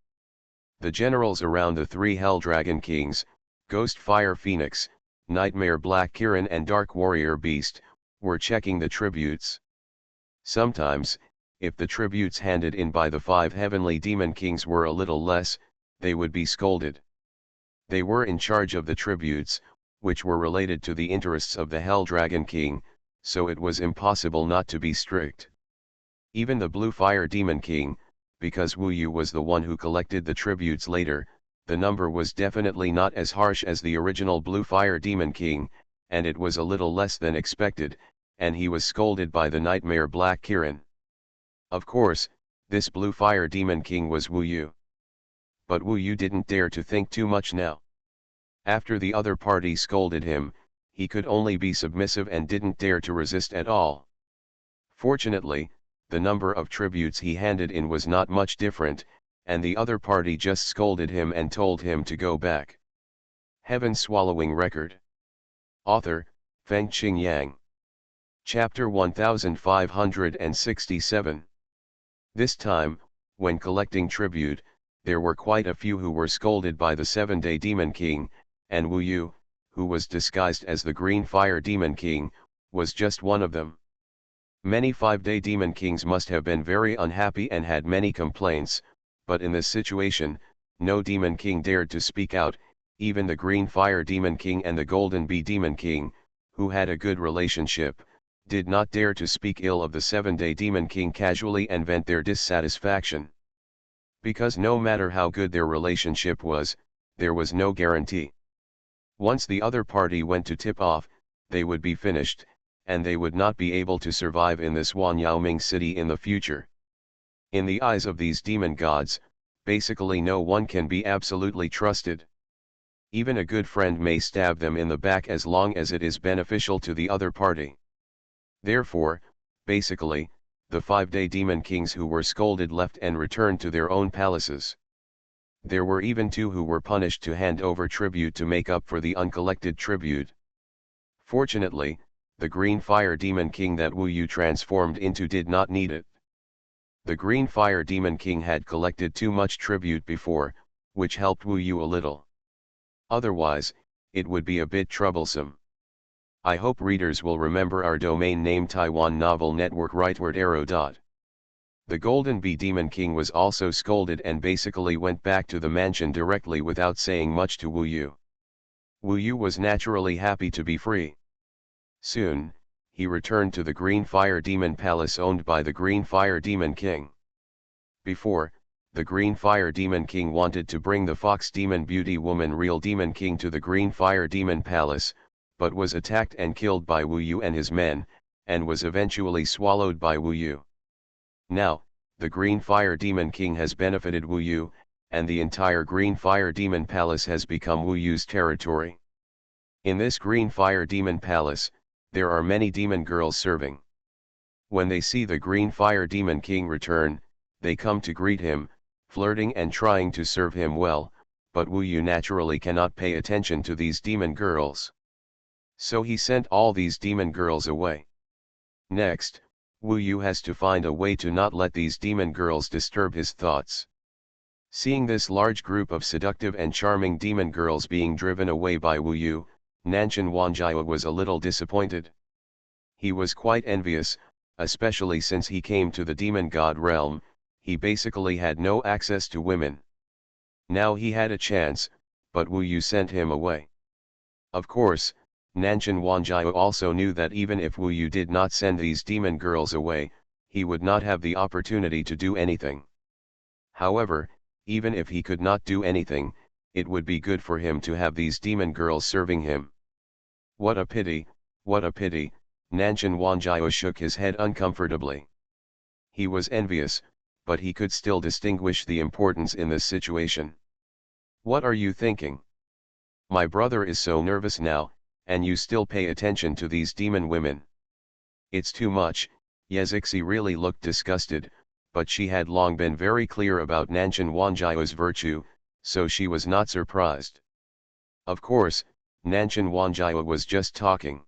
The generals around the 3 Hell Dragon Kings, Ghost Fire Phoenix, Nightmare Black Kirin and Dark Warrior Beast, were checking the tributes. Sometimes, if the tributes handed in by the 5 Heavenly Demon Kings were a little less, they would be scolded. They were in charge of the tributes, which were related to the interests of the Hell Dragon King, so it was impossible not to be strict. Even the Blue Fire Demon King, because Wu Yu was the one who collected the tributes later, the number was definitely not as harsh as the original Blue Fire Demon King, and it was a little less than expected, and he was scolded by the Nightmare Black Kirin. Of course, this Blue Fire Demon King was Wu Yu. But Wu Yu didn't dare to think too much now. After the other party scolded him, he could only be submissive and didn't dare to resist at all. Fortunately, the number of tributes he handed in was not much different, and the other party just scolded him and told him to go back. Heaven Swallowing Record. Author, Feng Qing Yang. Chapter 1567. This time, when collecting tribute, there were quite a few who were scolded by the 7-day Demon King, and Wu Yu, who was disguised as the Green Fire Demon King, was just one of them. Many 5-day Demon Kings must have been very unhappy and had many complaints, but in this situation, no Demon King dared to speak out. Even the Green Fire Demon King and the Golden Bee Demon King, who had a good relationship, did not dare to speak ill of the 7-day Demon King casually and vent their dissatisfaction. Because no matter how good their relationship was, there was no guarantee. Once the other party went to tip off, they would be finished, and they would not be able to survive in this Xuanhuan city in the future. In the eyes of these demon gods, basically no one can be absolutely trusted. Even a good friend may stab them in the back as long as it is beneficial to the other party. Therefore, basically, the 5-day demon kings who were scolded left and returned to their own palaces. There were even 2 who were punished to hand over tribute to make up for the uncollected tribute. Fortunately, the Green Fire Demon King that Wu Yu transformed into did not need it. The Green Fire Demon King had collected too much tribute before, which helped Wu Yu a little. Otherwise, it would be a bit troublesome. I hope readers will remember our domain name Taiwan Novel Network rightward arrow dot. The Golden Bee Demon King was also scolded and basically went back to the mansion directly without saying much to Wu Yu. Wu Yu was naturally happy to be free. Soon, he returned to the Green Fire Demon Palace owned by the Green Fire Demon King. Before, the Green Fire Demon King wanted to bring the Fox Demon Beauty Woman Real Demon King to the Green Fire Demon Palace, but was attacked and killed by Wu Yu and his men, and was eventually swallowed by Wu Yu. Now, the Green Fire Demon King has benefited Wu Yu, and the entire Green Fire Demon Palace has become Wu Yu's territory. In this Green Fire Demon Palace, there are many demon girls serving. When they see the Green Fire Demon King return, they come to greet him, flirting and trying to serve him well, but Wu Yu naturally cannot pay attention to these demon girls. So he sent all these demon girls away. Next, Wu Yu has to find a way to not let these demon girls disturb his thoughts. Seeing this large group of seductive and charming demon girls being driven away by Wu Yu, Xuanhuan was a little disappointed. He was quite envious, especially since he came to the demon god realm. He basically had no access to women. Now he had a chance, but Wu Yu sent him away. Of course, Xuanhuan also knew that even if Wu Yu did not send these demon girls away, he would not have the opportunity to do anything. However, even if he could not do anything, it would be good for him to have these demon girls serving him. What a pity, what a pity, Xuanhuan shook his head uncomfortably. He was envious, but he could still distinguish the importance in this situation. What are you thinking? My brother is so nervous now, and you still pay attention to these demon women. It's too much. Yezixi really looked disgusted, but she had long been very clear about Xuanhuan's virtue, so she was not surprised. Of course, Xuanhuan was just talking.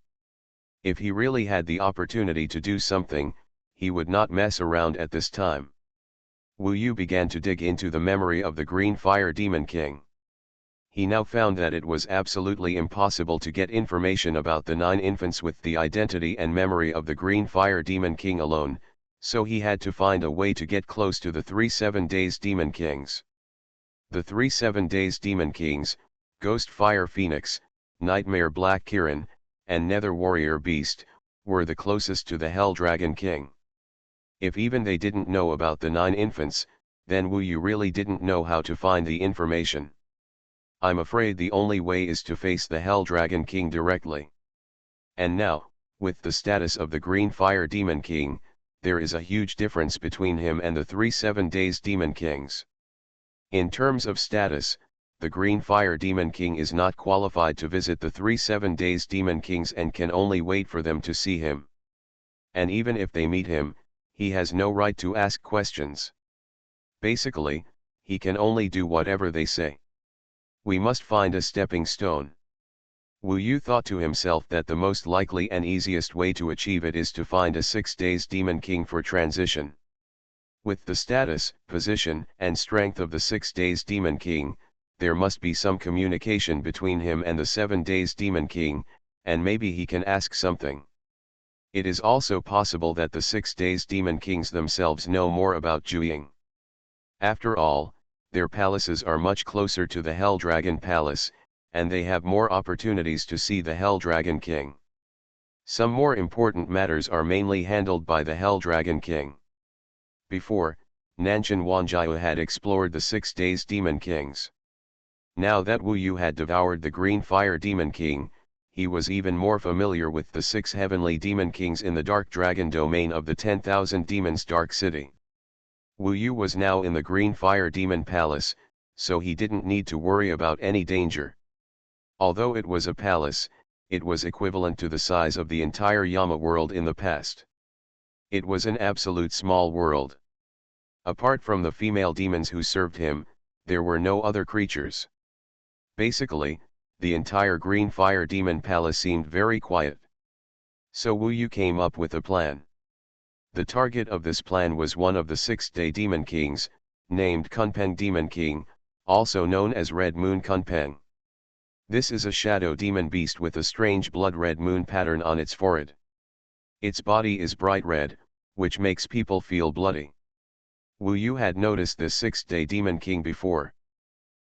If he really had the opportunity to do something, he would not mess around at this time. Wu Yu began to dig into the memory of the Green Fire Demon King. He now found that it was absolutely impossible to get information about the 9 infants with the identity and memory of the Green Fire Demon King alone, so he had to find a way to get close to the 3 7-days Demon Kings. The 3 7-days Demon Kings, Ghost Fire Phoenix, Nightmare Black Kirin, and Nether Warrior Beast, were the closest to the Hell Dragon King. If even they didn't know about the 9 infants, then Wu Yu really didn't know how to find the information. I'm afraid the only way is to face the Hell Dragon King directly. And now, with the status of the Green Fire Demon King, there is a huge difference between him and the 3 7-days Demon Kings. In terms of status, the Green Fire Demon King is not qualified to visit the 3 7-days Demon Kings and can only wait for them to see him. And even if they meet him, he has no right to ask questions. Basically, he can only do whatever they say. We must find a stepping stone. Wu Yu thought to himself that the most likely and easiest way to achieve it is to find a 6 days Demon King for transition. With the status, position, and strength of the 6 Days Demon King, there must be some communication between him and the 7 Days Demon King, and maybe he can ask something. It is also possible that the 6 Days Demon Kings themselves know more about Zhuang. After all, their palaces are much closer to the Hell Dragon Palace, and they have more opportunities to see the Hell Dragon King. Some more important matters are mainly handled by the Hell Dragon King. Before, Nanshan Wanjiao had explored the 6 Days Demon Kings. Now that Wu Yu had devoured the Green Fire Demon King, he was even more familiar with the 6 Heavenly Demon Kings in the Dark Dragon domain of the 10,000 Demons Dark City. Wu Yu was now in the Green Fire Demon Palace, so he didn't need to worry about any danger. Although it was a palace, it was equivalent to the size of the entire Yama world in the past. It was an absolute small world. Apart from the female demons who served him, there were no other creatures. Basically, the entire Green Fire Demon Palace seemed very quiet. So Wu Yu came up with a plan. The target of this plan was one of the 6-day Demon Kings, named Kunpeng Demon King, also known as Red Moon Kunpeng. This is a shadow demon beast with a strange blood-red moon pattern on its forehead. Its body is bright red, which makes people feel bloody. Wu Yu had noticed this 6-day Demon King before.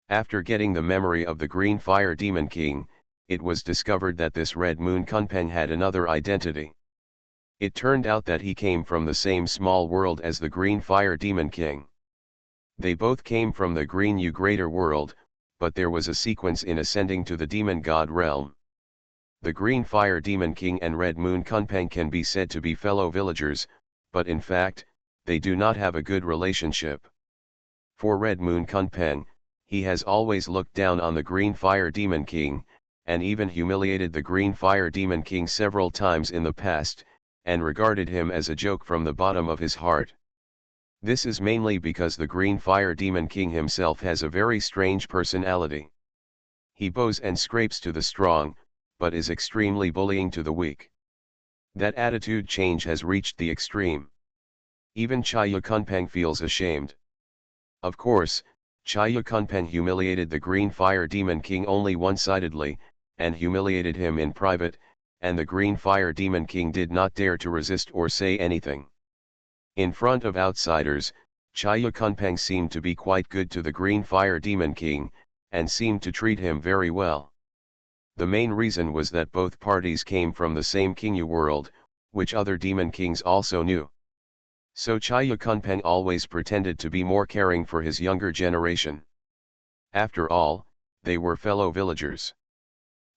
After getting the memory of the Green Fire Demon King, it was discovered that this Red Moon Kunpeng had another identity. It turned out that he came from the same small world as the Green Fire Demon King. They both came from the Green Yu Greater World, but there was a sequence in ascending to the Demon God realm. The Green Fire Demon King and Red Moon Kunpeng can be said to be fellow villagers, but in fact, they do not have a good relationship. For Red Moon Kunpeng, he has always looked down on the Green Fire Demon King, and even humiliated the Green Fire Demon King several times in the past, and regarded him as a joke from the bottom of his heart. This is mainly because the Green Fire Demon King himself has a very strange personality. He bows and scrapes to the strong, but is extremely bullying to the weak. That attitude change has reached the extreme. Even Chaya Kunpeng feels ashamed. Of course, Chaya Kunpeng humiliated the Green Fire Demon King only one-sidedly, and humiliated him in private, and the Green Fire Demon King did not dare to resist or say anything. In front of outsiders, Chaya Kunpeng seemed to be quite good to the Green Fire Demon King, and seemed to treat him very well. The main reason was that both parties came from the same Kingyu world, which other Demon Kings also knew. So Chaya Kunpeng always pretended to be more caring for his younger generation. After all, they were fellow villagers.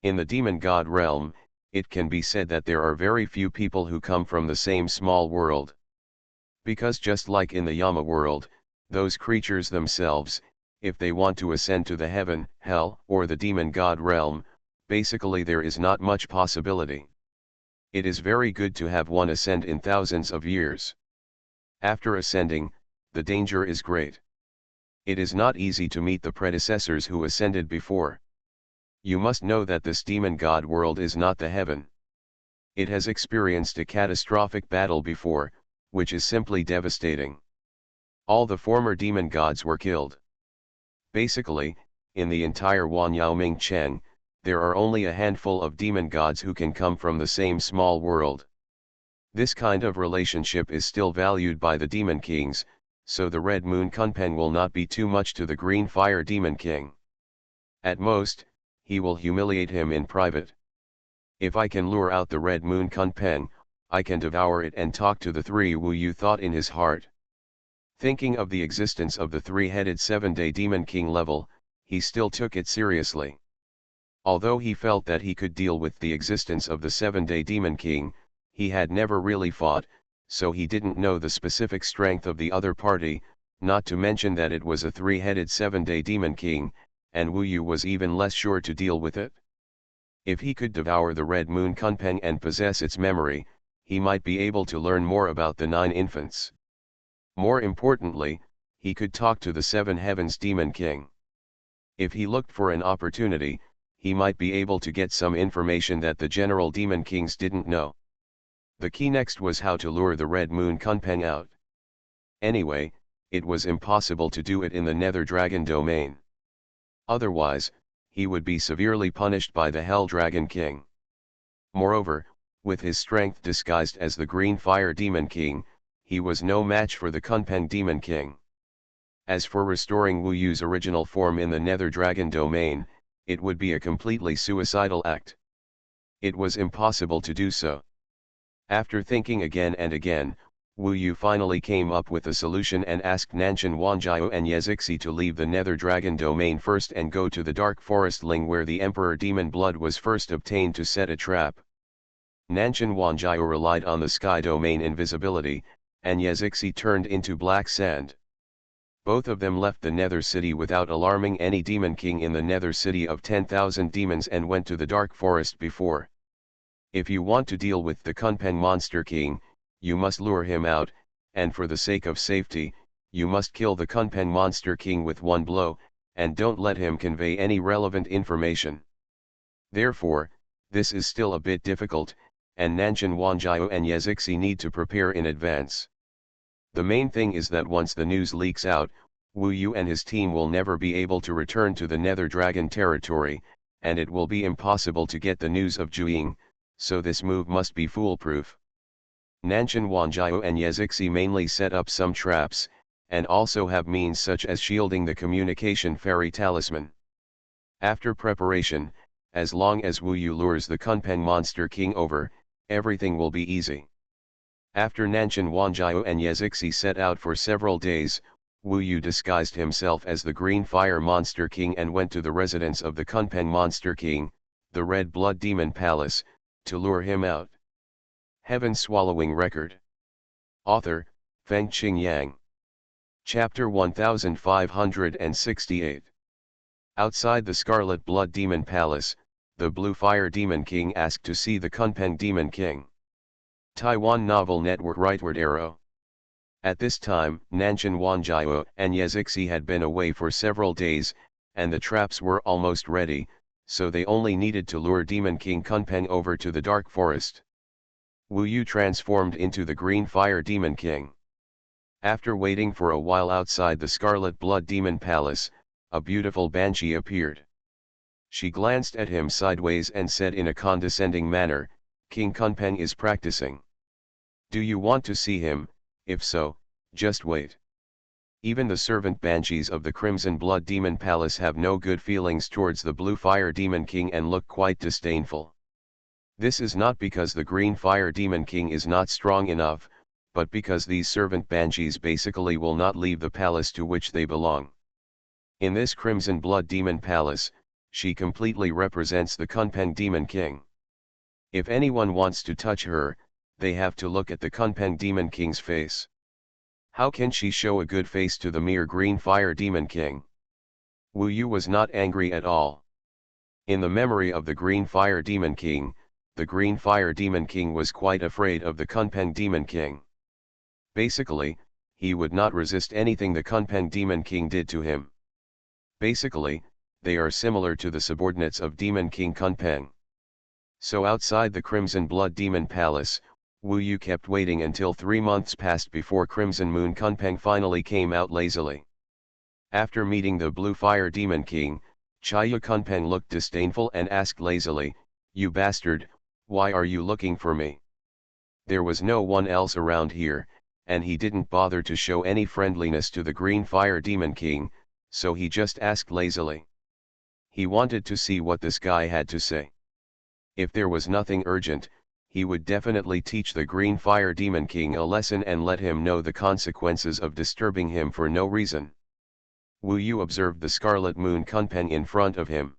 In the Demon God realm, it can be said that there are very few people who come from the same small world. Because just like in the Yama world, those creatures themselves, if they want to ascend to the heaven, hell, or the Demon God realm, basically there is not much possibility. It is very good to have one ascend in thousands of years. After ascending, the danger is great. It is not easy to meet the predecessors who ascended before. You must know that this Demon God world is not the heaven. It has experienced a catastrophic battle before, which is simply devastating. All the former demon gods were killed. Basically, in the entire Wanyaoming Cheng, there are only a handful of demon gods who can come from the same small world. This kind of relationship is still valued by the Demon Kings, so the Red Moon Kunpeng will not be too much to the Green Fire Demon King. At most, he will humiliate him in private. If I can lure out the Red Moon Kunpeng, I can devour it and talk to the 3 Wu Yu thought in his heart. Thinking of the existence of the 3-headed 7-day Demon King level, he still took it seriously. Although he felt that he could deal with the existence of the 7-day Demon King, he had never really fought, so he didn't know the specific strength of the other party, not to mention that it was a 3-headed 7-day Demon King, and Wu Yu was even less sure to deal with it. If he could devour the Red Moon Kunpeng and possess its memory, he might be able to learn more about the 9 infants. More importantly, he could talk to the 7 Heavens Demon King. If he looked for an opportunity, he might be able to get some information that the general Demon Kings didn't know. The key next was how to lure the Red Moon Kunpeng out. Anyway, it was impossible to do it in the Nether Dragon domain. Otherwise, he would be severely punished by the Hell Dragon King. Moreover, with his strength disguised as the Green Fire Demon King, he was no match for the Kunpeng Demon King. As for restoring Wu Yu's original form in the Nether Dragon domain, it would be a completely suicidal act. It was impossible to do so. After thinking again and again, Wu Yu finally came up with a solution and asked Nanshan Wanjiao and Yezixi to leave the Nether Dragon domain first and go to the Dark Forest Ling where the Emperor Demon blood was first obtained to set a trap. Nanshan Wanjiao relied on the Sky domain invisibility, and Yezixi turned into black sand. Both of them left the Nether City without alarming any Demon King in the Nether City of 10,000 demons and went to the Dark Forest before. If you want to deal with the Kunpeng Monster King, you must lure him out, and for the sake of safety, you must kill the Kunpeng Monster King with one blow, and don't let him convey any relevant information. Therefore, this is still a bit difficult, and Nanshan Wanjiao and Yezixi need to prepare in advance. The main thing is that once the news leaks out, Wu Yu and his team will never be able to return to the Nether Dragon territory, and it will be impossible to get the news of Zhuiying, so this move must be foolproof. Nanshan Wanjiao and Yezixi mainly set up some traps, and also have means such as shielding the communication fairy talisman. After preparation, as long as Wu Yu lures the Kunpeng Monster King over, everything will be easy. After Nanshan Wanjiao and Yezixi set out for several days, Wu Yu disguised himself as the Green Fire Monster King and went to the residence of the Kunpeng Monster King, the Red Blood Demon Palace, to lure him out. Heaven Swallowing Record. Author, Feng Qing Yang. Chapter 1568. Outside the Scarlet Blood Demon Palace, the Blue Fire Demon King asked to see the Kunpeng Demon King. Taiwan Novel Network Rightward Arrow. At this time, Nanshan Wanjiao and Yezixi had been away for several days, and the traps were almost ready, so they only needed to lure Demon King Kunpeng over to the Dark Forest. Wu Yu transformed into the Green Fire Demon King. After waiting for a while outside the Scarlet Blood Demon Palace, a beautiful banshee appeared. She glanced at him sideways and said in a condescending manner, "King Kunpeng is practicing. Do you want to see him? If so, just wait." Even the servant banshees of the Crimson Blood Demon Palace have no good feelings towards the Blue Fire Demon King and look quite disdainful. This is not because the Green Fire Demon King is not strong enough, but because these servant banshees basically will not leave the palace to which they belong. In this Crimson Blood Demon Palace, she completely represents the Kunpeng Demon King. If anyone wants to touch her, they have to look at the Kunpeng Demon King's face. How can she show a good face to the mere Green Fire Demon King? Wu Yu was not angry at all. In the memory of the Green Fire Demon King, the Green Fire Demon King was quite afraid of the Kunpeng Demon King. Basically, he would not resist anything the Kunpeng Demon King did to him. Basically, they are similar to the subordinates of Demon King Kunpeng. So outside the Crimson Blood Demon Palace, Wu Yu kept waiting until 3 months passed before Crimson Moon Kunpeng finally came out lazily. After meeting the Blue Fire Demon King, Chaya Kunpeng looked disdainful and asked lazily, "You bastard, why are you looking for me?" There was no one else around here, and he didn't bother to show any friendliness to the Green Fire Demon King, so he just asked lazily. He wanted to see what this guy had to say. If there was nothing urgent, he would definitely teach the Green Fire Demon King a lesson and let him know the consequences of disturbing him for no reason. Wu Yu observed the Scarlet Moon Kunpeng in front of him.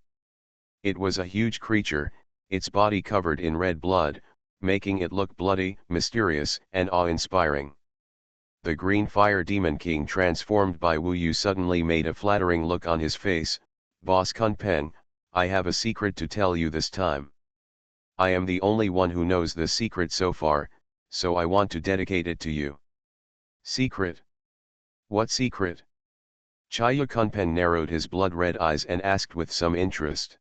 It was a huge creature, its body covered in red blood, making it look bloody, mysterious, and awe-inspiring. The Green Fire Demon King transformed by Wu Yu suddenly made a flattering look on his face. "Boss Kunpeng, I have a secret to tell you this time. I am the only one who knows the secret so far, so I want to dedicate it to you." "Secret? What secret?" Chaya Kunpeng narrowed his blood-red eyes and asked with some interest.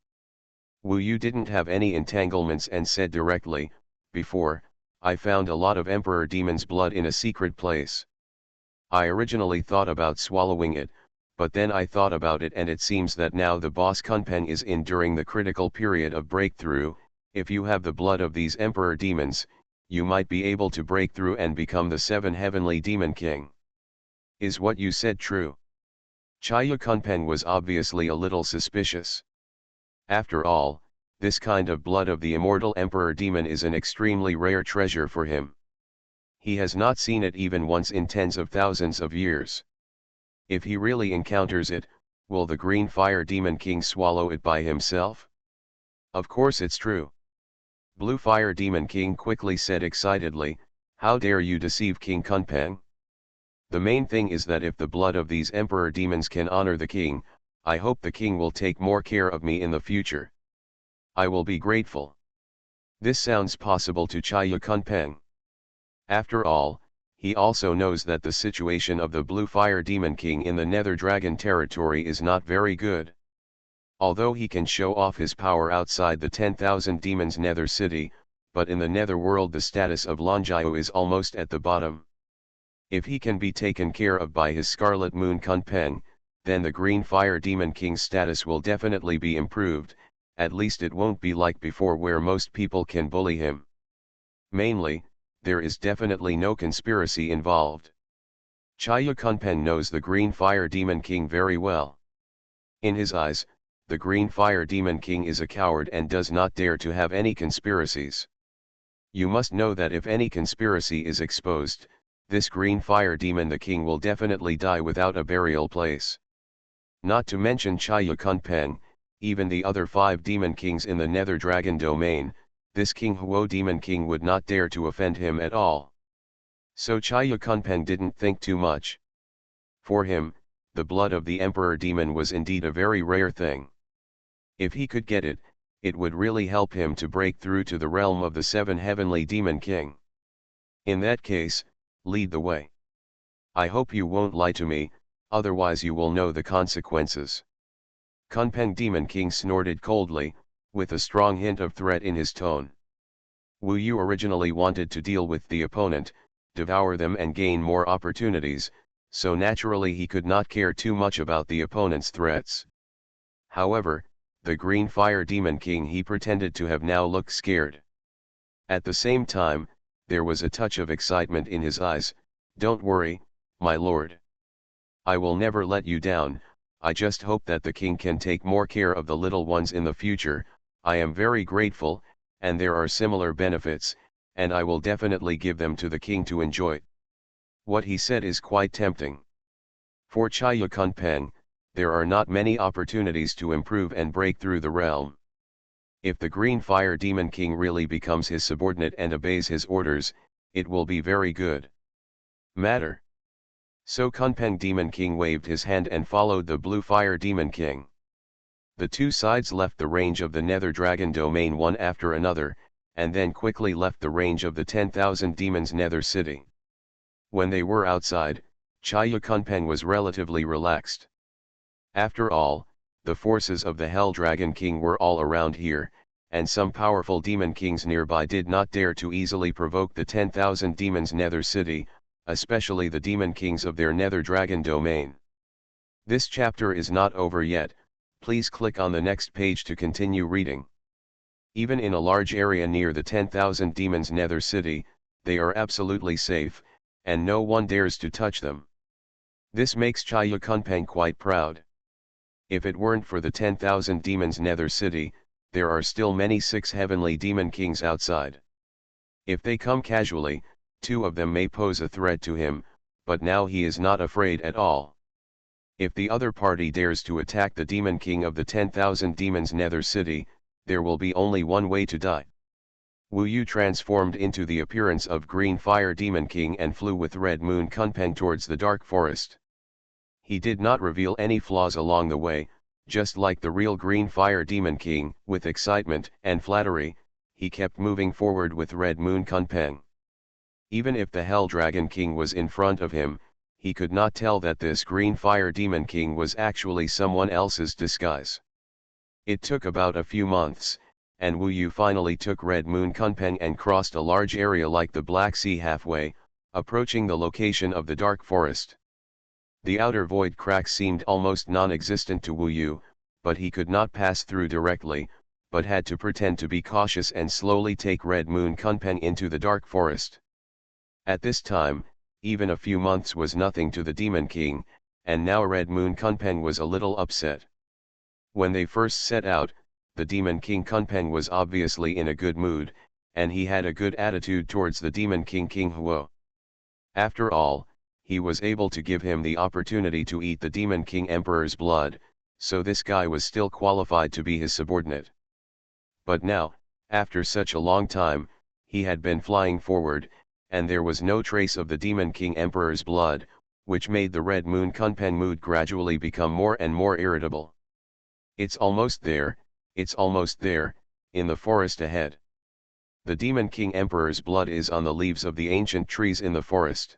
Wu Yu didn't have any entanglements and said directly, "Before, I found a lot of Emperor Demon's blood in a secret place. I originally thought about swallowing it, but then I thought about it and it seems that now the boss Kunpeng is in during the critical period of breakthrough. If you have the blood of these emperor demons, you might be able to break through and become the 7 heavenly demon king. Is what you said true? Chaya Kunpeng was obviously a little suspicious. After all, this kind of blood of the immortal emperor demon is an extremely rare treasure for him. He has not seen it even once in tens of thousands of years. If he really encounters it, will the green fire demon king swallow it by himself? Of course it's true. Blue fire demon king quickly said excitedly, "How dare you deceive King Kunpeng? The main thing is that if the blood of these emperor demons can honor the king, I hope the king will take more care of me in the future. I will be grateful." This sounds possible to Chaya Kunpeng. After all, he also knows that the situation of the Blue Fire Demon King in the Nether Dragon territory is not very good. Although he can show off his power outside the 10,000 demons Nether City, but in the Nether world the status of Longjio is almost at the bottom. If he can be taken care of by his Scarlet Moon Kunpeng, then the Green Fire Demon King's status will definitely be improved, at least it won't be like before where most people can bully him. Mainly, there is definitely no conspiracy involved. Chaya Kunpeng knows the Green Fire Demon King very well. In his eyes, the Green Fire Demon King is a coward and does not dare to have any conspiracies. You must know that if any conspiracy is exposed, this Green Fire Demon the King will definitely die without a burial place. Not to mention Chaya Kunpeng, even the other 5 Demon Kings in the Nether Dragon domain, this King Huo Demon King would not dare to offend him at all. So Chaya Kunpeng didn't think too much. For him, the blood of the Emperor Demon was indeed a very rare thing. If he could get it, it would really help him to break through to the realm of the 7 Heavenly Demon King. In that case, lead the way. I hope you won't lie to me, otherwise you will know the consequences. Kunpeng Demon King snorted coldly, with a strong hint of threat in his tone. Wu Yu originally wanted to deal with the opponent, devour them and gain more opportunities, so naturally he could not care too much about the opponent's threats. However, the Green Fire Demon King he pretended to have now looked scared. At the same time, there was a touch of excitement in his eyes. "Don't worry, my lord. I will never let you down. I just hope that the king can take more care of the little ones in the future. I am very grateful, and there are similar benefits, and I will definitely give them to the king to enjoy." What he said is quite tempting. For Chaya Kunpeng, there are not many opportunities to improve and break through the realm. If the Green Fire Demon King really becomes his subordinate and obeys his orders, it will be very good. Matter. So Kunpeng Demon King waved his hand and followed the Blue Fire Demon King. The two sides left the range of the Nether Dragon domain one after another, and then quickly left the range of the 10,000 demons Nether City. When they were outside, Chaya Kunpeng was relatively relaxed. After all, the forces of the Hell Dragon King were all around here, and some powerful demon kings nearby did not dare to easily provoke the 10,000 demons Nether City, especially the demon kings of their Nether Dragon domain. This chapter is not over yet. Please click on the next page to continue reading. Even in a large area near the 10,000 demons Nether City, they are absolutely safe, and no one dares to touch them. This makes Chaya Kunpeng quite proud. If it weren't for the 10,000 demons Nether City, there are still many 6 heavenly demon kings outside. If they come casually, 2 of them may pose a threat to him, but now he is not afraid at all. If the other party dares to attack the demon king of the 10,000 demons Nether City, there will be only one way to die. Wu Yu transformed into the appearance of Green Fire Demon King and flew with Red Moon Kunpeng towards the dark forest. He did not reveal any flaws along the way, just like the real Green Fire Demon King. With excitement and flattery, he kept moving forward with Red Moon Kunpeng. Even if the Hell Dragon King was in front of him, he could not tell that this Green Fire Demon King was actually someone else's disguise. It took about a few months, and Wu Yu finally took Red Moon Kunpeng and crossed a large area like the Black Sea halfway, approaching the location of the dark forest. The outer void crack seemed almost non-existent to Wu Yu, but he could not pass through directly, but had to pretend to be cautious and slowly take Red Moon Kunpeng into the dark forest. At this time, even a few months was nothing to the Demon King, and now Red Moon Kunpeng was a little upset. When they first set out, the Demon King Kunpeng was obviously in a good mood, and he had a good attitude towards the Demon King King Huo. After all, he was able to give him the opportunity to eat the Demon King Emperor's blood, so this guy was still qualified to be his subordinate. But now, after such a long time, he had been flying forward, and there was no trace of the Demon King Emperor's blood, which made the Red Moon Kunpeng mood gradually become more and more irritable. It's almost there, in the forest ahead. The Demon King Emperor's blood is on the leaves of the ancient trees in the forest.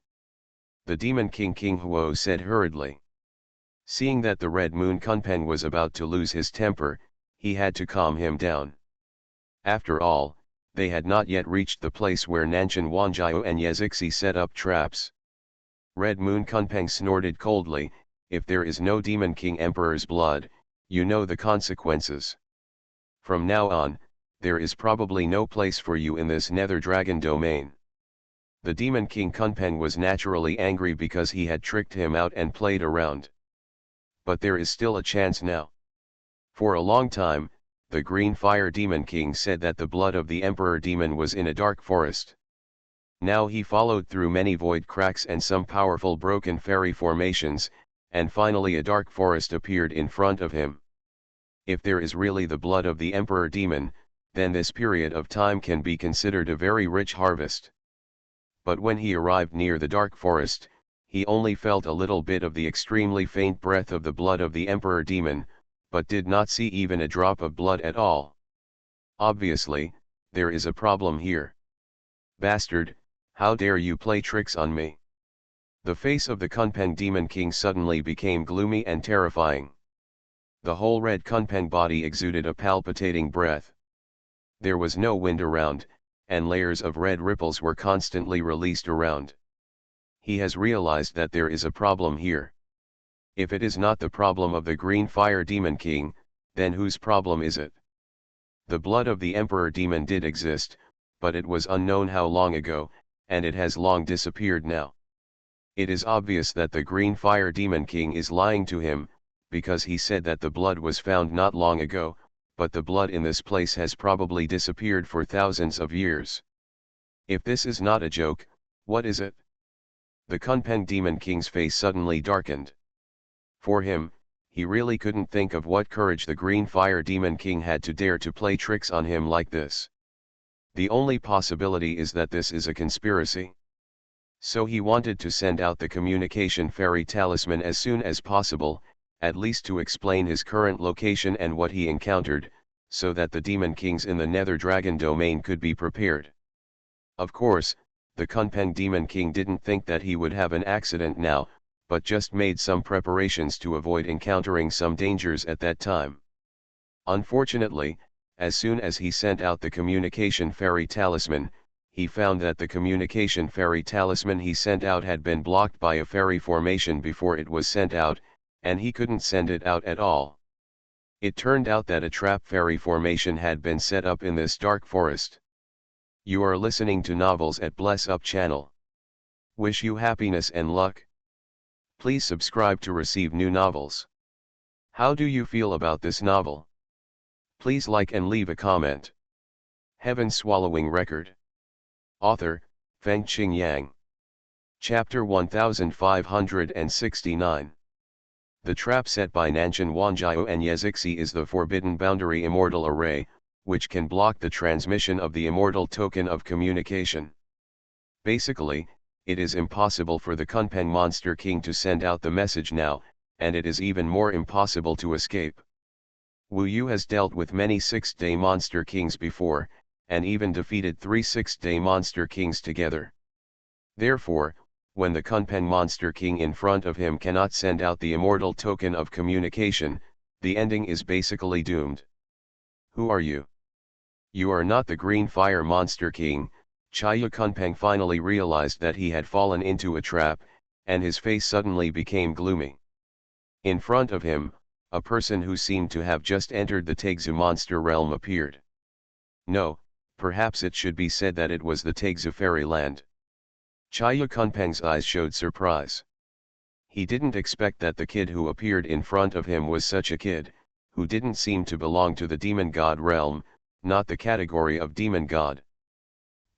The Demon King King Huo said hurriedly. Seeing that the Red Moon Kunpeng was about to lose his temper, he had to calm him down. After all, they had not yet reached the place where Nanshan Wanjiao and Yezixi set up traps. Red Moon Kunpeng snorted coldly, if there is no Demon King Emperor's blood, you know the consequences. From now on, there is probably no place for you in this Nether Dragon domain. The Demon King Kunpeng was naturally angry because he had tricked him out and played around. But there is still a chance now. For a long time, the Green Fire Demon King said that the blood of the Emperor Demon was in a dark forest. Now he followed through many void cracks and some powerful broken fairy formations, and finally a dark forest appeared in front of him. If there is really the blood of the Emperor Demon, then this period of time can be considered a very rich harvest. But when he arrived near the dark forest, he only felt a little bit of the extremely faint breath of the blood of the Emperor Demon, but did not see even a drop of blood at all. Obviously, there is a problem here. Bastard, how dare you play tricks on me? The face of the Kunpeng Demon King suddenly became gloomy and terrifying. The whole red Kunpeng body exuded a palpitating breath. There was no wind around, and layers of red ripples were constantly released around. He has realized that there is a problem here. If it is not the problem of the Green Fire Demon King, then whose problem is it? The blood of the Emperor Demon did exist, but it was unknown how long ago, and it has long disappeared now. It is obvious that the Green Fire Demon King is lying to him, because he said that the blood was found not long ago, but the blood in this place has probably disappeared for thousands of years. If this is not a joke, what is it? The Kunpeng Demon King's face suddenly darkened. For him, he really couldn't think of what courage the Green Fire Demon King had to dare to play tricks on him like this. The only possibility is that this is a conspiracy. So he wanted to send out the communication fairy talisman as soon as possible, at least to explain his current location and what he encountered, so that the Demon Kings in the Nether Dragon domain could be prepared. Of course, the Kunpeng Demon King didn't think that he would have an accident now, but just made some preparations to avoid encountering some dangers at that time. Unfortunately, as soon as he sent out the communication fairy talisman, he found that the communication fairy talisman he sent out had been blocked by a fairy formation before it was sent out, and he couldn't send it out at all. It turned out that a trap fairy formation had been set up in this dark forest. You are listening to Novels at Bless Up channel. Wish you happiness and luck. Please subscribe to receive new novels. How do you feel about this novel? Please like and leave a comment. Heaven Swallowing Record. Author, Fengqing Yang. Chapter 1569. The trap set by Nanshan Wanjiao and Yezixi is the Forbidden Boundary Immortal Array, which can block the transmission of the Immortal Token of Communication. Basically, it is impossible for the Kunpeng Monster King to send out the message now, and it is even more impossible to escape. Wu Yu has dealt with many Sixth-day Monster Kings before, and even defeated 3 Sixth-day Monster Kings together. Therefore, when the Kunpeng Monster King in front of him cannot send out the Immortal Token of Communication, the ending is basically doomed. Who are you? You are not the Green Fire Monster King. Chaya Kunpeng finally realized that he had fallen into a trap, and his face suddenly became gloomy. In front of him, a person who seemed to have just entered the Taixu monster realm appeared. No, perhaps it should be said that it was the Taixu fairyland. Chaya Kunpeng's eyes showed surprise. He didn't expect that the kid who appeared in front of him was such a kid, who didn't seem to belong to the demon god realm, not the category of demon god.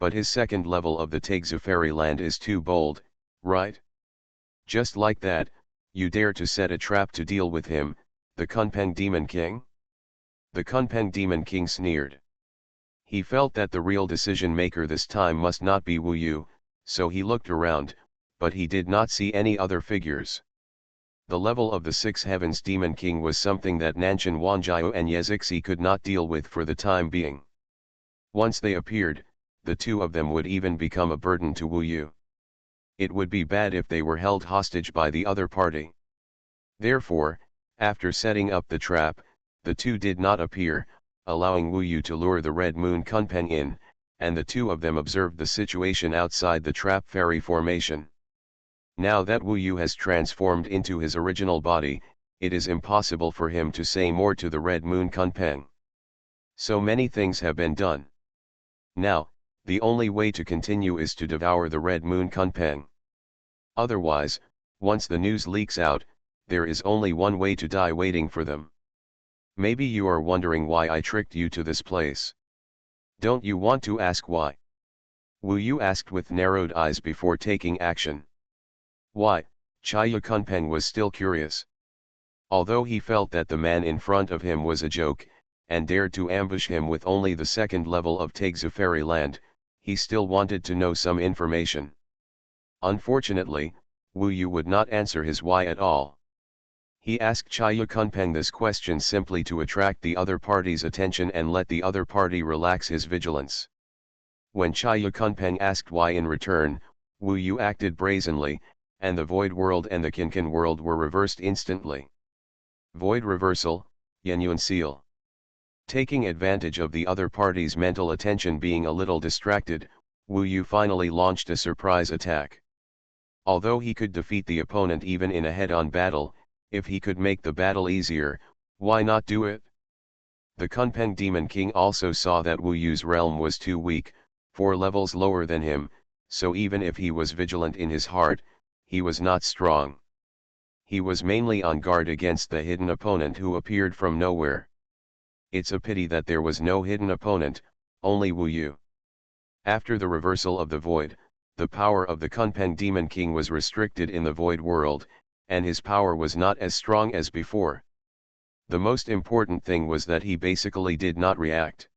But his second level of the Taixu fairyland is too bold, right? Just like that, you dare to set a trap to deal with him, the Kunpeng Demon King? The Kunpeng Demon King sneered. He felt that the real decision maker this time must not be Wu Yu, so he looked around, but he did not see any other figures. The level of the Six Heavens Demon King was something that Nanshan Wanjiao and Yezixi could not deal with for the time being. Once they appeared, the two of them would even become a burden to Wu Yu. It would be bad if they were held hostage by the other party. Therefore, after setting up the trap, the two did not appear, allowing Wu Yu to lure the Red Moon Kunpeng in, and the two of them observed the situation outside the trap fairy formation. Now that Wu Yu has transformed into his original body, it is impossible for him to say more to the Red Moon Kunpeng. So many things have been done. Now, the only way to continue is to devour the Red Moon Kunpeng. Otherwise, once the news leaks out, there is only one way to die waiting for them. Maybe you are wondering why I tricked you to this place. Don't you want to ask why? Wu Yu asked with narrowed eyes before taking action. Why? Chaya Kunpeng was still curious. Although he felt that the man in front of him was a joke, and dared to ambush him with only the second level of Taixu Fairyland, he still wanted to know some information. Unfortunately, Wu Yu would not answer his why at all. He asked Chaya Kunpeng this question simply to attract the other party's attention and let the other party relax his vigilance. When Chaya Kunpeng asked why in return, Wu Yu acted brazenly, and the Void World and the Qinqin World were reversed instantly. Void Reversal, Yenyuan Seal. Taking advantage of the other party's mental attention being a little distracted, Wu Yu finally launched a surprise attack. Although he could defeat the opponent even in a head-on battle, if he could make the battle easier, why not do it? The Kunpeng Demon King also saw that Wu Yu's realm was too weak, 4 levels lower than him, so even if he was vigilant in his heart, he was not strong. He was mainly on guard against the hidden opponent who appeared from nowhere. It's a pity that there was no hidden opponent, only Wu Yu. After the reversal of the void, the power of the Kunpeng Demon King was restricted in the void world, and his power was not as strong as before. The most important thing was that he basically did not react.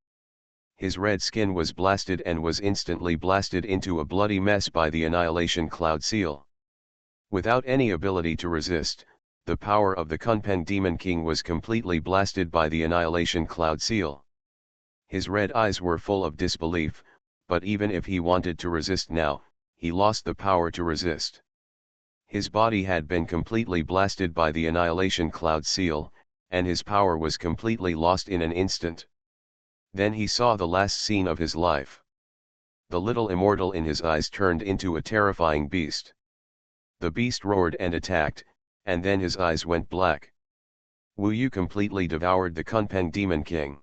His red skin was blasted and was instantly blasted into a bloody mess by the Annihilation Cloud Seal. Without any ability to resist, the power of the Kunpeng Demon King was completely blasted by the Annihilation Cloud Seal. His red eyes were full of disbelief, but even if he wanted to resist now, he lost the power to resist. His body had been completely blasted by the Annihilation Cloud Seal, and his power was completely lost in an instant. Then he saw the last scene of his life. The little immortal in his eyes turned into a terrifying beast. The beast roared and attacked, and then his eyes went black. Wu Yu completely devoured the Kunpeng Demon King.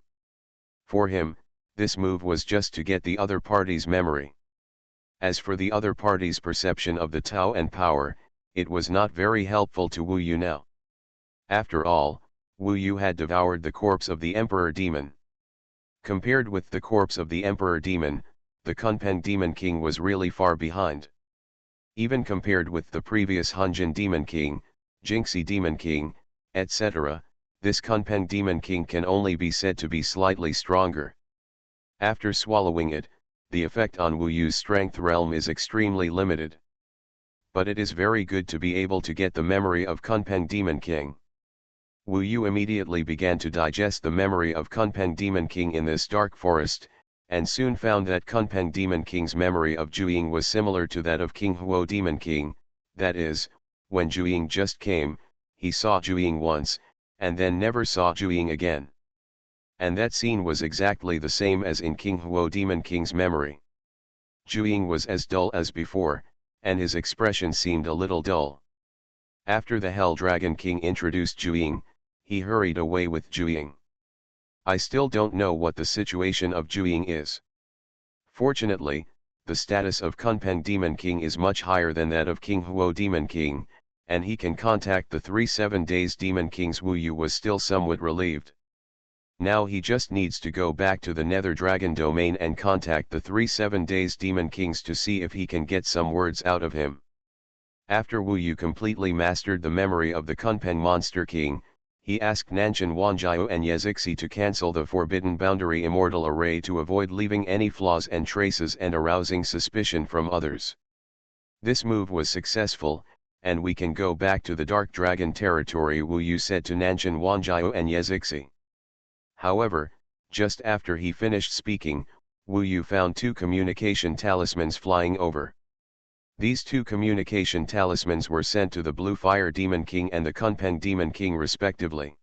For him, this move was just to get the other party's memory. As for the other party's perception of the Tao and power, it was not very helpful to Wu Yu now. After all, Wu Yu had devoured the corpse of the Emperor Demon. Compared with the corpse of the Emperor Demon, the Kunpeng Demon King was really far behind. Even compared with the previous Hunjin Demon King, Jinxi Demon King, etc., this Kunpeng Demon King can only be said to be slightly stronger. After swallowing it, the effect on Wu Yu's strength realm is extremely limited. But it is very good to be able to get the memory of Kunpeng Demon King. Wu Yu immediately began to digest the memory of Kunpeng Demon King in this dark forest, and soon found that Kunpeng Demon King's memory of Zhuiying was similar to that of King Huo Demon King, that is, when Zhuiying just came, he saw Zhuiying once, and then never saw Zhuiying again. And that scene was exactly the same as in King Huo Demon King's memory. Zhuiying was as dull as before, and his expression seemed a little dull. After the Hell Dragon King introduced Zhuing, he hurried away with Zhuing. I still don't know what the situation of Zhuing is. Fortunately, the status of Kunpeng Demon King is much higher than that of King Huo Demon King, and he can contact the 3 7 days Demon Kings. Wu Yu was still somewhat relieved. Now he just needs to go back to the Nether Dragon domain and contact the 3 7 days Demon Kings to see if he can get some words out of him. After Wu Yu completely mastered the memory of the Kunpeng Monster King, he asked Nanshan Wanjiao and Yezixi to cancel the Forbidden Boundary Immortal Array to avoid leaving any flaws and traces and arousing suspicion from others. This move was successful, and we can go back to the Dark Dragon territory, Wu Yu said to Nanshan Wanjiao and Yezixi. However, just after he finished speaking, Wu Yu found 2 communication talismans flying over. These 2 communication talismans were sent to the Blue Fire Demon King and the Kunpeng Demon King respectively.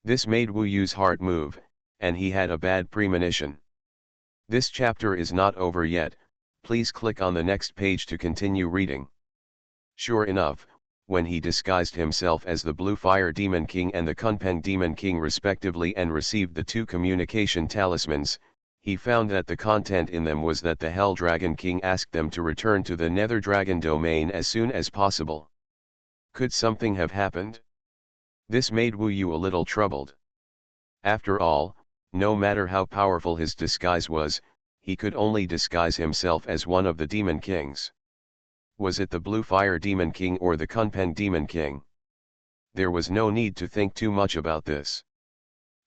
This made Wu Yu's heart move, and he had a bad premonition. This chapter is not over yet, please click on the next page to continue reading. Sure enough, when he disguised himself as the Blue Fire Demon King and the Kunpeng Demon King respectively and received the 2 communication talismans, he found that the content in them was that the Hell Dragon King asked them to return to the Nether Dragon domain as soon as possible. Could something have happened? This made Wu Yu a little troubled. After all, no matter how powerful his disguise was, he could only disguise himself as one of the Demon Kings. Was it the Blue Fire Demon King or the Kunpeng Demon King? There was no need to think too much about this.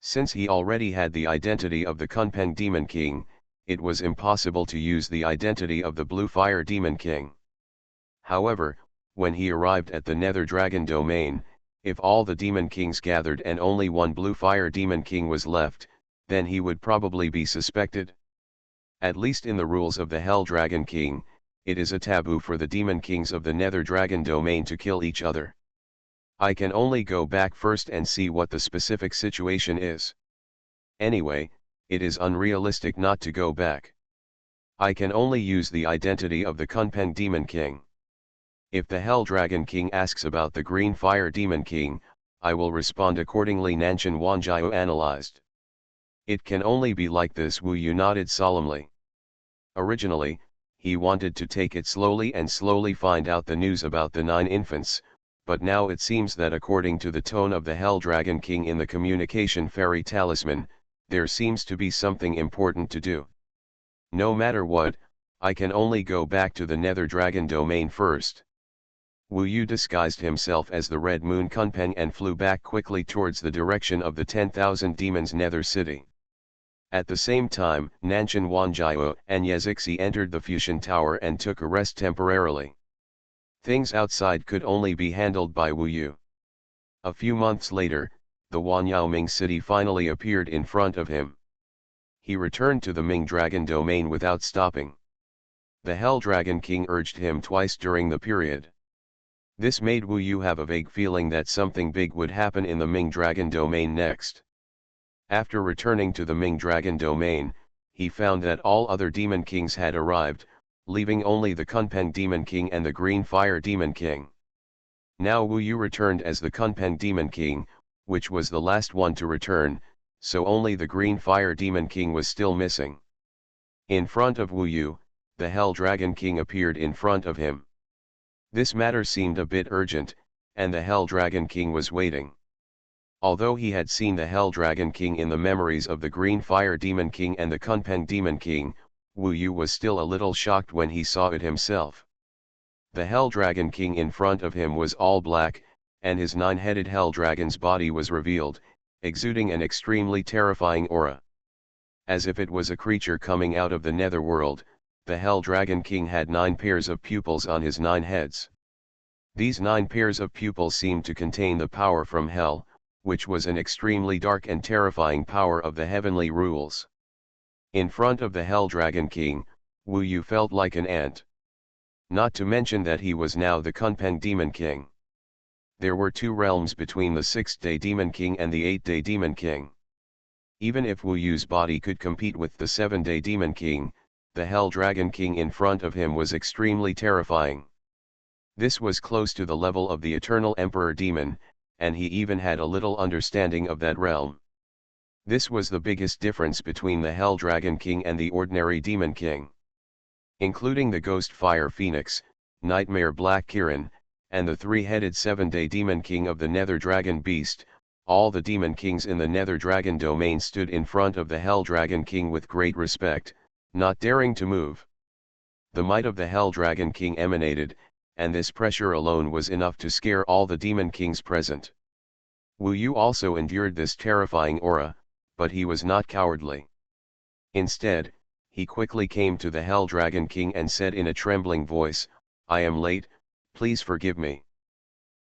Since he already had the identity of the Kunpeng Demon King, it was impossible to use the identity of the Blue Fire Demon King. However, when he arrived at the Nether Dragon domain, if all the Demon Kings gathered and only one Blue Fire Demon King was left, then he would probably be suspected. At least in the rules of the Hell Dragon King, it is a taboo for the Demon Kings of the Nether Dragon domain to kill each other. I can only go back first and see what the specific situation is. Anyway, it is unrealistic not to go back. I can only use the identity of the Kunpeng Demon King. If the Hell Dragon King asks about the Green Fire Demon King, I will respond accordingly, Nanshan Wanjiao analyzed. It can only be like this, Wu Yu nodded solemnly. Originally, he wanted to take it slowly and slowly find out the news about the 9 infants, but now it seems that according to the tone of the Hell Dragon King in the communication fairy talisman, there seems to be something important to do. No matter what, I can only go back to the Nether Dragon domain first. Wu Yu disguised himself as the Red Moon Kunpeng and flew back quickly towards the direction of the 10,000 Demons Nether City. At the same time, Nanshan Wanjiao and Yezixi entered the Fusion Tower and took a rest temporarily. Things outside could only be handled by Wu Yu. A few months later, the Wanyaoming city finally appeared in front of him. He returned to the Ming Dragon domain without stopping. The Hell Dragon King urged him twice during the period. This made Wu Yu have a vague feeling that something big would happen in the Ming Dragon domain next. After returning to the Ming Dragon domain, he found that all other Demon Kings had arrived, leaving only the Kunpeng Demon King and the Green Fire Demon King. Now Wu Yu returned as the Kunpeng Demon King, which was the last one to return, so only the Green Fire Demon King was still missing. In front of Wu Yu, the Hell Dragon King appeared in front of him. This matter seemed a bit urgent, and the Hell Dragon King was waiting. Although he had seen the Hell Dragon King in the memories of the Green Fire Demon King and the Kunpeng Demon King, Wu Yu was still a little shocked when he saw it himself. The Hell Dragon King in front of him was all black, and his 9-headed Hell Dragon's body was revealed, exuding an extremely terrifying aura. As if it was a creature coming out of the netherworld, the Hell Dragon King had 9 pairs of pupils on his 9 heads. These 9 pairs of pupils seemed to contain the power from Hell, which was an extremely dark and terrifying power of the heavenly rules. In front of the Hell Dragon King, Wu Yu felt like an ant. Not to mention that he was now the Kunpeng Demon King. There were 2 realms between the 6th-day Demon King and the 8th-day Demon King. Even if Wu Yu's body could compete with the 7th-day Demon King, the Hell Dragon King in front of him was extremely terrifying. This was close to the level of the Eternal Emperor Demon, and he even had a little understanding of that realm. This was the biggest difference between the Hell Dragon King and the ordinary Demon King. Including the Ghost Fire Phoenix, Nightmare Black Kirin, and the three-headed seven-day Demon King of the Nether Dragon Beast, all the Demon Kings in the Nether Dragon domain stood in front of the Hell Dragon King with great respect, not daring to move. The might of the Hell Dragon King emanated, and this pressure alone was enough to scare all the Demon Kings present. Wu Yu also endured this terrifying aura, but he was not cowardly. Instead, he quickly came to the Hell Dragon King and said in a trembling voice, "I am late, please forgive me."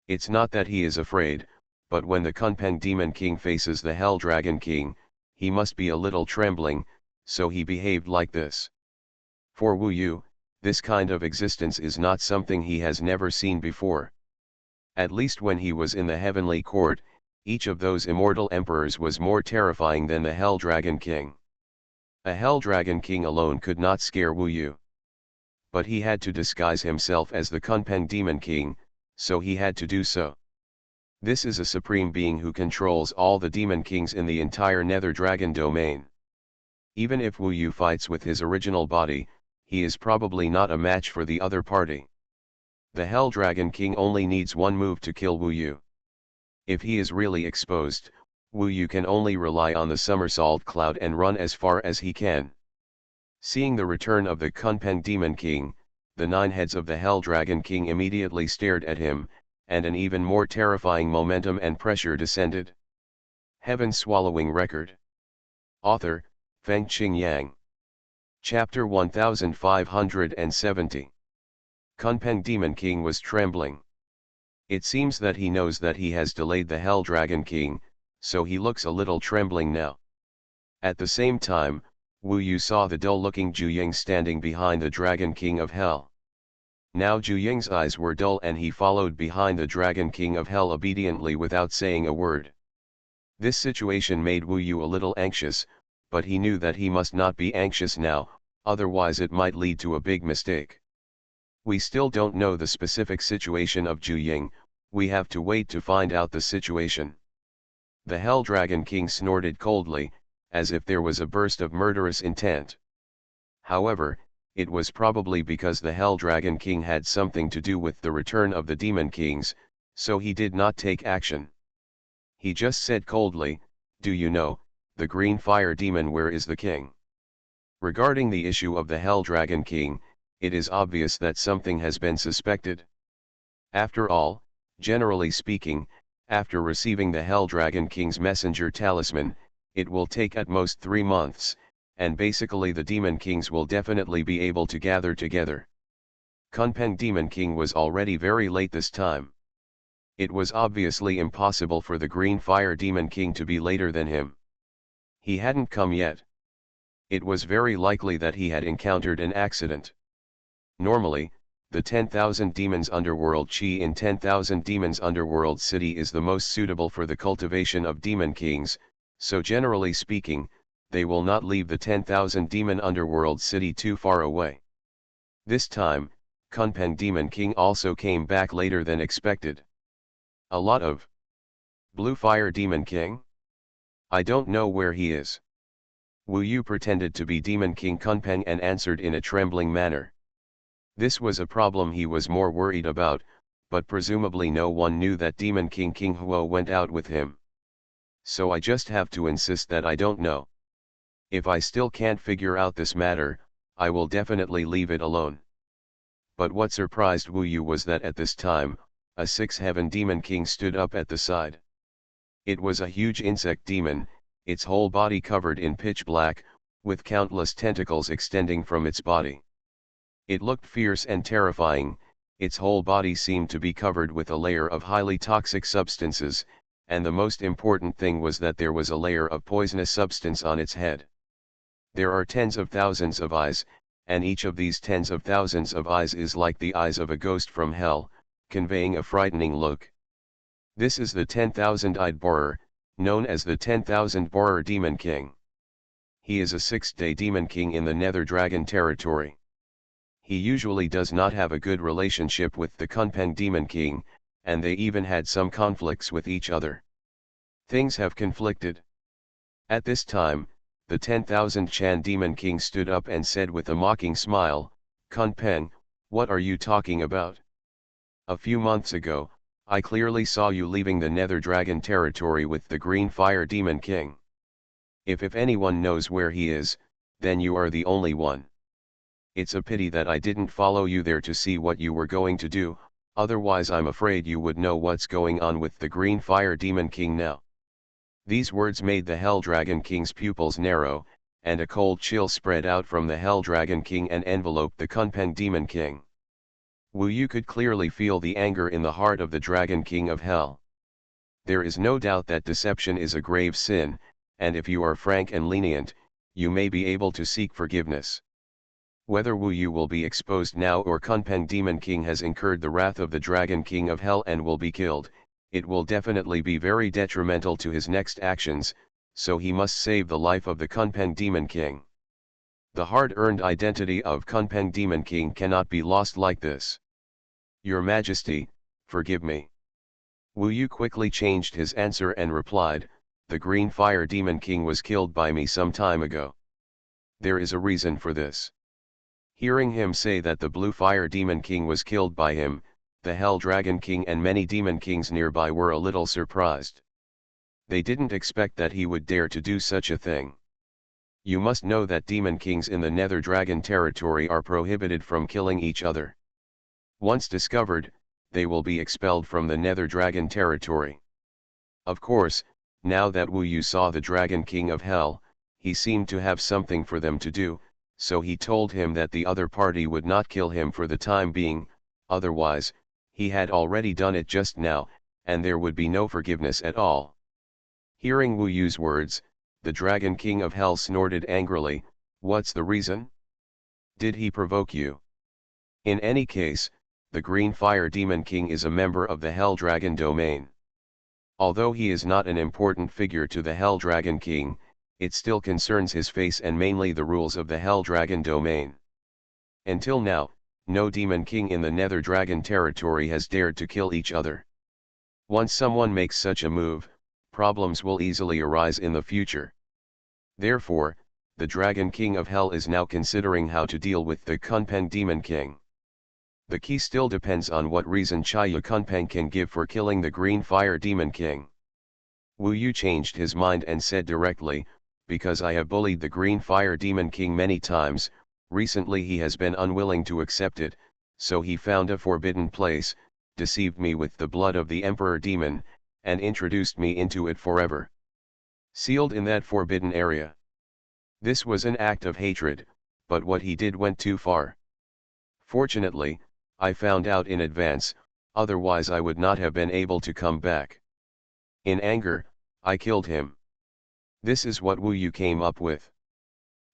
It's not that he is afraid, but when the Kunpeng Demon King faces the Hell Dragon King, he must be a little trembling, so he behaved like this. For Wu Yu, this kind of existence is not something he has never seen before. At least when he was in the heavenly court, each of those immortal emperors was more terrifying than the Hell Dragon King. A Hell Dragon King alone could not scare Wu Yu. But he had to disguise himself as the Kunpeng Demon King, so he had to do so. This is a supreme being who controls all the Demon Kings in the entire Nether Dragon domain. Even if Wu Yu fights with his original body, he is probably not a match for the other party. The Hell Dragon King only needs one move to kill Wu Yu. If he is really exposed, Wu Yu can only rely on the somersault cloud and run as far as he can. Seeing the return of the Kunpeng Demon King, the 9 heads of the Hell Dragon King immediately stared at him, and an even more terrifying momentum and pressure descended. Heaven Swallowing Record. Author, Fengqing Yang. Chapter 1570. Kunpeng Demon King was trembling. It seems that he knows that he has delayed the Hell Dragon King, so he looks a little trembling now. At the same time, Wu Yu saw the dull-looking Zhu Ying standing behind the Dragon King of Hell. Now Zhu Ying's eyes were dull and he followed behind the Dragon King of Hell obediently without saying a word. This situation made Wu Yu a little anxious, but he knew that he must not be anxious now, otherwise it might lead to a big mistake. We still don't know the specific situation of Zhu Ying, we have to wait to find out the situation. The Hell Dragon King snorted coldly, as if there was a burst of murderous intent. However, it was probably because the Hell Dragon King had something to do with the return of the Demon Kings, so he did not take action. He just said coldly, "Do you know, the green fire demon, where is the king?" Regarding the issue of the Hell Dragon King, it is obvious that something has been suspected. After all, generally speaking, after receiving the Hell Dragon King's messenger talisman, it will take at most 3 months, and basically the Demon Kings will definitely be able to gather together. Kunpeng Demon King was already very late this time. It was obviously impossible for the Green Fire Demon King to be later than him. He hadn't come yet. It was very likely that he had encountered an accident. Normally, the 10,000 Demons Underworld Chi in 10,000 Demons Underworld City is the most suitable for the cultivation of Demon Kings, so generally speaking, they will not leave the 10,000 Demon Underworld City too far away. This time, Kunpeng Demon King also came back later than expected. A lot of Blue Fire Demon King? I don't know where he is. Wu Yu pretended to be Demon King Kunpeng and answered in a trembling manner. This was a problem he was more worried about, but presumably no one knew that Demon King King Huo went out with him. So I just have to insist that I don't know. If I still can't figure out this matter, I will definitely leave it alone. But what surprised Wu Yu was that at this time, a 6th-heaven Demon King stood up at the side. It was a huge insect demon, its whole body covered in pitch black, with countless tentacles extending from its body. It looked fierce and terrifying, its whole body seemed to be covered with a layer of highly toxic substances, and the most important thing was that there was a layer of poisonous substance on its head. There are tens of thousands of eyes, and each of these tens of thousands of eyes is like the eyes of a ghost from hell, conveying a frightening look. This is the 10,000-eyed borer, known as the 10,000 borer Demon King. He is a sixth-day demon king in the Nether Dragon territory. He usually does not have a good relationship with the Kunpeng demon king, and they even had some conflicts with each other. Things have conflicted. At this time, the 10,000 Chan demon king stood up and said with a mocking smile, "Kunpeng, what are you talking about? A few months ago, I clearly saw you leaving the Nether Dragon territory with the Green Fire Demon King. If anyone knows where he is, then you are the only one. It's a pity that I didn't follow you there to see what you were going to do, otherwise I'm afraid you would know what's going on with the Green Fire Demon King now." These words made the Hell Dragon King's pupils narrow, and a cold chill spread out from the Hell Dragon King and enveloped the Kunpeng Demon King. Wu Yu could clearly feel the anger in the heart of the Dragon King of Hell. There is no doubt that deception is a grave sin, and if you are frank and lenient, you may be able to seek forgiveness. Whether Wu Yu will be exposed now or Kunpeng Demon King has incurred the wrath of the Dragon King of Hell and will be killed, it will definitely be very detrimental to his next actions, so he must save the life of the Kunpeng Demon King. The hard-earned identity of Kunpeng Demon King cannot be lost like this. Your Majesty, forgive me. Wu Yu quickly changed his answer and replied, "The Green Fire Demon King was killed by me some time ago. There is a reason for this." Hearing him say that the Blue Fire Demon King was killed by him, the Hell Dragon King and many demon kings nearby were a little surprised. They didn't expect that he would dare to do such a thing. You must know that demon kings in the Nether Dragon territory are prohibited from killing each other. Once discovered, they will be expelled from the Nether Dragon territory. Of course, now that Wu Yu saw the Dragon King of Hell, he seemed to have something for them to do, so he told him that the other party would not kill him for the time being, otherwise, he had already done it just now, and there would be no forgiveness at all. Hearing Wu Yu's words, the Dragon King of Hell snorted angrily, "What's the reason? Did he provoke you?" In any case, the Green Fire Demon King is a member of the Hell Dragon domain. Although he is not an important figure to the Hell Dragon King, it still concerns his face and mainly the rules of the Hell Dragon domain. Until now, no demon king in the Nether Dragon territory has dared to kill each other. Once someone makes such a move, problems will easily arise in the future. Therefore, the Dragon King of Hell is now considering how to deal with the Kunpeng Demon King. The key still depends on what reason Chaya Kunpeng can give for killing the Green Fire Demon King. Wu Yu changed his mind and said directly, "Because I have bullied the Green Fire Demon King many times, recently he has been unwilling to accept it, so he found a forbidden place, deceived me with the blood of the Emperor Demon, and introduced me into it forever. Sealed in that forbidden area. This was an act of hatred, but what he did went too far. Fortunately, I found out in advance, otherwise I would not have been able to come back. In anger, I killed him." This is what Wu Yu came up with.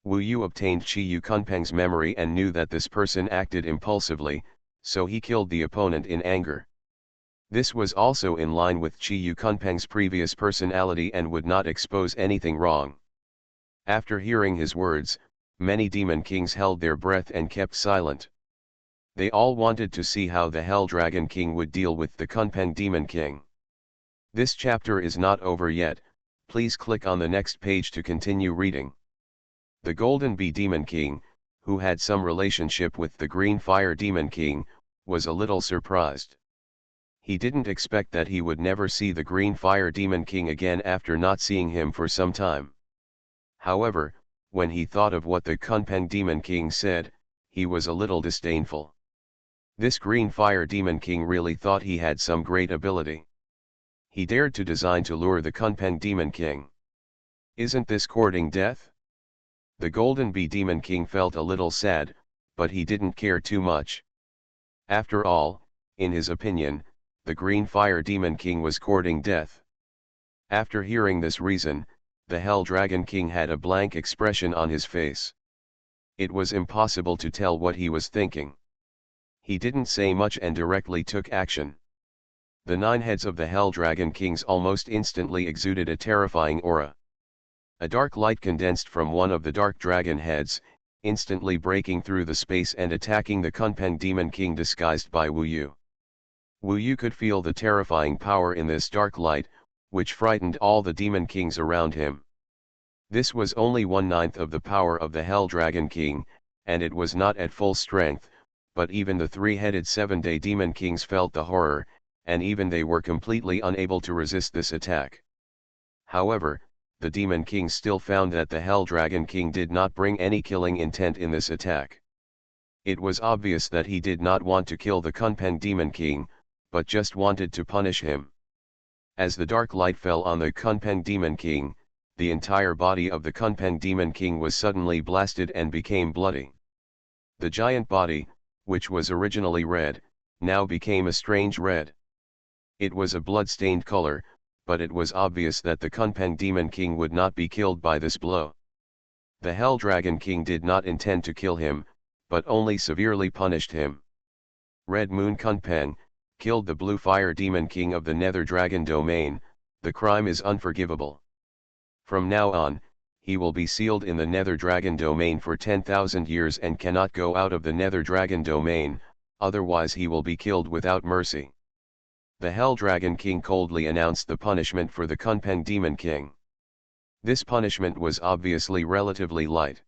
Wu Yu obtained Chi Yu Kunpeng's memory and knew that this person acted impulsively, so he killed the opponent in anger. This was also in line with Chi Yu Kunpeng's previous personality and would not expose anything wrong. After hearing his words, many demon kings held their breath and kept silent. They all wanted to see how the Hell Dragon King would deal with the Kunpeng Demon King. This chapter is not over yet, please click on the next page to continue reading. The Golden Bee Demon King, who had some relationship with the Green Fire Demon King, was a little surprised. He didn't expect that he would never see the Green Fire Demon King again after not seeing him for some time. However, when he thought of what the Kunpeng Demon King said, he was a little disdainful. This Green Fire Demon King really thought he had some great ability. He dared to design to lure the Kunpeng Demon King. Isn't this courting death? The Golden Bee Demon King felt a little sad, but he didn't care too much. After all, in his opinion, the Green Fire Demon King was courting death. After hearing this reason, the Hell Dragon King had a blank expression on his face. It was impossible to tell what he was thinking. He didn't say much and directly took action. The 9 heads of the Hell Dragon Kings almost instantly exuded a terrifying aura. A dark light condensed from one of the dark dragon heads, instantly breaking through the space and attacking the Kunpeng Demon King disguised by Wu Yu. Wu Yu could feel the terrifying power in this dark light, which frightened all the demon kings around him. This was only 1/9 of the power of the Hell Dragon King, and it was not at full strength, but even the three-headed seven-day demon kings felt the horror, and even they were completely unable to resist this attack. However, the demon kings still found that the Hell Dragon King did not bring any killing intent in this attack. It was obvious that he did not want to kill the Kunpeng Demon King, but just wanted to punish him. As the dark light fell on the Kunpeng Demon King, the entire body of the Kunpeng Demon King was suddenly blasted and became bloody. The giant body, which was originally red, now became a strange red. It was a blood-stained color, but it was obvious that the Kunpeng Demon King would not be killed by this blow. The Hell Dragon King did not intend to kill him, but only severely punished him. Red Moon Kunpeng killed the Blue Fire Demon King of the Nether Dragon domain. The crime is unforgivable. From now on, he will be sealed in the Nether Dragon domain for 10,000 years and cannot go out of the Nether Dragon domain, otherwise he will be killed without mercy. The Hell Dragon King coldly announced the punishment for the Kunpeng Demon King. This punishment was obviously relatively light.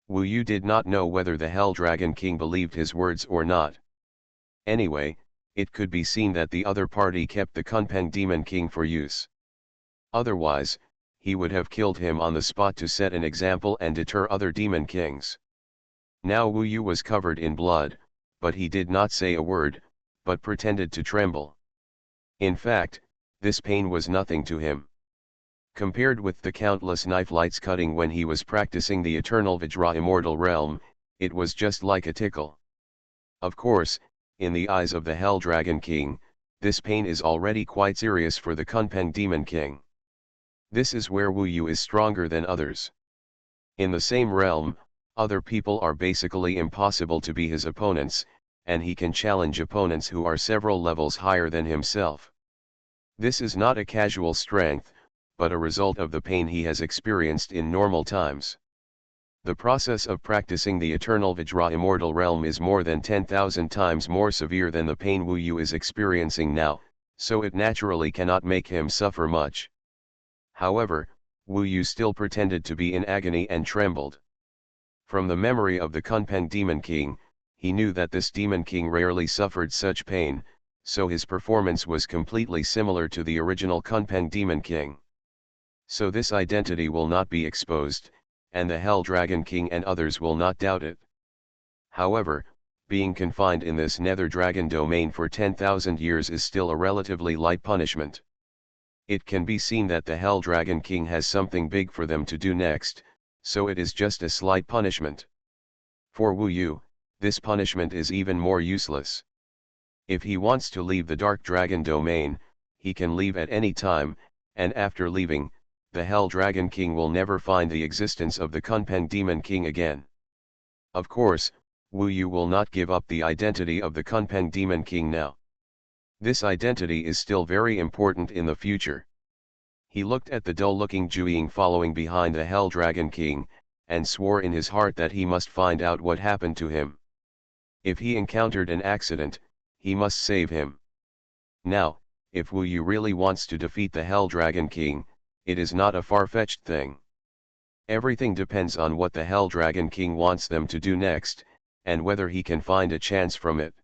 Wu Yu did not know whether the Hell Dragon King believed his words or not. Anyway, it could be seen that the other party kept the Kunpeng Demon King for use. Otherwise, he would have killed him on the spot to set an example and deter other demon kings. Now Wu Yu was covered in blood, but he did not say a word, but pretended to tremble. In fact, this pain was nothing to him. Compared with the countless knife lights cutting when he was practicing the eternal Vajra immortal realm, it was just like a tickle. Of course, in the eyes of the Hell Dragon King, this pain is already quite serious for the Kunpeng Demon King. This is where Wu Yu is stronger than others. In the same realm, other people are basically impossible to be his opponents, and he can challenge opponents who are several levels higher than himself. This is not a casual strength, but a result of the pain he has experienced in normal times. The process of practicing the eternal Vajra immortal realm is more than 10,000 times more severe than the pain Wu Yu is experiencing now, so it naturally cannot make him suffer much. However, Wu Yu still pretended to be in agony and trembled. From the memory of the Kunpeng Demon King, he knew that this Demon King rarely suffered such pain, so his performance was completely similar to the original Kunpeng Demon King. So this identity will not be exposed, and the Hell Dragon King and others will not doubt it. However, being confined in this Nether Dragon domain for 10,000 years is still a relatively light punishment. It can be seen that the Hell Dragon King has something big for them to do next, so it is just a slight punishment. For Wu Yu, this punishment is even more useless. If he wants to leave the Dark Dragon domain, he can leave at any time, and after leaving, the Hell Dragon King will never find the existence of the Kunpeng Demon King again. Of course, Wu Yu will not give up the identity of the Kunpeng Demon King now. This identity is still very important in the future. He looked at the dull-looking Zhuiying following behind the Hell Dragon King, and swore in his heart that he must find out what happened to him. If he encountered an accident, he must save him. Now, if Wu Yu really wants to defeat the Hell Dragon King, it is not a far-fetched thing. Everything depends on what the Hell Dragon King wants them to do next, and whether he can find a chance from it.